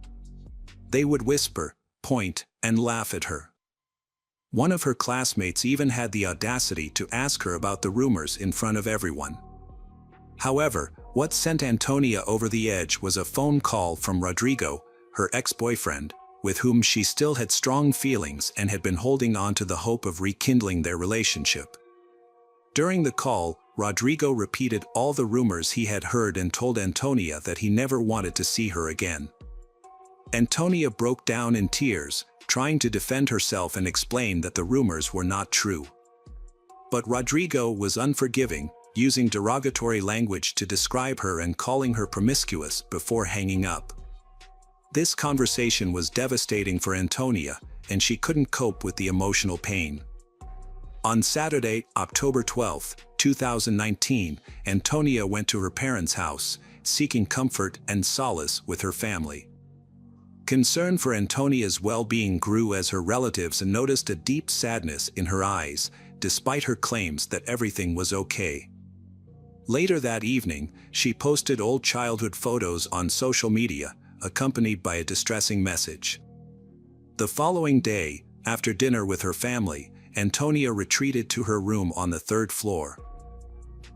They would whisper, point, and laugh at her. One of her classmates even had the audacity to ask her about the rumors in front of everyone. However, what sent Antonia over the edge was a phone call from Rodrigo, her ex-boyfriend, with whom she still had strong feelings and had been holding on to the hope of rekindling their relationship. During the call, Rodrigo repeated all the rumors he had heard and told Antonia that he never wanted to see her again. Antonia broke down in tears, trying to defend herself and explain that the rumors were not true. But Rodrigo was unforgiving, using derogatory language to describe her and calling her promiscuous before hanging up. This conversation was devastating for Antonia, and she couldn't cope with the emotional pain. On Saturday, October 12, 2019, Antonia went to her parents' house, seeking comfort and solace with her family. Concern for Antonia's well-being grew as her relatives noticed a deep sadness in her eyes, despite her claims that everything was okay. Later that evening, she posted old childhood photos on social media, accompanied by a distressing message. The following day, after dinner with her family, Antonia retreated to her room on the third floor.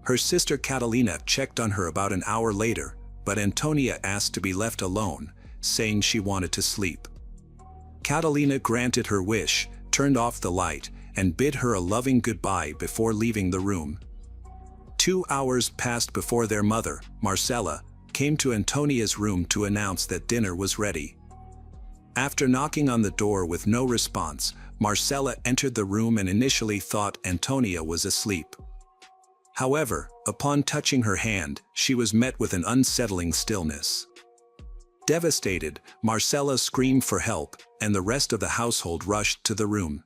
Her sister Catalina checked on her about an hour later, but Antonia asked to be left alone, saying she wanted to sleep. Catalina granted her wish, turned off the light, and bid her a loving goodbye before leaving the room. 2 hours passed before their mother, Marcela, came to Antonia's room to announce that dinner was ready. After knocking on the door with no response, Marcela entered the room and initially thought Antonia was asleep. However, upon touching her hand, she was met with an unsettling stillness. Devastated, Marcela screamed for help, and the rest of the household rushed to the room.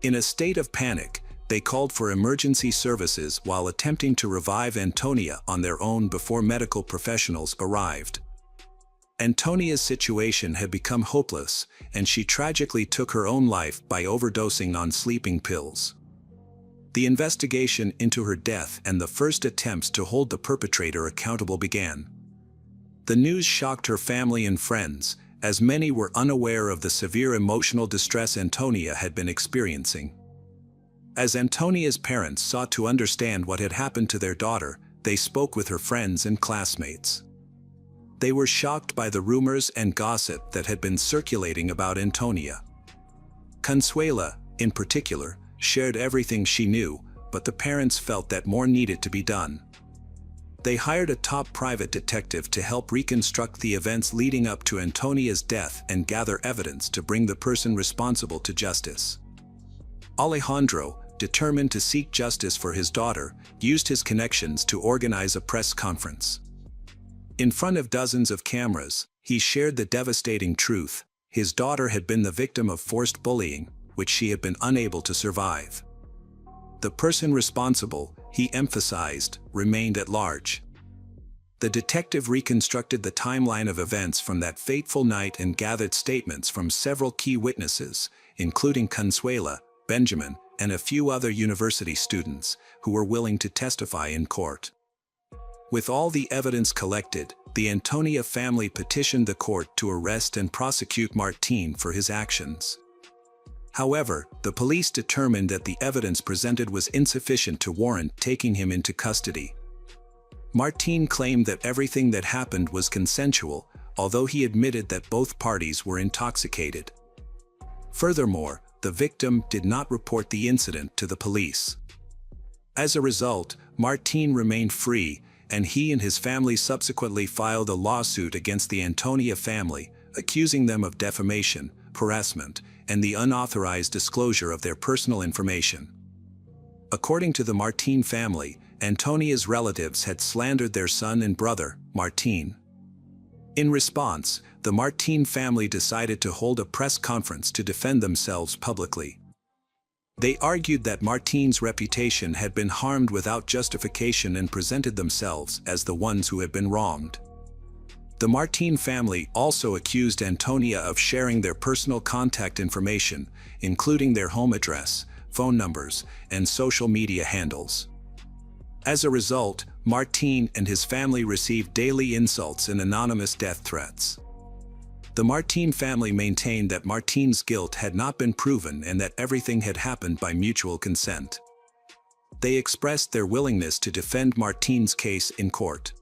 In a state of panic, they called for emergency services while attempting to revive Antonia on their own before medical professionals arrived. Antonia's situation had become hopeless, and she tragically took her own life by overdosing on sleeping pills. The investigation into her death and the first attempts to hold the perpetrator accountable began. The news shocked her family and friends, as many were unaware of the severe emotional distress Antonia had been experiencing. As Antonia's parents sought to understand what had happened to their daughter, they spoke with her friends and classmates. They were shocked by the rumors and gossip that had been circulating about Antonia. Consuela, in particular, shared everything she knew, but the parents felt that more needed to be done. They hired a top private detective to help reconstruct the events leading up to Antonia's death and gather evidence to bring the person responsible to justice. Alejandro, determined to seek justice for his daughter, used his connections to organize a press conference. In front of dozens of cameras, he shared the devastating truth: his daughter had been the victim of forced bullying, which she had been unable to survive. The person responsible, he emphasized, remained at large. The detective reconstructed the timeline of events from that fateful night and gathered statements from several key witnesses, including Consuela, Benjamin, and a few other university students, who were willing to testify in court. With all the evidence collected, the Antonia family petitioned the court to arrest and prosecute Martín for his actions. However, the police determined that the evidence presented was insufficient to warrant taking him into custody. Martín claimed that everything that happened was consensual, although he admitted that both parties were intoxicated. Furthermore, the victim did not report the incident to the police. As a result, Martín remained free, and he and his family subsequently filed a lawsuit against the Antonia family, accusing them of defamation, harassment, and the unauthorized disclosure of their personal information. According to the Martín family, Antonia's relatives had slandered their son and brother, Martín. In response, the Martín family decided to hold a press conference to defend themselves publicly. They argued that Martín's reputation had been harmed without justification and presented themselves as the ones who had been wronged. The Martín family also accused Antonia of sharing their personal contact information, including their home address, phone numbers, and social media handles. As a result, Martín and his family received daily insults and anonymous death threats. The Martín family maintained that Martín's guilt had not been proven and that everything had happened by mutual consent. They expressed their willingness to defend Martín's case in court.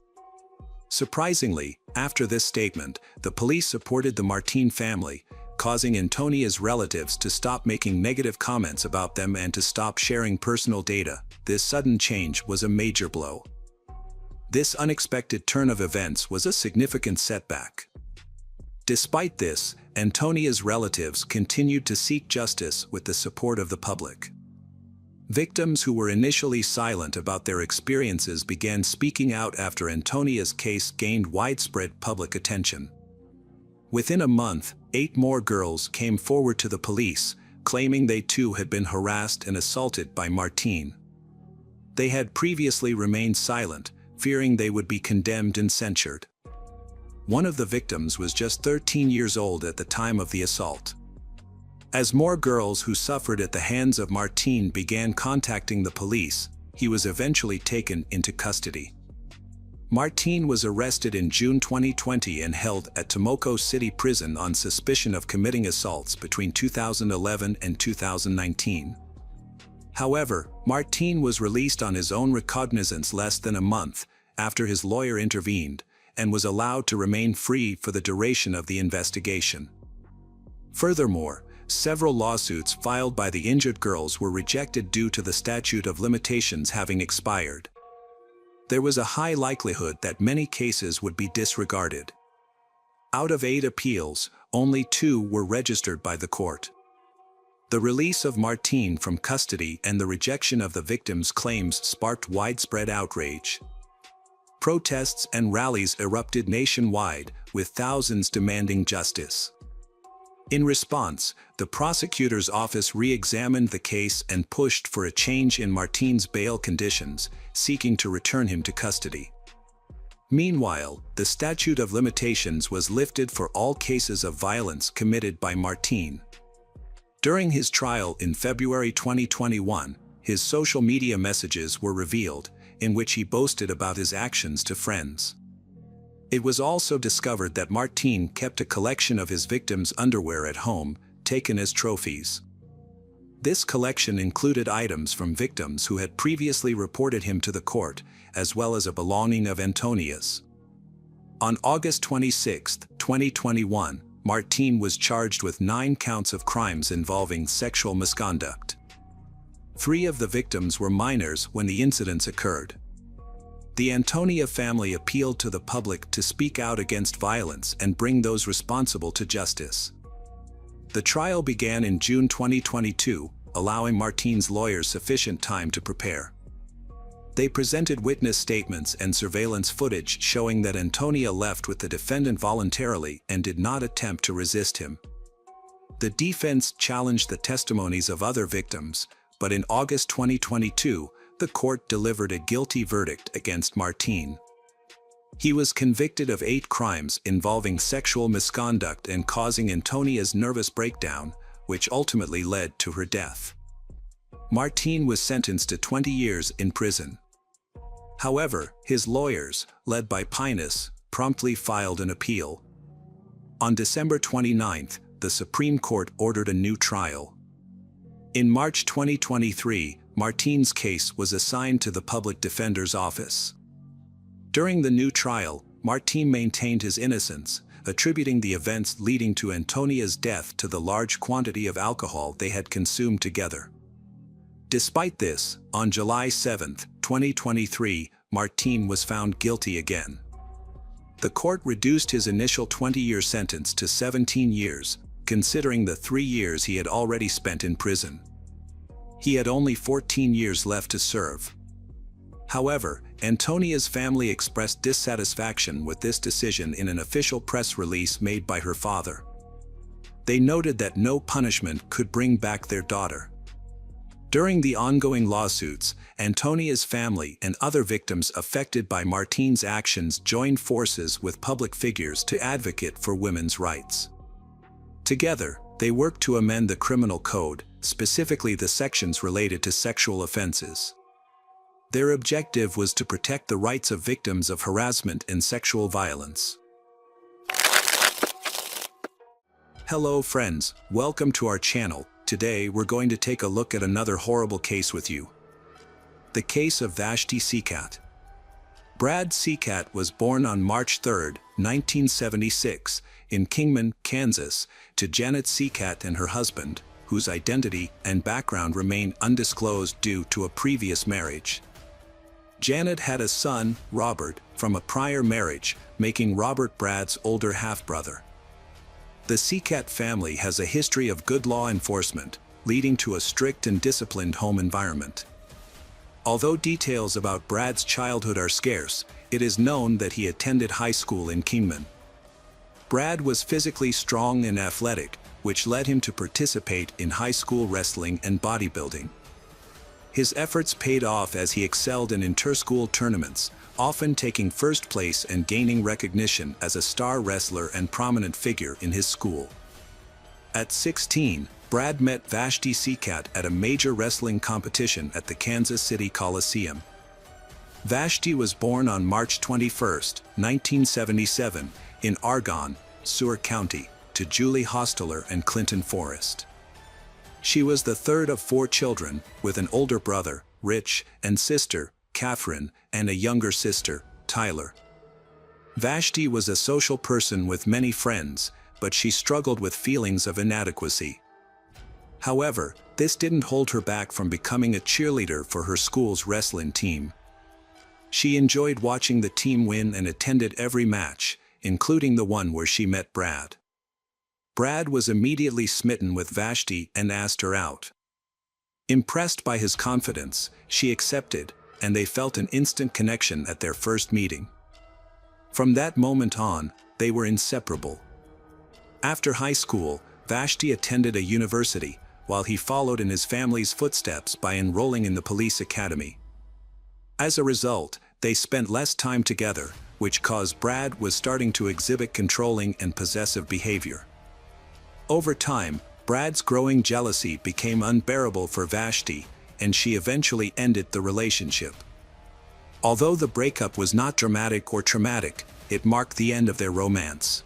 Surprisingly, after this statement, the police supported the Martín family, causing Antonia's relatives to stop making negative comments about them and to stop sharing personal data. This sudden change was a major blow. This unexpected turn of events was a significant setback. Despite this, Antonia's relatives continued to seek justice with the support of the public. Victims who were initially silent about their experiences began speaking out after Antonia's case gained widespread public attention. Within a month, 8 more girls came forward to the police, claiming they too had been harassed and assaulted by Martín. They had previously remained silent, fearing they would be condemned and censured. One of the victims was just 13 years old at the time of the assault. As more girls who suffered at the hands of Martín began contacting the police, he was eventually taken into custody. Martín was arrested in June 2020 and held at Temuco City Prison on suspicion of committing assaults between 2011 and 2019. However, Martín was released on his own recognizance less than a month after his lawyer intervened, and was allowed to remain free for the duration of the investigation. Furthermore, several lawsuits filed by the injured girls were rejected due to the statute of limitations having expired. There was a high likelihood that many cases would be disregarded. Out of 8 appeals, only 2 were registered by the court. The release of Martín from custody and the rejection of the victim's claims sparked widespread outrage. Protests and rallies erupted nationwide, with thousands demanding justice. In response, the prosecutor's office re-examined the case and pushed for a change in Martín's bail conditions, seeking to return him to custody. Meanwhile, the statute of limitations was lifted for all cases of violence committed by Martín. During his trial in February 2021, his social media messages were revealed, in which he boasted about his actions to friends. It was also discovered that Martín kept a collection of his victims' underwear at home, taken as trophies. This collection included items from victims who had previously reported him to the court, as well as a belonging of Antonia's. On August 26, 2021, Martín was charged with 9 counts of crimes involving sexual misconduct. 3 of the victims were minors when the incidents occurred. The Antonia family appealed to the public to speak out against violence and bring those responsible to justice. The trial began in June 2022, allowing Martine's lawyers sufficient time to prepare. They presented witness statements and surveillance footage showing that Antonia left with the defendant voluntarily and did not attempt to resist him. The defense challenged the testimonies of other victims, but in August 2022, the court delivered a guilty verdict against Martine. He was convicted of 8 crimes involving sexual misconduct and causing Antonia's nervous breakdown, which ultimately led to her death. Martine was sentenced to 20 years in prison. However, his lawyers, led by Pinus, promptly filed an appeal. On December 29, the Supreme Court ordered a new trial. In March 2023, Martine's case was assigned to the Public Defender's Office. During the new trial, Martine maintained his innocence, attributing the events leading to Antonia's death to the large quantity of alcohol they had consumed together. Despite this, on July 7, 2023, Martine was found guilty again. The court reduced his initial 20-year sentence to 17 years, considering the 3 years he had already spent in prison. He had only 14 years left to serve. However, Antonia's family expressed dissatisfaction with this decision in an official press release made by her father. They noted that no punishment could bring back their daughter. During the ongoing lawsuits, Antonia's family and other victims affected by Martine's actions joined forces with public figures to advocate for women's rights. Together, they worked to amend the criminal code, specifically the sections related to sexual offenses. Their objective was to protect the rights of victims of harassment and sexual violence. Hello friends, welcome to our channel. Today we're going to take a look at another horrible case with you. The case of Vashti Seacat. Brad Seacat was born on March 3, 1976, in Kingman, Kansas, to Janet Seacat and her husband, whose identity and background remain undisclosed due to a previous marriage. Janet had a son, Robert, from a prior marriage, making Robert Brad's older half-brother. The Seacat family has a history of good law enforcement, leading to a strict and disciplined home environment. Although details about Brad's childhood are scarce, it is known that he attended high school in Kingman. Brad was physically strong and athletic, which led him to participate in high school wrestling and bodybuilding. His efforts paid off as he excelled in inter-school tournaments, often taking first place and gaining recognition as a star wrestler and prominent figure in his school. At 16, Brad met Vashti Seacat at a major wrestling competition at the Kansas City Coliseum. Vashti was born on March 21, 1977, in Argonne, Seward County, to Julie Hosteler and Clinton Forrest. She was the third of 4 children, with an older brother, Rich, and sister, Catherine, and a younger sister, Tyler. Vashti was a social person with many friends, but she struggled with feelings of inadequacy. However, this didn't hold her back from becoming a cheerleader for her school's wrestling team. She enjoyed watching the team win and attended every match, including the one where she met Brad. Brad was immediately smitten with Vashti and asked her out. Impressed by his confidence, she accepted, and they felt an instant connection at their first meeting. From that moment on, they were inseparable. After high school, Vashti attended a university, while he followed in his family's footsteps by enrolling in the police academy. As a result, they spent less time together, which caused Brad was starting to exhibit controlling and possessive behavior. Over time, Brad's growing jealousy became unbearable for Vashti, and she eventually ended the relationship. Although the breakup was not dramatic or traumatic, it marked the end of their romance.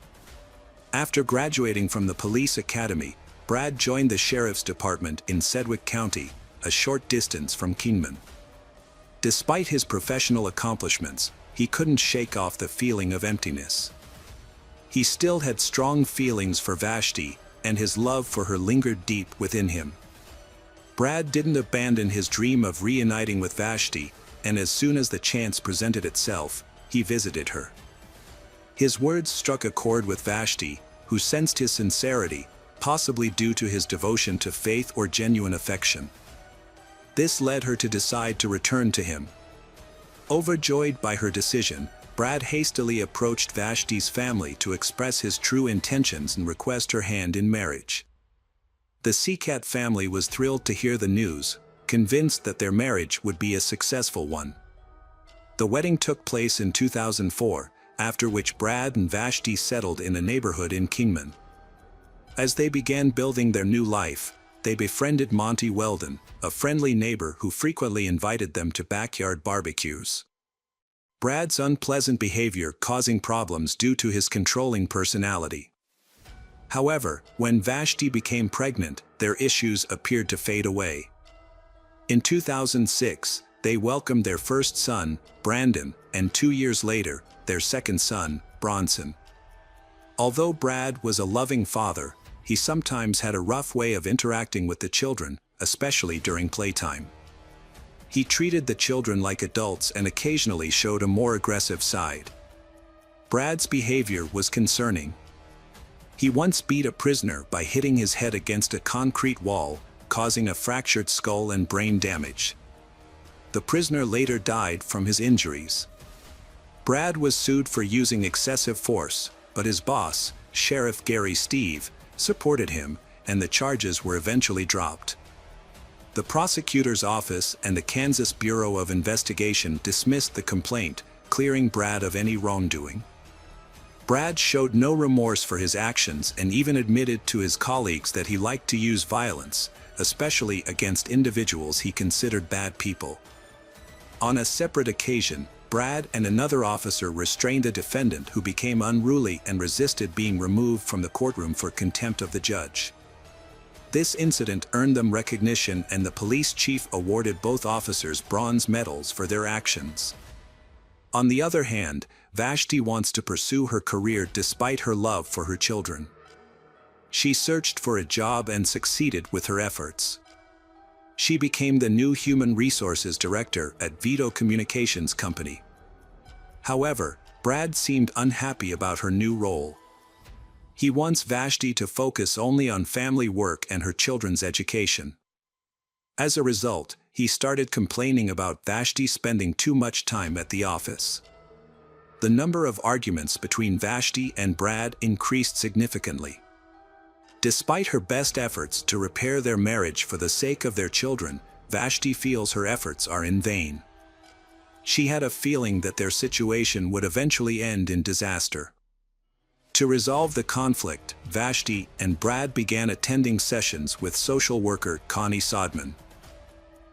After graduating from the police academy, Brad joined the sheriff's department in Sedgwick County, a short distance from Kingman. Despite his professional accomplishments, he couldn't shake off the feeling of emptiness. He still had strong feelings for Vashti, and his love for her lingered deep within him. Brad didn't abandon his dream of reuniting with Vashti, and as soon as the chance presented itself, he visited her. His words struck a chord with Vashti, who sensed his sincerity, possibly due to his devotion to faith or genuine affection. This led her to decide to return to him. Overjoyed by her decision, Brad hastily approached Vashti's family to express his true intentions and request her hand in marriage. The Seacat family was thrilled to hear the news, convinced that their marriage would be a successful one. The wedding took place in 2004, after which Brad and Vashti settled in a neighborhood in Kingman. As they began building their new life, they befriended Monty Weldon, a friendly neighbor who frequently invited them to backyard barbecues. Brad's unpleasant behavior causing problems due to his controlling personality. However, when Vashti became pregnant, their issues appeared to fade away. In 2006, they welcomed their first son, Brandon, and 2 years later, their second son, Bronson. Although Brad was a loving father, he sometimes had a rough way of interacting with the children, especially during playtime. He treated the children like adults and occasionally showed a more aggressive side. Brad's behavior was concerning. He once beat a prisoner by hitting his head against a concrete wall, causing a fractured skull and brain damage. The prisoner later died from his injuries. Brad was sued for using excessive force, but his boss, Sheriff Gary Steve, supported him, and the charges were eventually dropped. The prosecutor's office and the Kansas Bureau of Investigation dismissed the complaint, clearing Brad of any wrongdoing. Brad showed no remorse for his actions and even admitted to his colleagues that he liked to use violence, especially against individuals he considered bad people. On a separate occasion, Brad and another officer restrained a defendant who became unruly and resisted being removed from the courtroom for contempt of the judge. This incident earned them recognition, and the police chief awarded both officers bronze medals for their actions. On the other hand, Vashti wants to pursue her career despite her love for her children. She searched for a job and succeeded with her efforts. She became the new Human Resources Director at Vito Communications Company. However, Brad seemed unhappy about her new role. He wants Vashti to focus only on family work and her children's education. As a result, he started complaining about Vashti spending too much time at the office. The number of arguments between Vashti and Brad increased significantly. Despite her best efforts to repair their marriage for the sake of their children, Vashti feels her efforts are in vain. She had a feeling that their situation would eventually end in disaster. To resolve the conflict, Vashti and Brad began attending sessions with social worker Connie Sodman.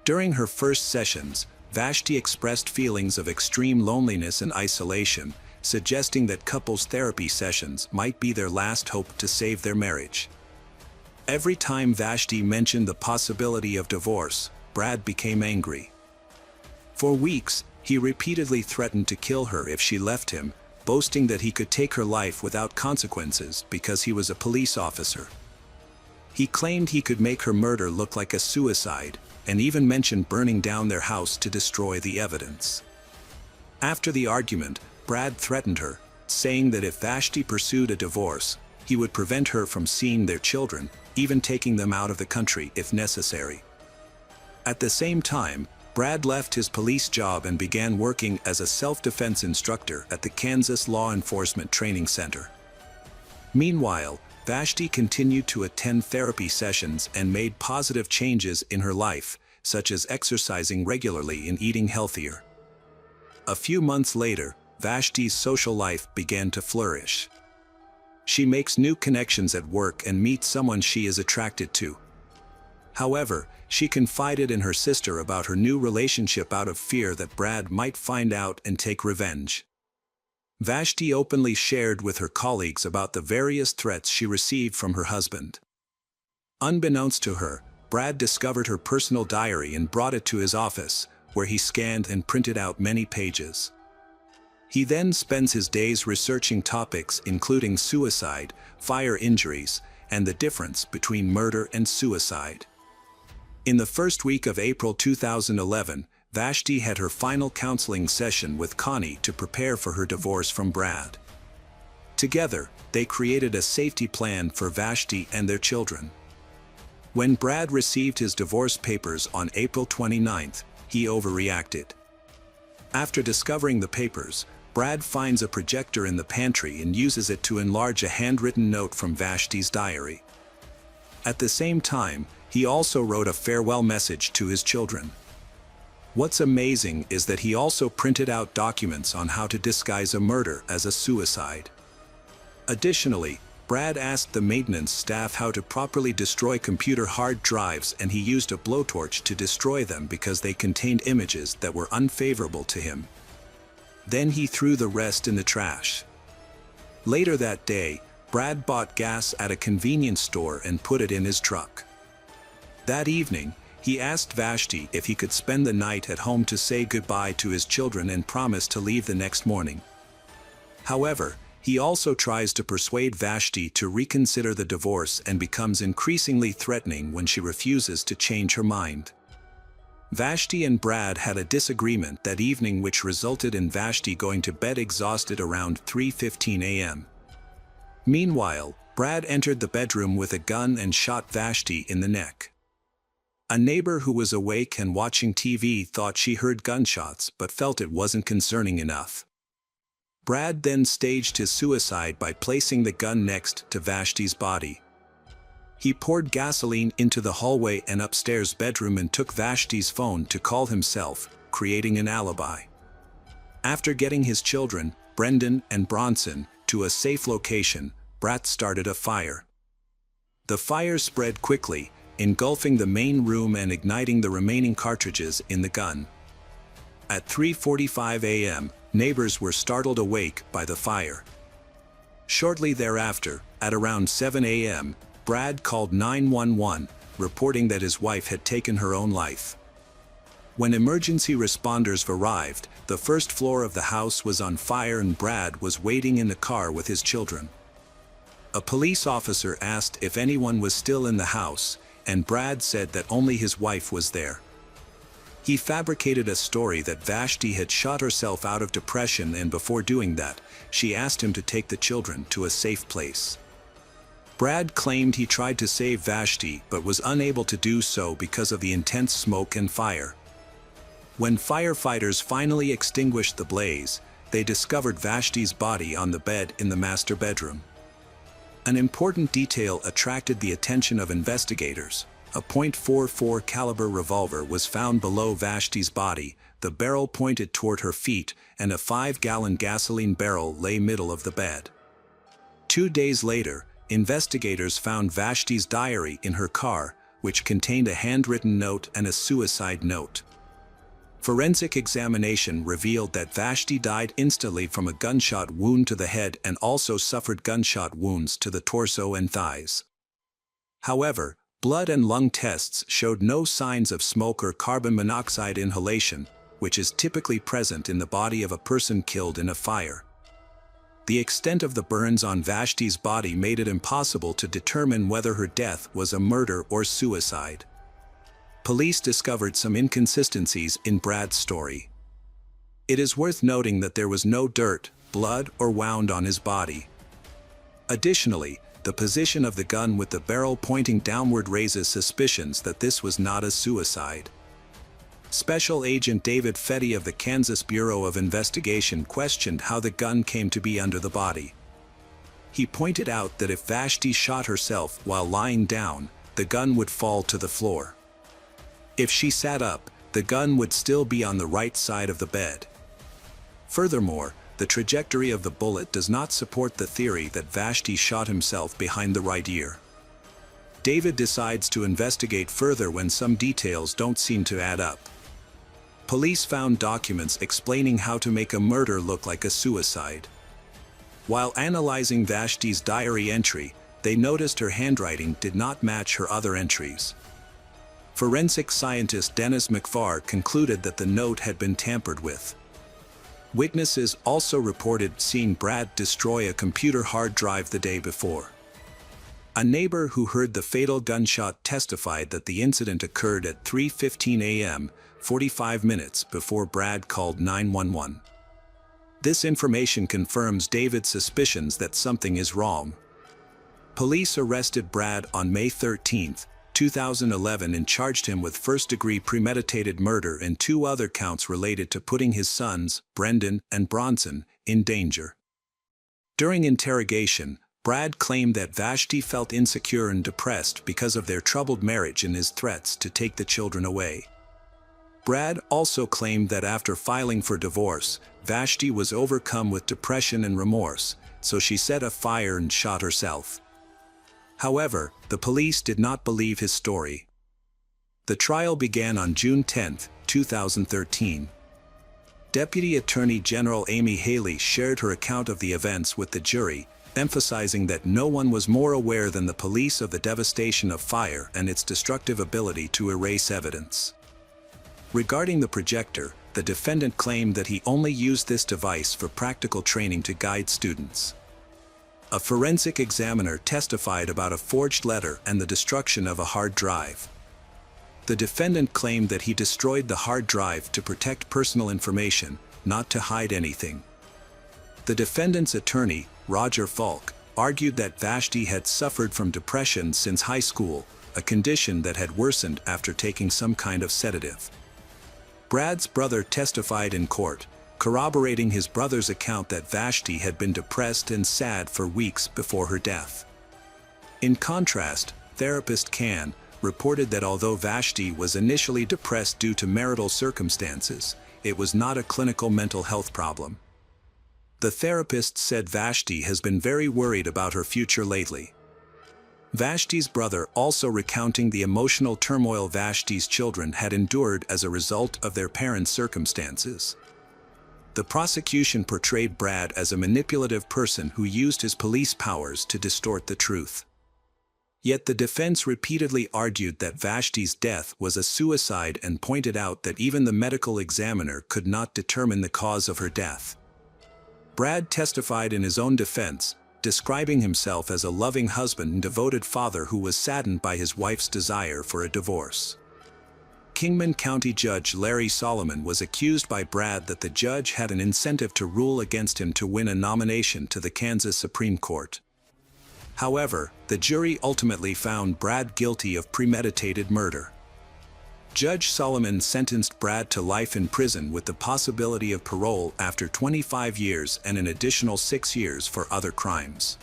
During her first sessions, Vashti expressed feelings of extreme loneliness and isolation, suggesting that couples therapy sessions might be their last hope to save their marriage. Every time Vashti mentioned the possibility of divorce, Brad became angry. For weeks, he repeatedly threatened to kill her if she left him, boasting that he could take her life without consequences because he was a police officer. He claimed he could make her murder look like a suicide, and even mentioned burning down their house to destroy the evidence. After the argument, Brad threatened her, saying that if Vashti pursued a divorce, he would prevent her from seeing their children, even taking them out of the country if necessary. At the same time, Brad left his police job and began working as a self-defense instructor at the Kansas Law Enforcement Training Center. Meanwhile, Vashti continued to attend therapy sessions and made positive changes in her life, such as exercising regularly and eating healthier. A few months later, Vashti's social life began to flourish. She makes new connections at work and meets someone she is attracted to. However, she confided in her sister about her new relationship out of fear that Brad might find out and take revenge. Vashti openly shared with her colleagues about the various threats she received from her husband. Unbeknownst to her, Brad discovered her personal diary and brought it to his office, where he scanned and printed out many pages. He then spends his days researching topics including suicide, fire injuries, and the difference between murder and suicide. In the first week of April 2011, Vashti had her final counseling session with Connie to prepare for her divorce from Brad. Together, they created a safety plan for Vashti and their children. When Brad received his divorce papers on April 29, he overreacted. After discovering the papers, Brad finds a projector in the pantry and uses it to enlarge a handwritten note from Vashti's diary. At the same time, he also wrote a farewell message to his children. What's amazing is that he also printed out documents on how to disguise a murder as a suicide. Additionally, Brad asked the maintenance staff how to properly destroy computer hard drives, and he used a blowtorch to destroy them because they contained images that were unfavorable to him. Then he threw the rest in the trash. Later that day, Brad bought gas at a convenience store and put it in his truck. That evening, he asked Vashti if he could spend the night at home to say goodbye to his children and promised to leave the next morning. However, he also tries to persuade Vashti to reconsider the divorce and becomes increasingly threatening when she refuses to change her mind. Vashti and Brad had a disagreement that evening, which resulted in Vashti going to bed exhausted around 3:15 a.m. Meanwhile, Brad entered the bedroom with a gun and shot Vashti in the neck. A neighbor who was awake and watching TV thought she heard gunshots but felt it wasn't concerning enough. Brad then staged his suicide by placing the gun next to Vashti's body. He poured gasoline into the hallway and upstairs bedroom and took Vashti's phone to call himself, creating an alibi. After getting his children, Brendan and Bronson, to a safe location, Brad started a fire. The fire spread quickly, engulfing the main room and igniting the remaining cartridges in the gun. At 3:45 a.m., neighbors were startled awake by the fire. Shortly thereafter, at around 7 a.m., Brad called 911, reporting that his wife had taken her own life. When emergency responders arrived, the first floor of the house was on fire and Brad was waiting in the car with his children. A police officer asked if anyone was still in the house, and Brad said that only his wife was there. He fabricated a story that Vashti had shot herself out of depression, and before doing that, she asked him to take the children to a safe place. Brad claimed he tried to save Vashti but was unable to do so because of the intense smoke and fire. When firefighters finally extinguished the blaze, they discovered Vashti's body on the bed in the master bedroom. An important detail attracted the attention of investigators. A .44 caliber revolver was found below Vashti's body, the barrel pointed toward her feet, and a 5-gallon gasoline barrel lay middle of the bed. 2 days later, investigators found Vashti's diary in her car, which contained a handwritten note and a suicide note. Forensic examination revealed that Vashti died instantly from a gunshot wound to the head and also suffered gunshot wounds to the torso and thighs. However, blood and lung tests showed no signs of smoke or carbon monoxide inhalation, which is typically present in the body of a person killed in a fire. The extent of the burns on Vashti's body made it impossible to determine whether her death was a murder or suicide. Police discovered some inconsistencies in Brad's story. It is worth noting that there was no dirt, blood, or wound on his body. Additionally, the position of the gun with the barrel pointing downward raises suspicions that this was not a suicide. Special Agent David Fetty of the Kansas Bureau of Investigation questioned how the gun came to be under the body. He pointed out that if Vashti shot herself while lying down, the gun would fall to the floor. If she sat up, the gun would still be on the right side of the bed. Furthermore, the trajectory of the bullet does not support the theory that Vashti shot himself behind the right ear. David decides to investigate further when some details don't seem to add up. Police found documents explaining how to make a murder look like a suicide. While analyzing Vashti's diary entry, they noticed her handwriting did not match her other entries. Forensic scientist Dennis McFarr concluded that the note had been tampered with. Witnesses also reported seeing Brad destroy a computer hard drive the day before. A neighbor who heard the fatal gunshot testified that the incident occurred at 3:15 a.m., 45 minutes before Brad called 911. This information confirms David's suspicions that something is wrong. Police arrested Brad on May 13, 2011 and charged him with first-degree premeditated murder and 2 other counts related to putting his sons, Brendan and Bronson, in danger. During interrogation, Brad claimed that Vashti felt insecure and depressed because of their troubled marriage and his threats to take the children away. Brad also claimed that after filing for divorce, Vashti was overcome with depression and remorse, so she set a fire and shot herself. However, the police did not believe his story. The trial began on June 10, 2013. Deputy Attorney General Amy Haley shared her account of the events with the jury, emphasizing that no one was more aware than the police of the devastation of fire and its destructive ability to erase evidence. Regarding the projector, the defendant claimed that he only used this device for practical training to guide students. A forensic examiner testified about a forged letter and the destruction of a hard drive. The defendant claimed that he destroyed the hard drive to protect personal information, not to hide anything. The defendant's attorney, Roger Falk, argued that Vashti had suffered from depression since high school, a condition that had worsened after taking some kind of sedative. Brad's brother testified in court, corroborating his brother's account that Vashti had been depressed and sad for weeks before her death. In contrast, therapist Can reported that although Vashti was initially depressed due to marital circumstances, it was not a clinical mental health problem. The therapist said Vashti has been very worried about her future lately. Vashti's brother also recounting the emotional turmoil Vashti's children had endured as a result of their parents' circumstances. The prosecution portrayed Brad as a manipulative person who used his police powers to distort the truth. Yet the defense repeatedly argued that Vashti's death was a suicide and pointed out that even the medical examiner could not determine the cause of her death. Brad testified in his own defense, describing himself as a loving husband and devoted father who was saddened by his wife's desire for a divorce. Kingman County Judge Larry Solomon was accused by Brad that the judge had an incentive to rule against him to win a nomination to the Kansas Supreme Court. However, the jury ultimately found Brad guilty of premeditated murder. Judge Solomon sentenced Brad to life in prison with the possibility of parole after 25 years and an additional 6 years for other crimes.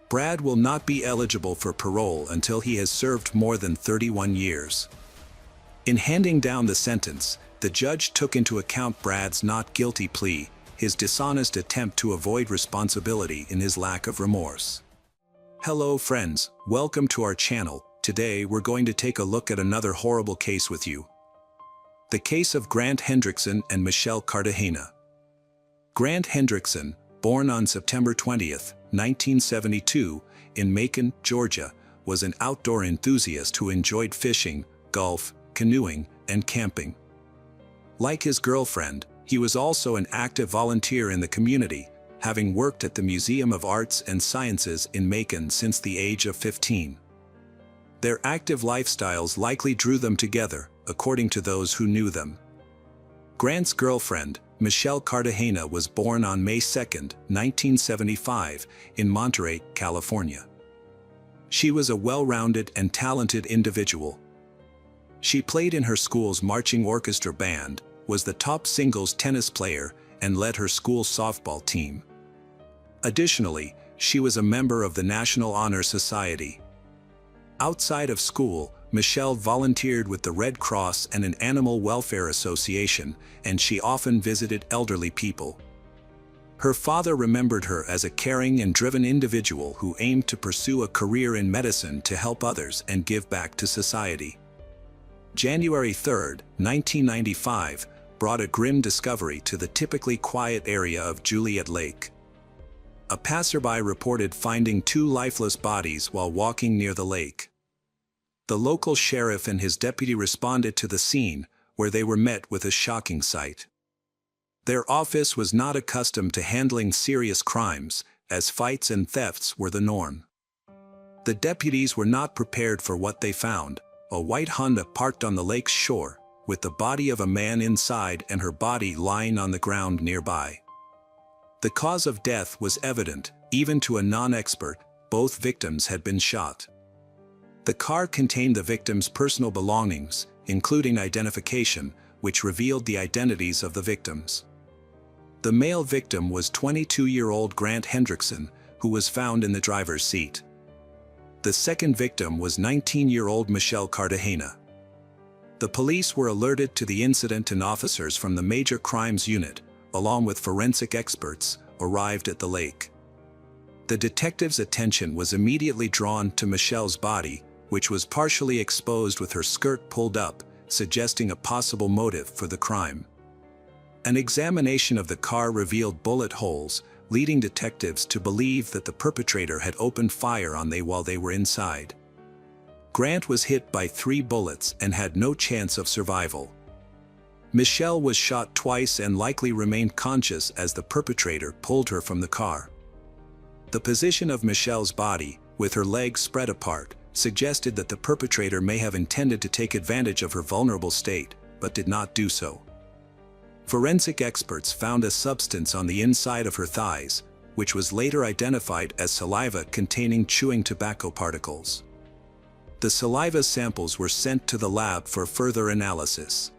Brad will not be eligible for parole until he has served more than 31 years. In handing down the sentence, the judge took into account Brad's not guilty plea, his dishonest attempt to avoid responsibility, and his lack of remorse. Hello friends, welcome to our channel. Today we're going to take a look at another horrible case with you. The case of Grant Hendrickson and Michelle Cartagena. Grant Hendrickson, born on September 20, 1972, in Macon, Georgia, was an outdoor enthusiast who enjoyed fishing, golf, canoeing, and camping. Like his girlfriend, he was also an active volunteer in the community, having worked at the Museum of Arts and Sciences in Macon since the age of 15. Their active lifestyles likely drew them together, according to those who knew them. Grant's girlfriend, Michelle Cartagena, was born on May 2, 1975, in Monterey, California. She was a well-rounded and talented individual. She played in her school's marching orchestra band, was the top singles tennis player, and led her school softball team. Additionally, she was a member of the National Honor Society. Outside of school, Michelle volunteered with the Red Cross and an animal welfare association, and she often visited elderly people. Her father remembered her as a caring and driven individual who aimed to pursue a career in medicine to help others and give back to society. January 3, 1995, brought a grim discovery to the typically quiet area of Juliet Lake. A passerby reported finding 2 lifeless bodies while walking near the lake. The local sheriff and his deputy responded to the scene, where they were met with a shocking sight. Their office was not accustomed to handling serious crimes, as fights and thefts were the norm. The deputies were not prepared for what they found: a white Honda parked on the lake's shore, with the body of a man inside and her body lying on the ground nearby. The cause of death was evident, even to a non-expert. Both victims had been shot. The car contained the victims' personal belongings, including identification, which revealed the identities of the victims. The male victim was 22-year-old Grant Hendrickson, who was found in the driver's seat. The second victim was 19-year-old Michelle Cartagena. The police were alerted to the incident, and officers from the Major Crimes Unit, along with forensic experts, arrived at the lake. The detectives' attention was immediately drawn to Michelle's body, which was partially exposed with her skirt pulled up, suggesting a possible motive for the crime. An examination of the car revealed bullet holes, leading detectives to believe that the perpetrator had opened fire on them while they were inside. Grant was hit by 3 bullets and had no chance of survival. Michelle was shot twice and likely remained conscious as the perpetrator pulled her from the car. The position of Michelle's body, with her legs spread apart, suggested that the perpetrator may have intended to take advantage of her vulnerable state, but did not do so. Forensic experts found a substance on the inside of her thighs, which was later identified as saliva containing chewing tobacco particles. The saliva samples were sent to the lab for further analysis.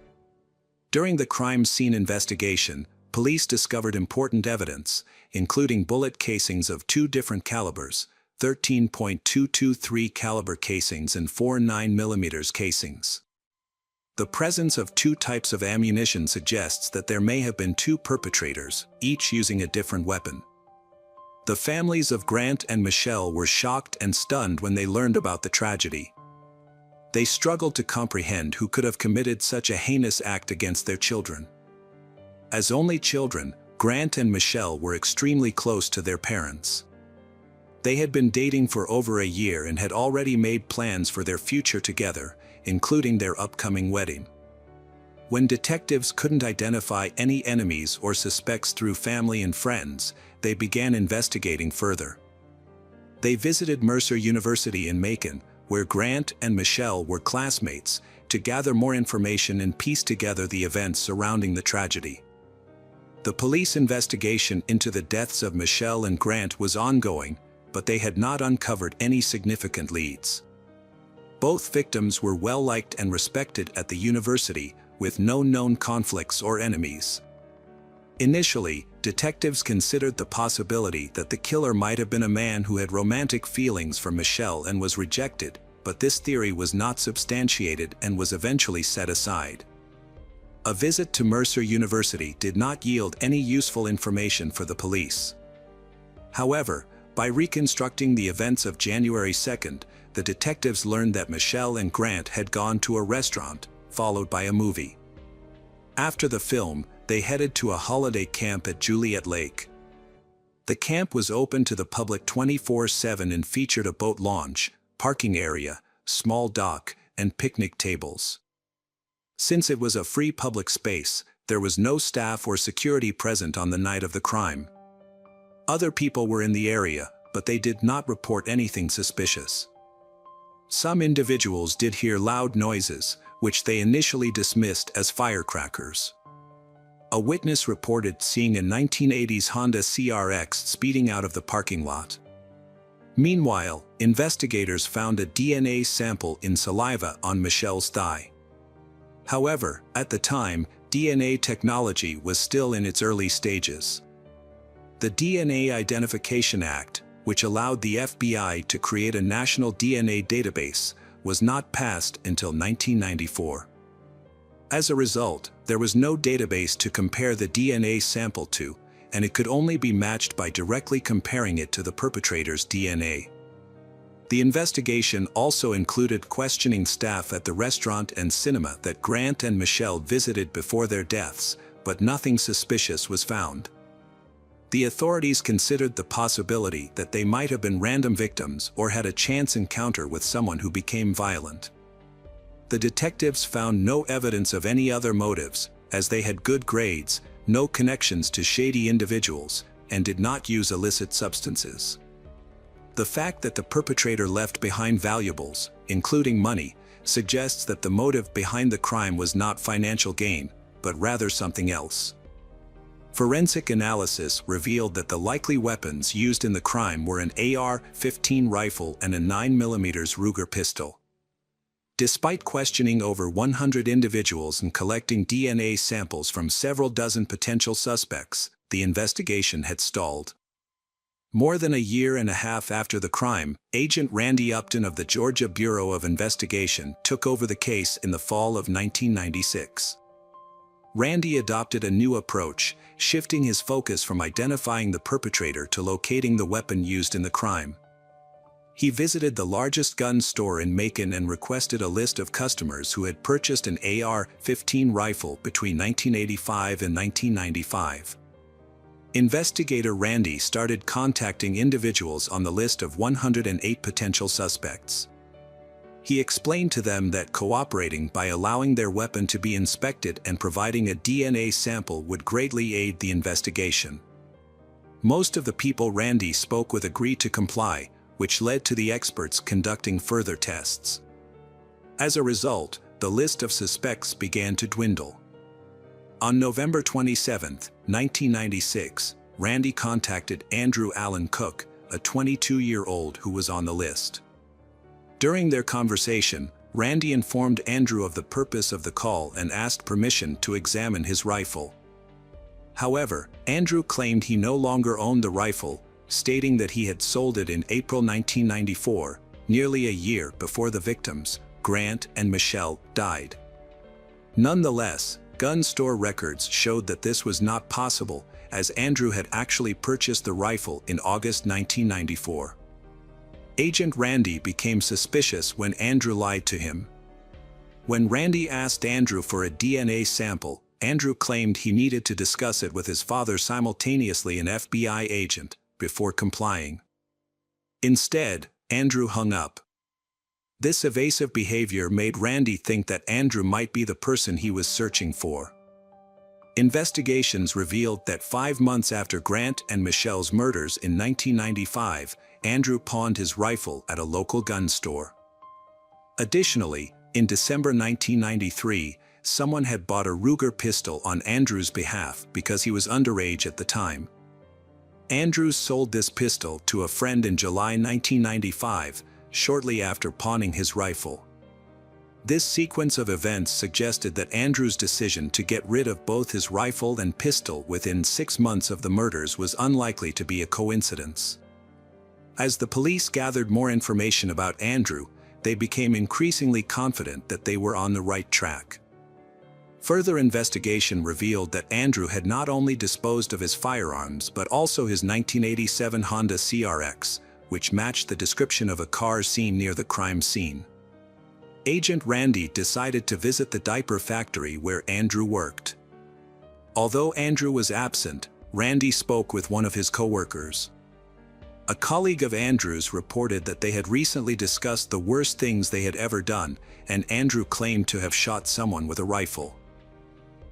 During the crime scene investigation, police discovered important evidence, including bullet casings of 2 different calibers, 13.223 caliber casings and 4 9mm casings. The presence of 2 types of ammunition suggests that there may have been 2 perpetrators, each using a different weapon. The families of Grant and Michelle were shocked and stunned when they learned about the tragedy. They struggled to comprehend who could have committed such a heinous act against their children. As only children, Grant and Michelle were extremely close to their parents. They had been dating for over a year and had already made plans for their future together, including their upcoming wedding. When detectives couldn't identify any enemies or suspects through family and friends, they began investigating further. They visited Mercer University in Macon, where Grant and Michelle were classmates, to gather more information and piece together the events surrounding the tragedy. The police investigation into the deaths of Michelle and Grant was ongoing, but they had not uncovered any significant leads. Both victims were well-liked and respected at the university, with no known conflicts or enemies. Initially, detectives considered the possibility that the killer might have been a man who had romantic feelings for Michelle and was rejected, but this theory was not substantiated and was eventually set aside. A visit to Mercer University did not yield any useful information for the police. However, by reconstructing the events of January 2nd, the detectives learned that Michelle and Grant had gone to a restaurant, followed by a movie. After the film, they headed to a holiday camp at Juliet Lake. The camp was open to the public 24/7 and featured a boat launch, parking area, small dock, and picnic tables. Since it was a free public space, there was no staff or security present on the night of the crime. Other people were in the area, but they did not report anything suspicious. Some individuals did hear loud noises, which they initially dismissed as firecrackers. A witness reported seeing a 1980s Honda CRX speeding out of the parking lot. Meanwhile, investigators found a DNA sample in saliva on Michelle's thigh. However, at the time, DNA technology was still in its early stages. The DNA Identification Act, which allowed the FBI to create a national DNA database, was not passed until 1994. As a result, there was no database to compare the DNA sample to, and it could only be matched by directly comparing it to the perpetrator's DNA. The investigation also included questioning staff at the restaurant and cinema that Grant and Michelle visited before their deaths, but nothing suspicious was found. The authorities considered the possibility that they might have been random victims or had a chance encounter with someone who became violent. The detectives found no evidence of any other motives, as they had good grades, no connections to shady individuals, and did not use illicit substances. The fact that the perpetrator left behind valuables, including money, suggests that the motive behind the crime was not financial gain, but rather something else. Forensic analysis revealed that the likely weapons used in the crime were an AR-15 rifle and a 9mm Ruger pistol. Despite questioning over 100 individuals and collecting DNA samples from several dozen potential suspects, the investigation had stalled. More than a year and a half after the crime, Agent Randy Upton of the Georgia Bureau of Investigation took over the case in the fall of 1996. Randy adopted a new approach, shifting his focus from identifying the perpetrator to locating the weapon used in the crime. He visited the largest gun store in Macon and requested a list of customers who had purchased an AR-15 rifle between 1985 and 1995. Investigator Randy started contacting individuals on the list of 108 potential suspects. He explained to them that cooperating by allowing their weapon to be inspected and providing a DNA sample would greatly aid the investigation. Most of the people Randy spoke with agreed to comply, which led to the experts conducting further tests. As a result, the list of suspects began to dwindle. On November 27, 1996, Randy contacted Andrew Allen Cook, a 22-year-old who was on the list. During their conversation, Randy informed Andrew of the purpose of the call and asked permission to examine his rifle. However, Andrew claimed he no longer owned the rifle, stating that he had sold it in April 1994, nearly a year before the victims, Grant and Michelle, died. Nonetheless, gun store records showed that this was not possible, as Andrew had actually purchased the rifle in August 1994. Agent Randy became suspicious when Andrew lied to him. When Randy asked Andrew for a DNA sample, Andrew claimed he needed to discuss it with his father, simultaneously an FBI agent, before complying. Instead, Andrew hung up. This evasive behavior made Randy think that Andrew might be the person he was searching for. Investigations revealed that 5 months after Grant and Michelle's murders in 1995, Andrew pawned his rifle at a local gun store. Additionally, in December 1993, someone had bought a Ruger pistol on Andrew's behalf because he was underage at the time. Andrews sold this pistol to a friend in July 1995, shortly after pawning his rifle. This sequence of events suggested that Andrew's decision to get rid of both his rifle and pistol within 6 months of the murders was unlikely to be a coincidence. As the police gathered more information about Andrew, they became increasingly confident that they were on the right track. Further investigation revealed that Andrew had not only disposed of his firearms but also his 1987 Honda CRX, which matched the description of a car seen near the crime scene. Agent Randy decided to visit the diaper factory where Andrew worked. Although Andrew was absent, Randy spoke with one of his coworkers. A colleague of Andrew's reported that they had recently discussed the worst things they had ever done, and Andrew claimed to have shot someone with a rifle.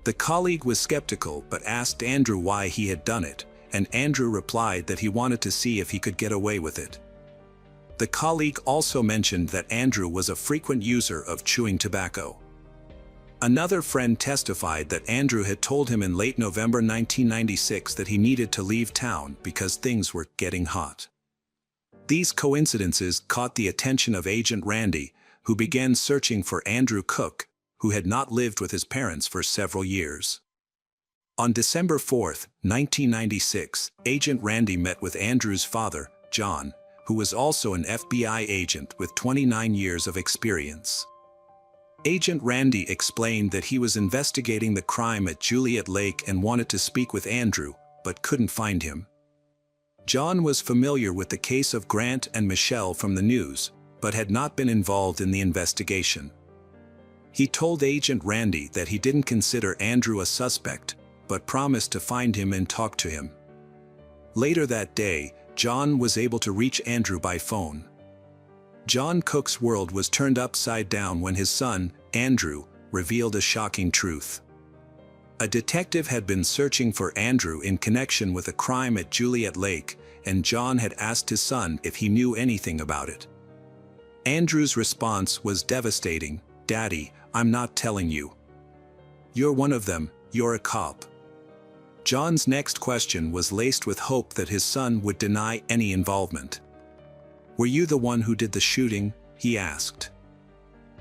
The colleague was skeptical but asked Andrew why he had done it, and Andrew replied that he wanted to see if he could get away with it. The colleague also mentioned that Andrew was a frequent user of chewing tobacco. Another friend testified that Andrew had told him in late November 1996 that he needed to leave town because things were getting hot. These coincidences caught the attention of Agent Randy, who began searching for Andrew Cook, who had not lived with his parents for several years. On December 4, 1996, Agent Randy met with Andrew's father, John, who was also an FBI agent with 29 years of experience. Agent Randy explained that he was investigating the crime at Juliet Lake and wanted to speak with Andrew, but couldn't find him. John was familiar with the case of Grant and Michelle from the news, but had not been involved in the investigation. He told Agent Randy that he didn't consider Andrew a suspect, but promised to find him and talk to him. Later that day, John was able to reach Andrew by phone. John Cook's world was turned upside down when his son, Andrew, revealed a shocking truth. A detective had been searching for Andrew in connection with a crime at Juliet Lake, and John had asked his son if he knew anything about it. Andrew's response was devastating. "Daddy, I'm not telling you. You're one of them, you're a cop." John's next question was laced with hope that his son would deny any involvement. "Were you the one who did the shooting?" he asked.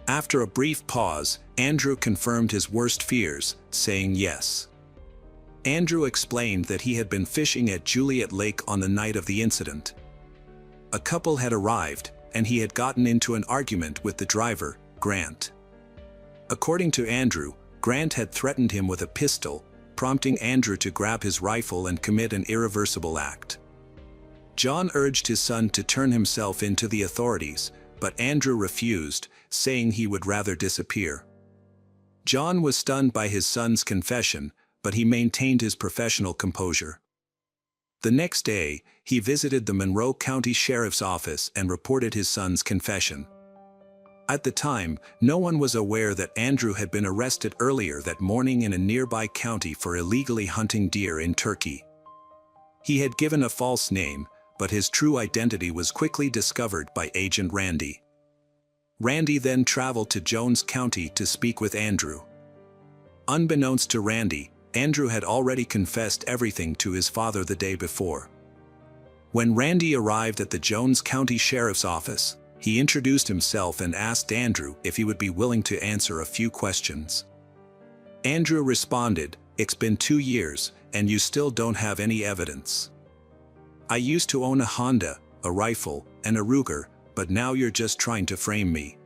After a brief pause, Andrew confirmed his worst fears, saying yes. Andrew explained that he had been fishing at Juliet Lake on the night of the incident. A couple had arrived, and he had gotten into an argument with the driver, Grant. According to Andrew, Grant had threatened him with a pistol, prompting Andrew to grab his rifle and commit an irreversible act. John urged his son to turn himself in to the authorities, but Andrew refused, saying he would rather disappear. John was stunned by his son's confession, but he maintained his professional composure. The next day, he visited the Monroe County Sheriff's Office and reported his son's confession. At the time, no one was aware that Andrew had been arrested earlier that morning in a nearby county for illegally hunting deer in Turkey. He had given a false name, but his true identity was quickly discovered by Agent Randy. Randy then traveled to Jones County to speak with Andrew. Unbeknownst to Randy, Andrew had already confessed everything to his father the day before. When Randy arrived at the Jones County Sheriff's Office, he introduced himself and asked Andrew if he would be willing to answer a few questions. Andrew responded, "It's been 2 years, and you still don't have any evidence. I used to own a Honda, a rifle, and a Ruger, but now you're just trying to frame me."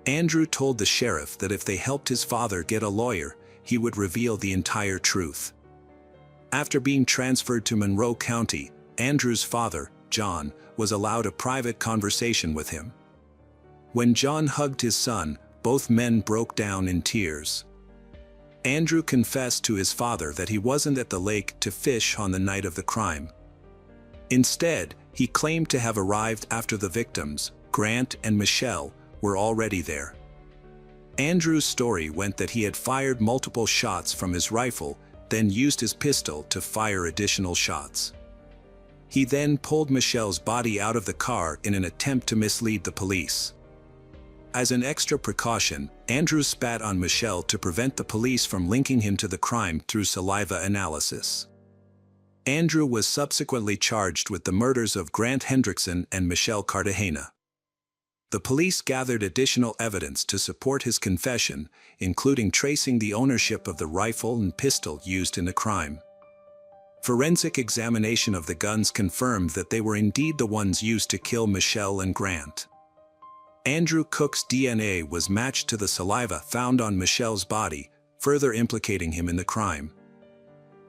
Andrew told the sheriff that if they helped his father get a lawyer, he would reveal the entire truth. After being transferred to Monroe County, Andrew's father, John, was allowed a private conversation with him. When John hugged his son, both men broke down in tears. Andrew confessed to his father that he wasn't at the lake to fish on the night of the crime. Instead, he claimed to have arrived after the victims, Grant and Michelle, were already there. Andrew's story went that he had fired multiple shots from his rifle, then used his pistol to fire additional shots. He then pulled Michelle's body out of the car in an attempt to mislead the police. As an extra precaution, Andrew spat on Michelle to prevent the police from linking him to the crime through saliva analysis. Andrew was subsequently charged with the murders of Grant Hendrickson and Michelle Cartagena. The police gathered additional evidence to support his confession, including tracing the ownership of the rifle and pistol used in the crime. Forensic examination of the guns confirmed that they were indeed the ones used to kill Michelle and Grant. Andrew Cook's DNA was matched to the saliva found on Michelle's body, further implicating him in the crime.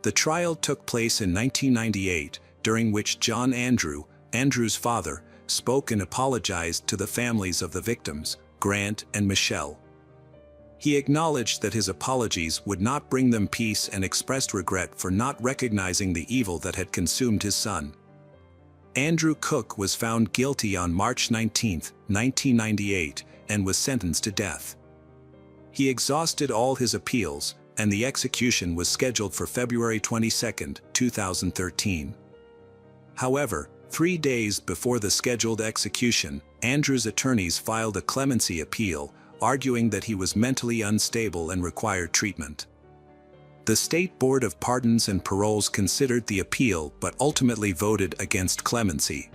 The trial took place in 1998, during which John Andrew, Andrew's father, spoke and apologized to the families of the victims, Grant and Michelle. He acknowledged that his apologies would not bring them peace and expressed regret for not recognizing the evil that had consumed his son. Andrew Cook was found guilty on March 19, 1998, and was sentenced to death. He exhausted all his appeals, and the execution was scheduled for February 22, 2013. However, 3 days before the scheduled execution, Andrew's attorneys filed a clemency appeal, arguing that he was mentally unstable and required treatment. The State Board of Pardons and Paroles considered the appeal but ultimately voted against clemency.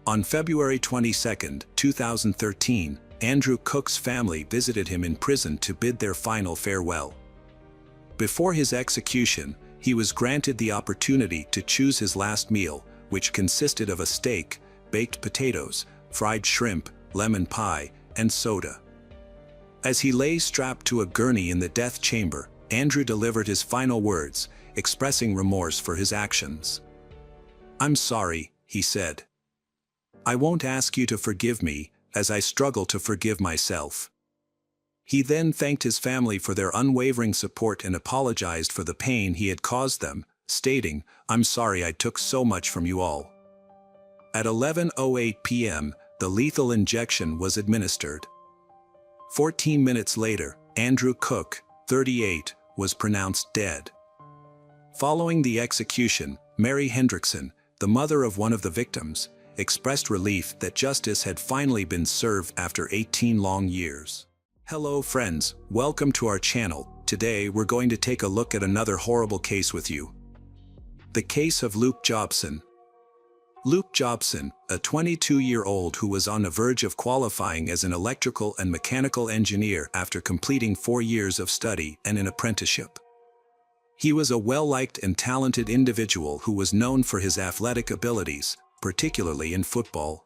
On February 22, 2013, Andrew Cook's family visited him in prison to bid their final farewell. Before his execution, he was granted the opportunity to choose his last meal, which consisted of a steak, baked potatoes, fried shrimp, lemon pie, and soda. As he lay strapped to a gurney in the death chamber, Andrew delivered his final words, expressing remorse for his actions. "I'm sorry," he said. "I won't ask you to forgive me, as I struggle to forgive myself." He then thanked his family for their unwavering support and apologized for the pain he had caused them, stating, "I'm sorry I took so much from you all." At 11:08 p.m., the lethal injection was administered. 14 minutes later, Andrew Cook, 38, was pronounced dead. Following the execution, Mary Hendrickson, the mother of one of the victims, expressed relief that justice had finally been served after 18 long years. Hello friends, welcome to our channel. Today we're going to take a look at another horrible case with you. The case of Luke Jobson. Luke Jobson, a 22-year-old who was on the verge of qualifying as an electrical and mechanical engineer after completing 4 years of study and an apprenticeship. He was a well-liked and talented individual who was known for his athletic abilities, particularly in football.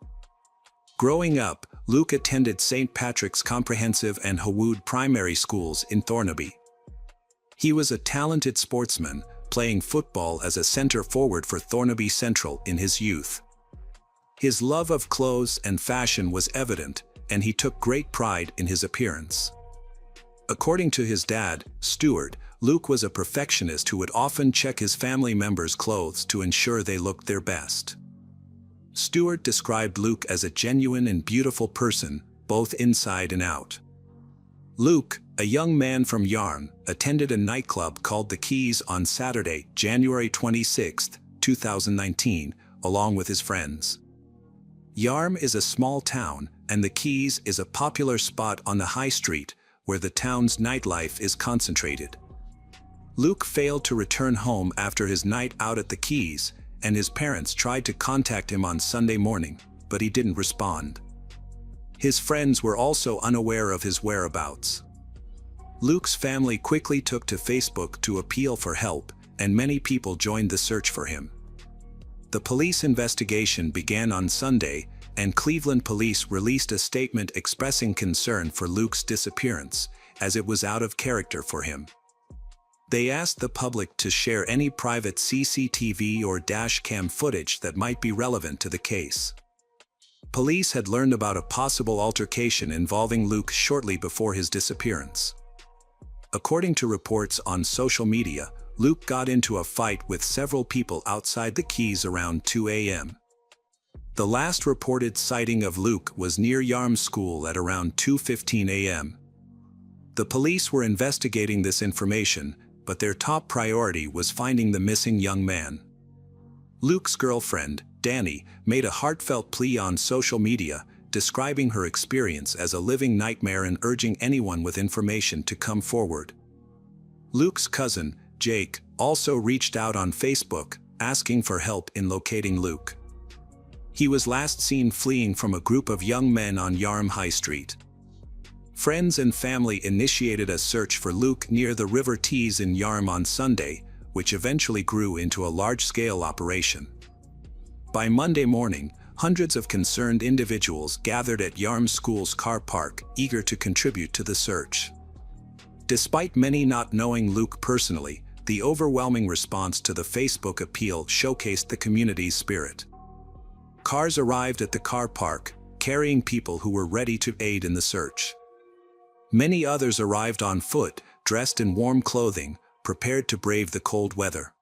Growing up, Luke attended St. Patrick's Comprehensive and Hawood Primary Schools in Thornaby. He was a talented sportsman, playing football as a center forward for Thornaby Central in his youth. His love of clothes and fashion was evident, and he took great pride in his appearance. According to his dad, Stuart, Luke was a perfectionist who would often check his family members' clothes to ensure they looked their best. Stuart described Luke as a genuine and beautiful person, both inside and out. Luke, a young man from Yarm, attended a nightclub called The Keys on Saturday, January 26, 2019, along with his friends. Yarm is a small town, and The Keys is a popular spot on the high street, where the town's nightlife is concentrated. Luke failed to return home after his night out at The Keys, and his parents tried to contact him on Sunday morning, but he didn't respond. His friends were also unaware of his whereabouts. Luke's family quickly took to Facebook to appeal for help, and many people joined the search for him. The police investigation began on Sunday, and Cleveland police released a statement expressing concern for Luke's disappearance, as it was out of character for him. They asked the public to share any private CCTV or dash-cam footage that might be relevant to the case. Police had learned about a possible altercation involving Luke shortly before his disappearance. According to reports on social media, Luke got into a fight with several people outside The Keys around 2 a.m. The last reported sighting of Luke was near Yarm School at around 2:15 a.m. The police were investigating this information, but their top priority was finding the missing young man. Luke's girlfriend, Danny, made a heartfelt plea on social media, describing her experience as a living nightmare and urging anyone with information to come forward. Luke's cousin, Jake, also reached out on Facebook, asking for help in locating Luke. He was last seen fleeing from a group of young men on Yarm High Street. Friends and family initiated a search for Luke near the River Tees in Yarm on Sunday, which eventually grew into a large-scale operation. By Monday morning, hundreds of concerned individuals gathered at Yarm School's car park, eager to contribute to the search. Despite many not knowing Luke personally, the overwhelming response to the Facebook appeal showcased the community's spirit. Cars arrived at the car park, carrying people who were ready to aid in the search. Many others arrived on foot, dressed in warm clothing, prepared to brave the cold weather.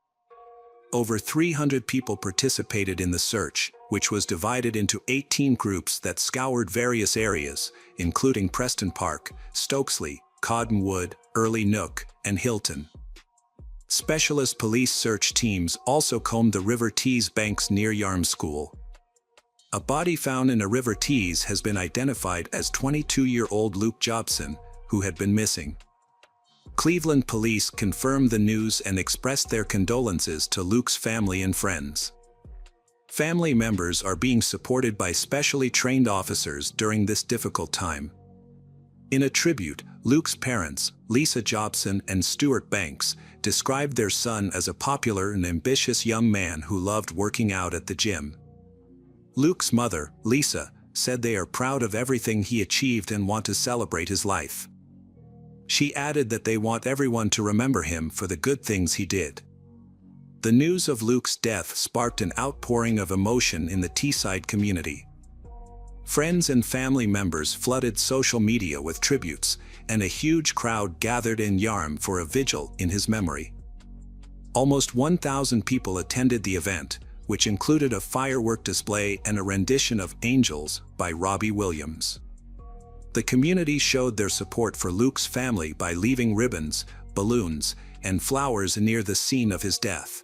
Over 300 people participated in the search, which was divided into 18 groups that scoured various areas, including Preston Park, Stokesley, Cottonwood, Early Nook, and Hilton. Specialist police search teams also combed the River Tees banks near Yarm School. A body found in a River Tees has been identified as 22-year-old Luke Jobson, who had been missing. Cleveland police confirmed the news and expressed their condolences to Luke's family and friends. Family members are being supported by specially trained officers during this difficult time. In a tribute, Luke's parents, Lisa Jobson and Stuart Banks, described their son as a popular and ambitious young man who loved working out at the gym. Luke's mother, Lisa, said they are proud of everything he achieved and want to celebrate his life. She added that they want everyone to remember him for the good things he did. The news of Luke's death sparked an outpouring of emotion in the Teesside community. Friends and family members flooded social media with tributes, and a huge crowd gathered in Yarm for a vigil in his memory. Almost 1,000 people attended the event, which included a firework display and a rendition of Angels by Robbie Williams. The community showed their support for Luke's family by leaving ribbons, balloons, and flowers near the scene of his death.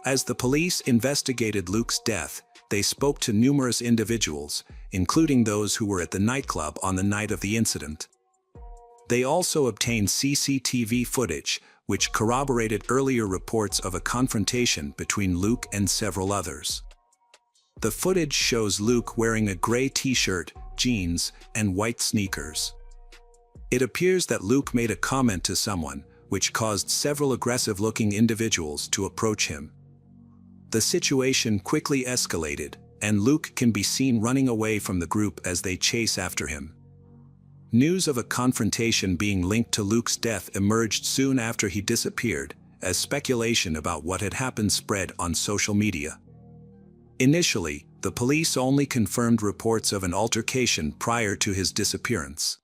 As the police investigated Luke's death, they spoke to numerous individuals, including those who were at the nightclub on the night of the incident. They also obtained CCTV footage, which corroborated earlier reports of a confrontation between Luke and several others. The footage shows Luke wearing a gray t-shirt, jeans, and white sneakers. It appears that Luke made a comment to someone, which caused several aggressive-looking individuals to approach him. The situation quickly escalated, and Luke can be seen running away from the group as they chase after him. News of a confrontation being linked to Luke's death emerged soon after he disappeared, as speculation about what had happened spread on social media. Initially, the police only confirmed reports of an altercation prior to his disappearance.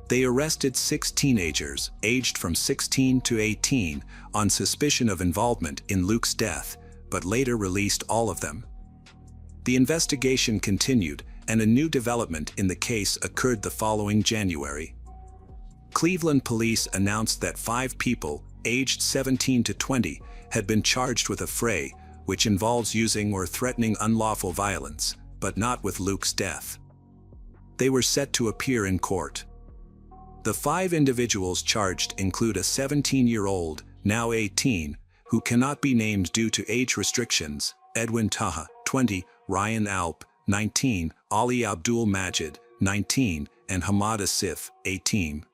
They arrested 6 teenagers, aged from 16 to 18, on suspicion of involvement in Luke's death, but later released all of them. The investigation continued, and a new development in the case occurred the following January. Cleveland police announced that 5 people, aged 17 to 20, had been charged with a fray, which involves using or threatening unlawful violence, but not with Luke's death. They were set to appear in court. The 5 individuals charged include a 17-year-old, now 18, who cannot be named due to age restrictions, Edwin Taha, 20, Ryan Alp, 19, Ali Abdul Majid, 19, and Hamad Asif, 18.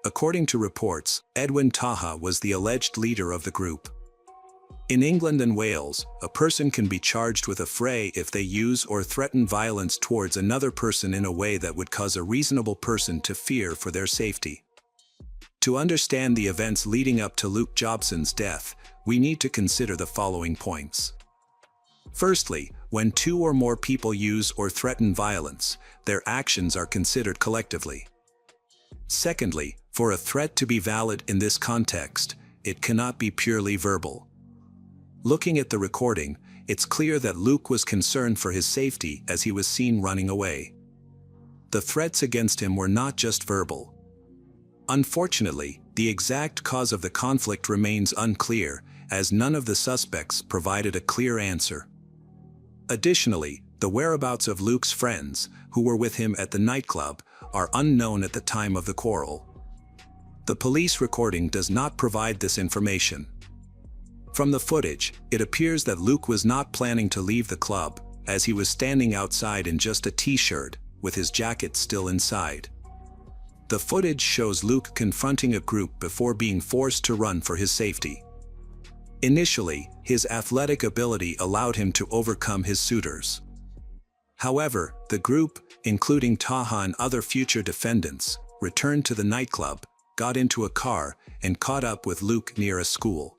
According to reports, Edwin Taha was the alleged leader of the group. In England and Wales, a person can be charged with a fray if they use or threaten violence towards another person in a way that would cause a reasonable person to fear for their safety. To understand the events leading up to Luke Jobson's death, we need to consider the following points. Firstly, when 2 or more people use or threaten violence, their actions are considered collectively. Secondly, for a threat to be valid in this context, it cannot be purely verbal. Looking at the recording, it's clear that Luke was concerned for his safety as he was seen running away. The threats against him were not just verbal. Unfortunately, the exact cause of the conflict remains unclear, as none of the suspects provided a clear answer. Additionally, the whereabouts of Luke's friends, who were with him at the nightclub, are unknown at the time of the quarrel. The police recording does not provide this information. From the footage, it appears that Luke was not planning to leave the club, as he was standing outside in just a t-shirt, with his jacket still inside. The footage shows Luke confronting a group before being forced to run for his safety. Initially, his athletic ability allowed him to overcome his suitors. However, the group, including Taha and other future defendants, returned to the nightclub, got into a car, and caught up with Luke near a school.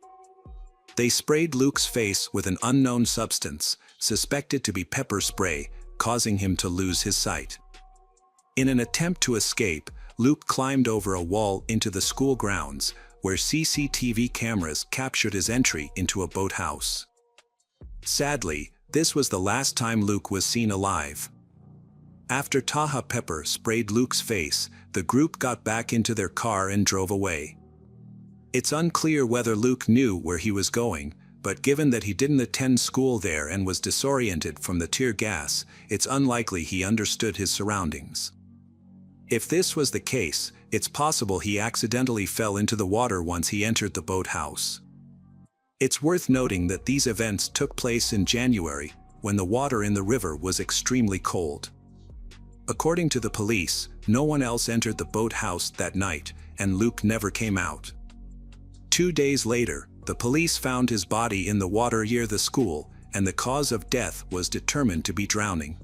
They sprayed Luke's face with an unknown substance, suspected to be pepper spray, causing him to lose his sight. In an attempt to escape, Luke climbed over a wall into the school grounds, where CCTV cameras captured his entry into a boathouse. Sadly, this was the last time Luke was seen alive. After Taha pepper sprayed Luke's face, the group got back into their car and drove away. It's unclear whether Luke knew where he was going, but given that he didn't attend school there and was disoriented from the tear gas, it's unlikely he understood his surroundings. If this was the case, it's possible he accidentally fell into the water once he entered the boathouse. It's worth noting that these events took place in January, when the water in the river was extremely cold. According to the police, no one else entered the boathouse that night, and Luke never came out. 2 days later, the police found his body in the water near the school, and the cause of death was determined to be drowning.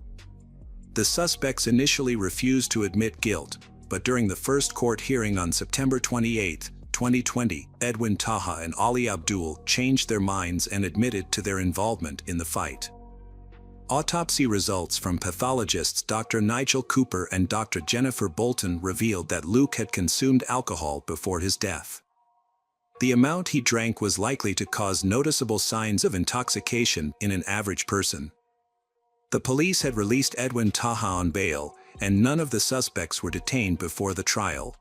The suspects initially refused to admit guilt, but during the first court hearing on September 28, 2020, Edwin Taha and Ali Abdul changed their minds and admitted to their involvement in the fight. Autopsy results from pathologists Dr. Nigel Cooper and Dr. Jennifer Bolton revealed that Luke had consumed alcohol before his death. The amount he drank was likely to cause noticeable signs of intoxication in an average person. The police had released Edwin Taha on bail, and none of the suspects were detained before the trial.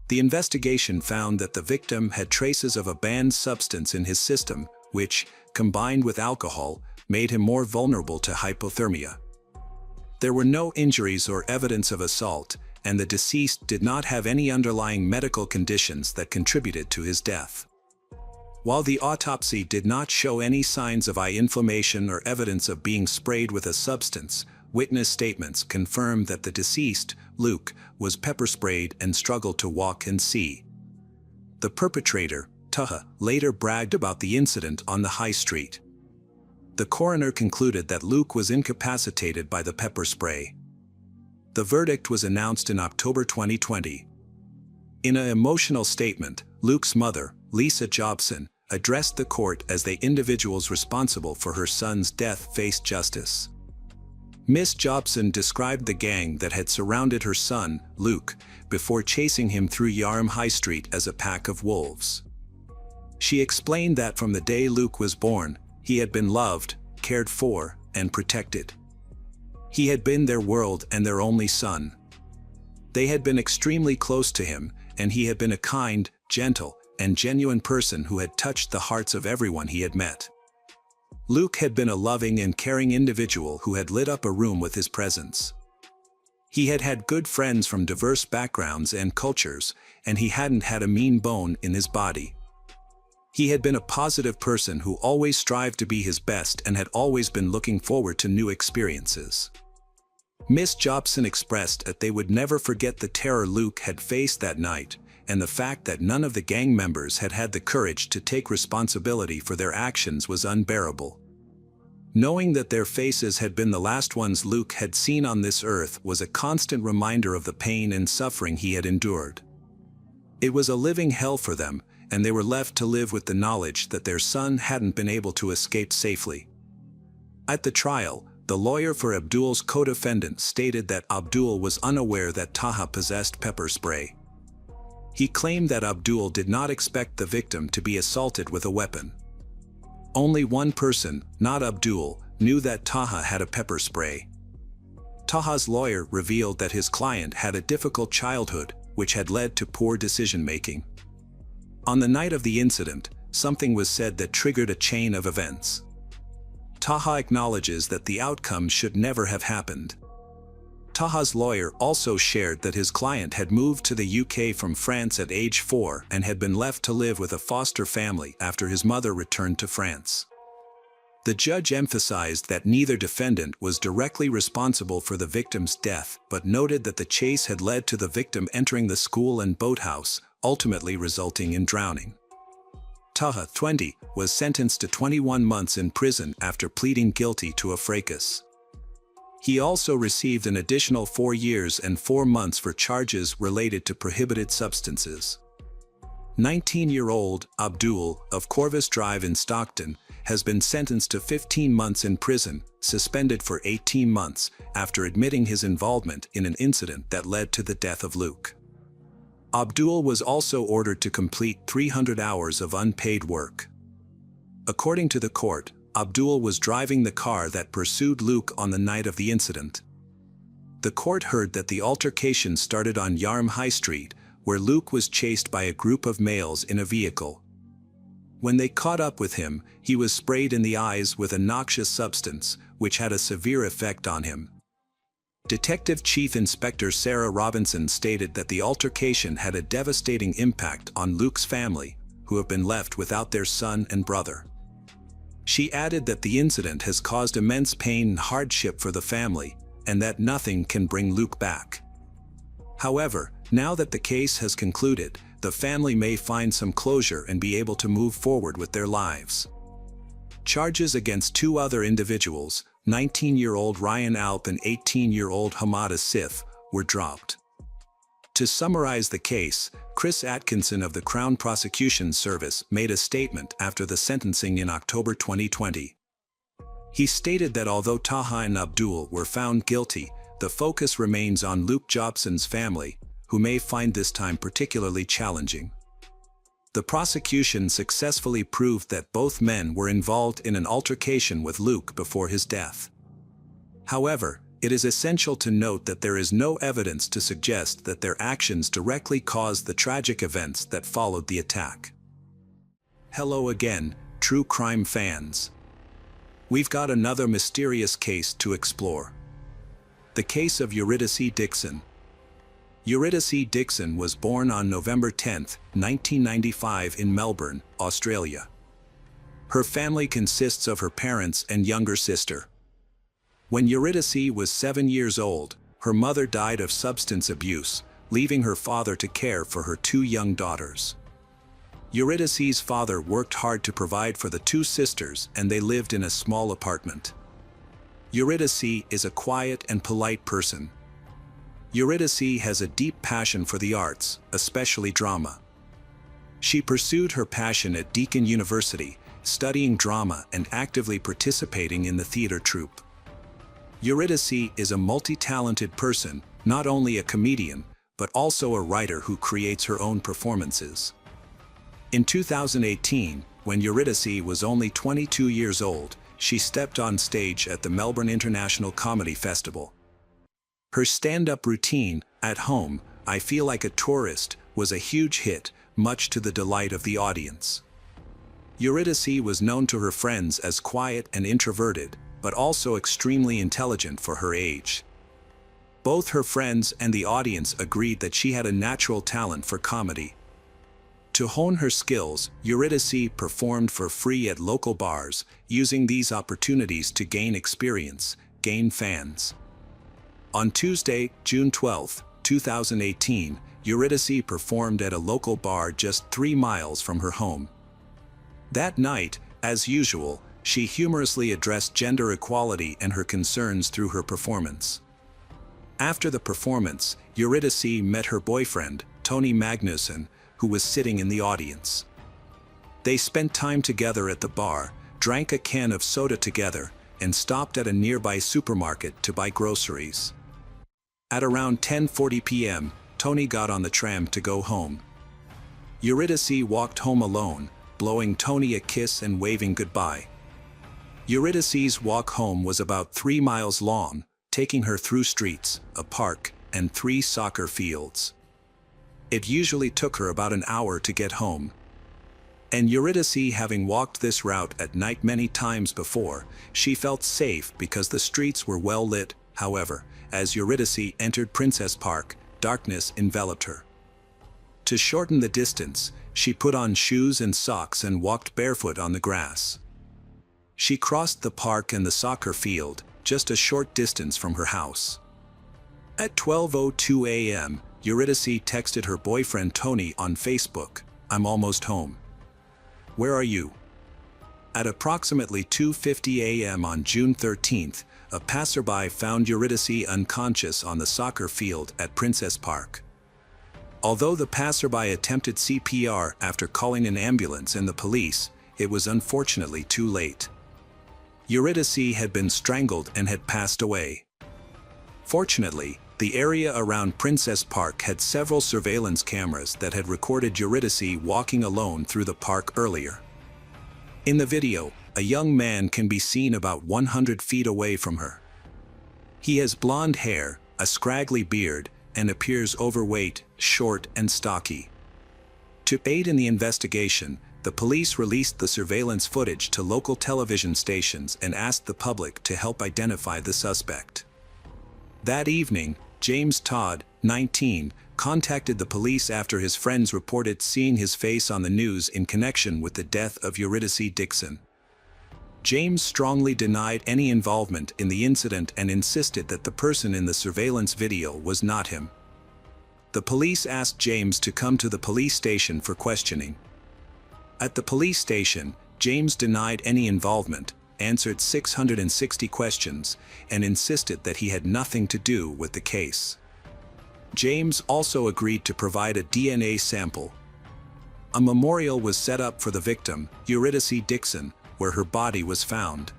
The investigation found that the victim had traces of a banned substance in his system, which, combined with alcohol, made him more vulnerable to hypothermia. There were no injuries or evidence of assault, and the deceased did not have any underlying medical conditions that contributed to his death. While the autopsy did not show any signs of eye inflammation or evidence of being sprayed with a substance, witness statements confirmed that the deceased, Luke, was pepper sprayed and struggled to walk and see. The perpetrator, Taha, later bragged about the incident on the high street. The coroner concluded that Luke was incapacitated by the pepper spray. The verdict was announced in October 2020. In an emotional statement, Luke's mother, Lisa Jobson, addressed the court as the individuals responsible for her son's death faced justice. Ms. Jobson described the gang that had surrounded her son, Luke, before chasing him through Yarm High Street as a pack of wolves. She explained that from the day Luke was born, he had been loved, cared for, and protected. He had been their world and their only son. They had been extremely close to him, and he had been a kind, gentle, and genuine person who had touched the hearts of everyone he had met. Luke had been a loving and caring individual who had lit up a room with his presence. He had had good friends from diverse backgrounds and cultures, and he hadn't had a mean bone in his body. He had been a positive person who always strived to be his best and had always been looking forward to new experiences. Miss Jobson expressed that they would never forget the terror Luke had faced that night, and the fact that none of the gang members had had the courage to take responsibility for their actions was unbearable. Knowing that their faces had been the last ones Luke had seen on this earth was a constant reminder of the pain and suffering he had endured. It was a living hell for them, and they were left to live with the knowledge that their son hadn't been able to escape safely. At the trial, the lawyer for Abdul's co-defendant stated that Abdul was unaware that Taha possessed pepper spray. He claimed that Abdul did not expect the victim to be assaulted with a weapon. Only one person, not Abdul, knew that Taha had a pepper spray. Taha's lawyer revealed that his client had a difficult childhood, which had led to poor decision-making. On the night of the incident, something was said that triggered a chain of events. Taha acknowledges that the outcome should never have happened. Taha's lawyer also shared that his client had moved to the UK from France at age 4 and had been left to live with a foster family after his mother returned to France. The judge emphasized that neither defendant was directly responsible for the victim's death, but noted that the chase had led to the victim entering the school and boathouse, ultimately resulting in drowning. Taha, 20, was sentenced to 21 months in prison after pleading guilty to a fracas. He also received an additional 4 years and 4 months for charges related to prohibited substances. 19-year-old Abdul, of Corvus Drive in Stockton, has been sentenced to 15 months in prison, suspended for 18 months, after admitting his involvement in an incident that led to the death of Luke. Abdul was also ordered to complete 300 hours of unpaid work. According to the court, Abdul was driving the car that pursued Luke on the night of the incident. The court heard that the altercation started on Yarm High Street, where Luke was chased by a group of males in a vehicle. When they caught up with him, he was sprayed in the eyes with a noxious substance, which had a severe effect on him. Detective Chief Inspector Sarah Robinson stated that the altercation had a devastating impact on Luke's family, who have been left without their son and brother. She added that the incident has caused immense pain and hardship for the family, and that nothing can bring Luke back. However, now that the case has concluded, the family may find some closure and be able to move forward with their lives. Charges against 2 other individuals, 19-year-old Ryan Alp and 18-year-old Hamada Sif, were dropped. To summarize the case, Chris Atkinson of the Crown Prosecution Service made a statement after the sentencing in October 2020. He stated that although Taha and Abdul were found guilty, the focus remains on Luke Jobson's family, who may find this time particularly challenging. The prosecution successfully proved that both men were involved in an altercation with Luke before his death. However, it is essential to note that there is no evidence to suggest that their actions directly caused the tragic events that followed the attack. Hello again, true crime fans. We've got another mysterious case to explore. The case of Eurydice Dixon. Eurydice Dixon was born on November 10, 1995 in Melbourne, Australia. Her family consists of her parents and younger sister. When Eurydice was 7 years old, her mother died of substance abuse, leaving her father to care for her 2 young daughters. Eurydice's father worked hard to provide for the 2 sisters, and they lived in a small apartment. Eurydice is a quiet and polite person. Eurydice has a deep passion for the arts, especially drama. She pursued her passion at Deakin University, studying drama and actively participating in the theater troupe. Eurydice is a multi-talented person, not only a comedian, but also a writer who creates her own performances. In 2018, when Eurydice was only 22 years old, she stepped on stage at the Melbourne International Comedy Festival. Her stand-up routine, "At Home, I Feel Like a Tourist," was a huge hit, much to the delight of the audience. Eurydice was known to her friends as quiet and introverted, but also extremely intelligent for her age. Both her friends and the audience agreed that she had a natural talent for comedy. To hone her skills, Eurydice performed for free at local bars, using these opportunities to gain experience, gain fans. On Tuesday, June 12, 2018, Eurydice performed at a local bar just 3 miles from her home. That night, as usual, she humorously addressed gender equality and her concerns through her performance. After the performance, Eurydice met her boyfriend, Tony Magnuson, who was sitting in the audience. They spent time together at the bar, drank a can of soda together, and stopped at a nearby supermarket to buy groceries. At around 10:40 p.m., Tony got on the tram to go home. Eurydice walked home alone, blowing Tony a kiss and waving goodbye. Eurydice's walk home was about 3 miles long, taking her through streets, a park, and 3 soccer fields. It usually took her about an hour to get home. And Eurydice, having walked this route at night many times before, she felt safe because the streets were well lit. However, as Eurydice entered Princess Park, darkness enveloped her. To shorten the distance, she put on shoes and socks and walked barefoot on the grass. She crossed the park and the soccer field, just a short distance from her house. At 12:02 a.m., Eurydice texted her boyfriend Tony on Facebook, "I'm almost home. Where are you?" At approximately 2:50 a.m. on June 13th, a passerby found Eurydice unconscious on the soccer field at Princess Park. Although the passerby attempted CPR after calling an ambulance and the police, it was unfortunately too late. Eurydice had been strangled and had passed away. Fortunately, the area around Princess Park had several surveillance cameras that had recorded Eurydice walking alone through the park earlier. In the video, a young man can be seen about 100 feet away from her. He has blonde hair, a scraggly beard, and appears overweight, short, and stocky. To aid in the investigation, the police released the surveillance footage to local television stations and asked the public to help identify the suspect. That evening, James Todd, 19, contacted the police after his friends reported seeing his face on the news in connection with the death of Eurydice Dixon. James strongly denied any involvement in the incident and insisted that the person in the surveillance video was not him. The police asked James to come to the police station for questioning. At the police station, James denied any involvement, answered 660 questions, and insisted that he had nothing to do with the case. James also agreed to provide a DNA sample. A memorial was set up for the victim, Eurydice Dixon, where her body was found.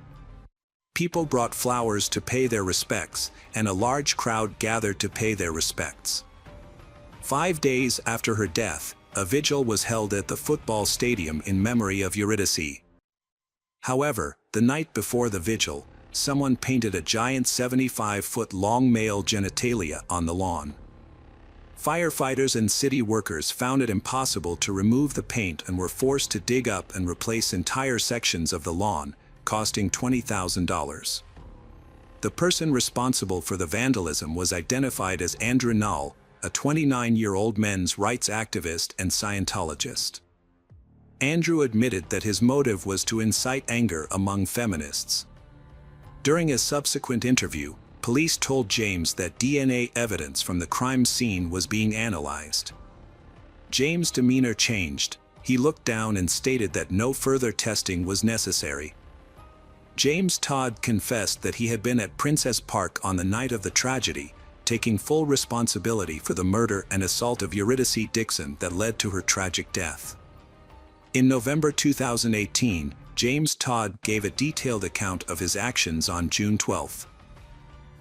People brought flowers to pay their respects, and a large crowd gathered to pay their respects. 5 days after her death, a vigil was held at the football stadium in memory of Eurydice. However, the night before the vigil, someone painted a giant 75-foot-long male genitalia on the lawn. Firefighters and city workers found it impossible to remove the paint and were forced to dig up and replace entire sections of the lawn, costing $20,000. The person responsible for the vandalism was identified as Andrew Null, a 29-year-old men's rights activist and Scientologist. Andrew admitted that his motive was to incite anger among feminists. During a subsequent interview, police told James that DNA evidence from the crime scene was being analyzed. James' demeanor changed. He looked down and stated that no further testing was necessary. James Todd confessed that he had been at Princess Park on the night of the tragedy, taking full responsibility for the murder and assault of Eurydice Dixon that led to her tragic death. In November 2018, James Todd gave a detailed account of his actions on June 12.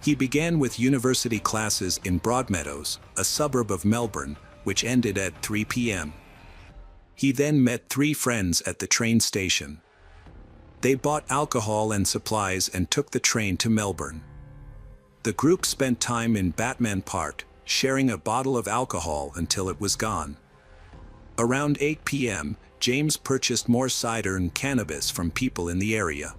He began with university classes in Broadmeadows, a suburb of Melbourne, which ended at 3 p.m. He then met 3 friends at the train station. They bought alcohol and supplies and took the train to Melbourne. The group spent time in Batman Park, sharing a bottle of alcohol until it was gone. Around 8 p.m., James purchased more cider and cannabis from people in the area.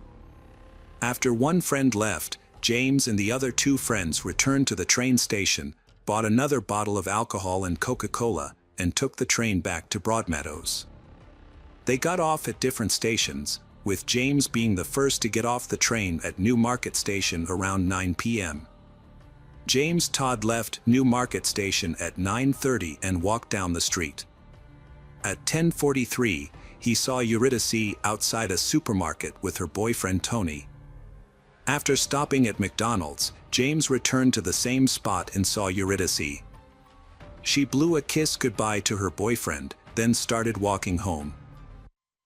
After one friend left, James and the other 2 friends returned to the train station, bought another bottle of alcohol and Coca-Cola, and took the train back to Broadmeadows. They got off at different stations, with James being the first to get off the train at Newmarket Station around 9 p.m. James Todd left Newmarket Station at 9:30 and walked down the street. At 10:43, he saw Eurydice outside a supermarket with her boyfriend Tony. After stopping at McDonald's, James returned to the same spot and saw Eurydice. She blew a kiss goodbye to her boyfriend, then started walking home.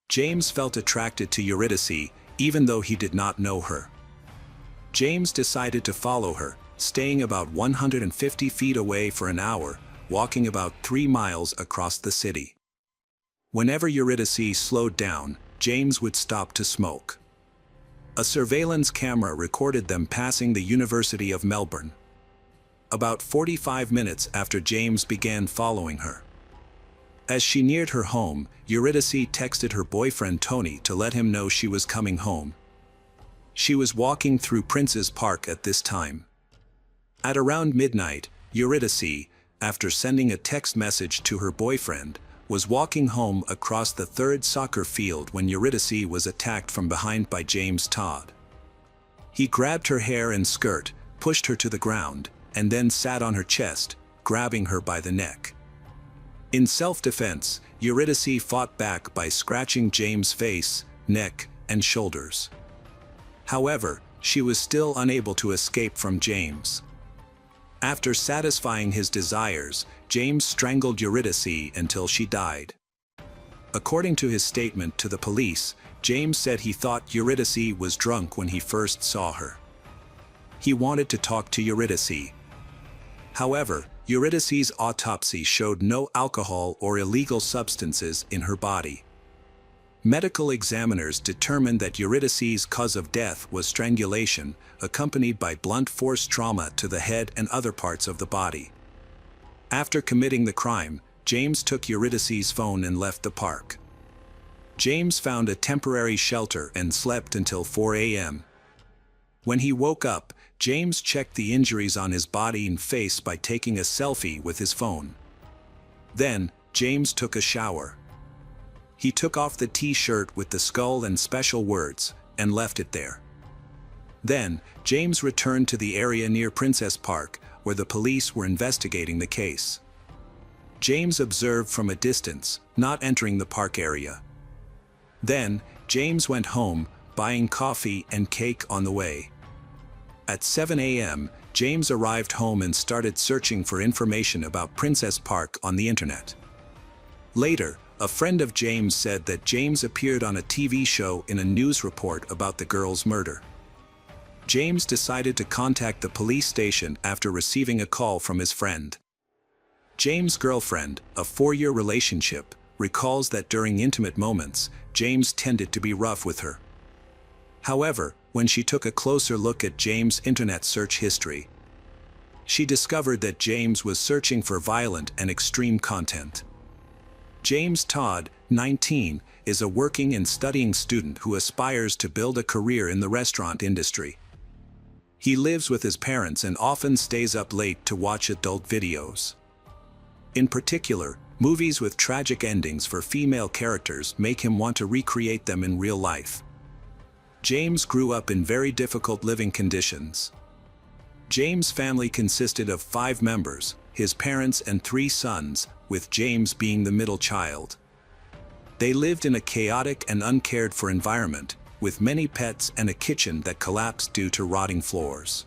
James felt attracted to Eurydice, even though he did not know her. James decided to follow her, staying about 150 feet away for an hour, walking about 3 miles across the city. Whenever Eurydice slowed down, James would stop to smoke. A surveillance camera recorded them passing the University of Melbourne. About 45 minutes after James began following her. As she neared her home, Eurydice texted her boyfriend Tony to let him know she was coming home. She was walking through Prince's Park at this time. At around midnight, Eurydice, after sending a text message to her boyfriend, was walking home across the 3rd soccer field when Eurydice was attacked from behind by James Todd. He grabbed her hair and skirt, pushed her to the ground, and then sat on her chest, grabbing her by the neck. In self-defense, Eurydice fought back by scratching James' face, neck, and shoulders. However, she was still unable to escape from James. After satisfying his desires, James strangled Eurydice until she died. According to his statement to the police, James said he thought Eurydice was drunk when he first saw her. He wanted to talk to Eurydice. However, Eurydice's autopsy showed no alcohol or illegal substances in her body. Medical examiners determined that Eurydice's cause of death was strangulation, accompanied by blunt force trauma to the head and other parts of the body. After committing the crime, James took Eurydice's phone and left the park. James found a temporary shelter and slept until 4 a.m. When he woke up, James checked the injuries on his body and face by taking a selfie with his phone. Then, James took a shower. He took off the T-shirt with the skull and special words, and left it there. Then, James returned to the area near Princess Park, where the police were investigating the case. James observed from a distance, not entering the park area. Then, James went home, buying coffee and cake on the way. At 7 a.m., James arrived home and started searching for information about Princess Park on the internet. Later, a friend of James said that James appeared on a TV show in a news report about the girl's murder. James decided to contact the police station after receiving a call from his friend. James' girlfriend, a 4-year relationship, recalls that during intimate moments, James tended to be rough with her. However, when she took a closer look at James' internet search history, she discovered that James was searching for violent and extreme content. James Todd, 19, is a working and studying student who aspires to build a career in the restaurant industry. He lives with his parents and often stays up late to watch adult videos. In particular, movies with tragic endings for female characters make him want to recreate them in real life. James grew up in very difficult living conditions. James' family consisted of 5 members, his parents and 3 sons, with James being the middle child. They lived in a chaotic and uncared-for environment, with many pets and a kitchen that collapsed due to rotting floors.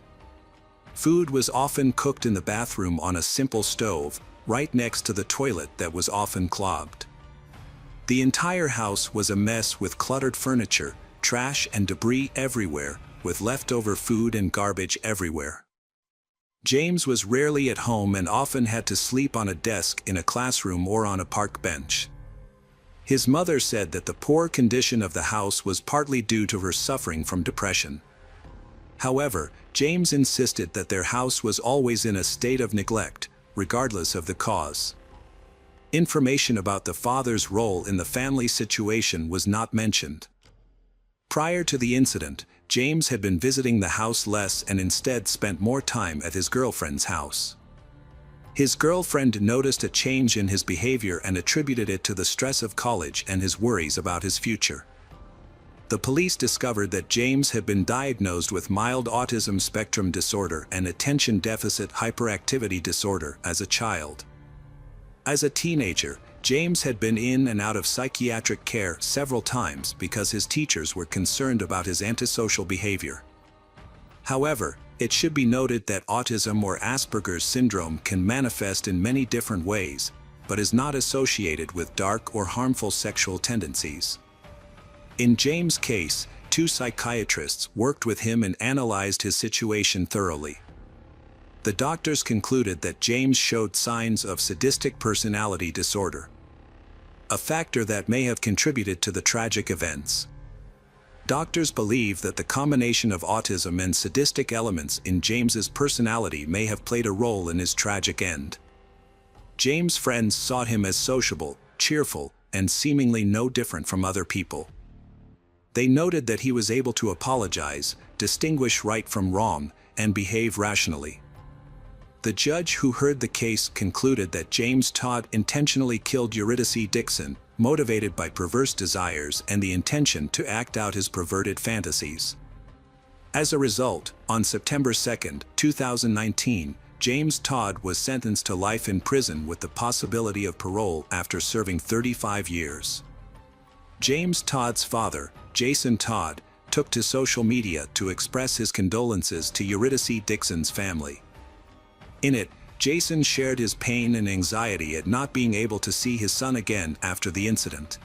Food was often cooked in the bathroom on a simple stove, right next to the toilet that was often clogged. The entire house was a mess with cluttered furniture, trash and debris everywhere, with leftover food and garbage everywhere. James was rarely at home and often had to sleep on a desk in a classroom or on a park bench. His mother said that the poor condition of the house was partly due to her suffering from depression. However, James insisted that their house was always in a state of neglect, regardless of the cause. Information about the father's role in the family situation was not mentioned. Prior to the incident, James had been visiting the house less and instead spent more time at his girlfriend's house. His girlfriend noticed a change in his behavior and attributed it to the stress of college and his worries about his future. The police discovered that James had been diagnosed with mild autism spectrum disorder and attention deficit hyperactivity disorder as a child. As a teenager, James had been in and out of psychiatric care several times because his teachers were concerned about his antisocial behavior. However, it should be noted that autism or Asperger's syndrome can manifest in many different ways, but is not associated with dark or harmful sexual tendencies. In James' case, 2 psychiatrists worked with him and analyzed his situation thoroughly. The doctors concluded that James showed signs of sadistic personality disorder, a factor that may have contributed to the tragic events. Doctors believe that the combination of autism and sadistic elements in James's personality may have played a role in his tragic end. James' friends saw him as sociable, cheerful, and seemingly no different from other people. They noted that he was able to apologize, distinguish right from wrong, and behave rationally. The judge who heard the case concluded that James Todd intentionally killed Eurydice Dixon, motivated by perverse desires and the intention to act out his perverted fantasies. As a result, on September 2, 2019, James Todd was sentenced to life in prison with the possibility of parole after serving 35 years. James Todd's father, Jason Todd, took to social media to express his condolences to Eurydice Dixon's family. In it, Jason shared his pain and anxiety at not being able to see his son again after the incident.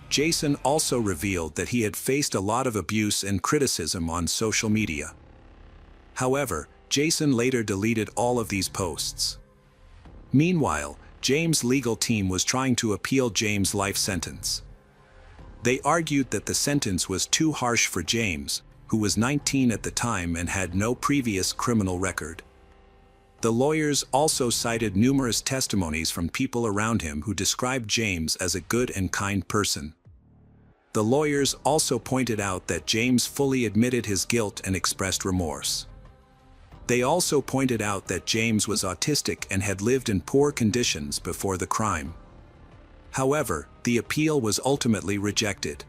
Jason also revealed that he had faced a lot of abuse and criticism on social media. However, Jason later deleted all of these posts. Meanwhile, James' legal team was trying to appeal James' life sentence. They argued that the sentence was too harsh for James, who was 19 at the time and had no previous criminal record. The lawyers also cited numerous testimonies from people around him who described James as a good and kind person. The lawyers also pointed out that James fully admitted his guilt and expressed remorse. They also pointed out that James was autistic and had lived in poor conditions before the crime. However, the appeal was ultimately rejected.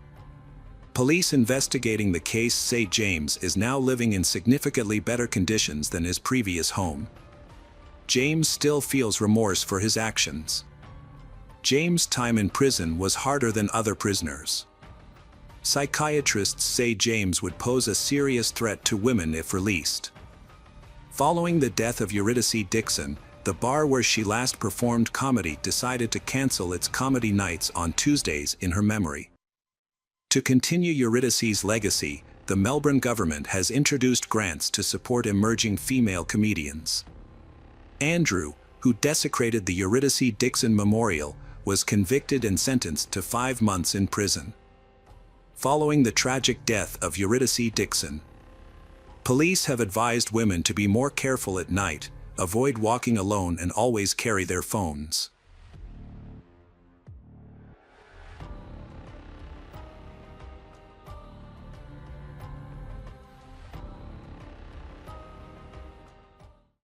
Police investigating the case say James is now living in significantly better conditions than his previous home. James still feels remorse for his actions. James' time in prison was harder than other prisoners. Psychiatrists say James would pose a serious threat to women if released. Following the death of Eurydice Dixon, the bar where she last performed comedy decided to cancel its comedy nights on Tuesdays in her memory. To continue Eurydice's legacy, the Melbourne government has introduced grants to support emerging female comedians. Andrew, who desecrated the Eurydice Dixon Memorial, was convicted and sentenced to 5 months in prison. Following the tragic death of Eurydice Dixon, police have advised women to be more careful at night, avoid walking alone and always carry their phones.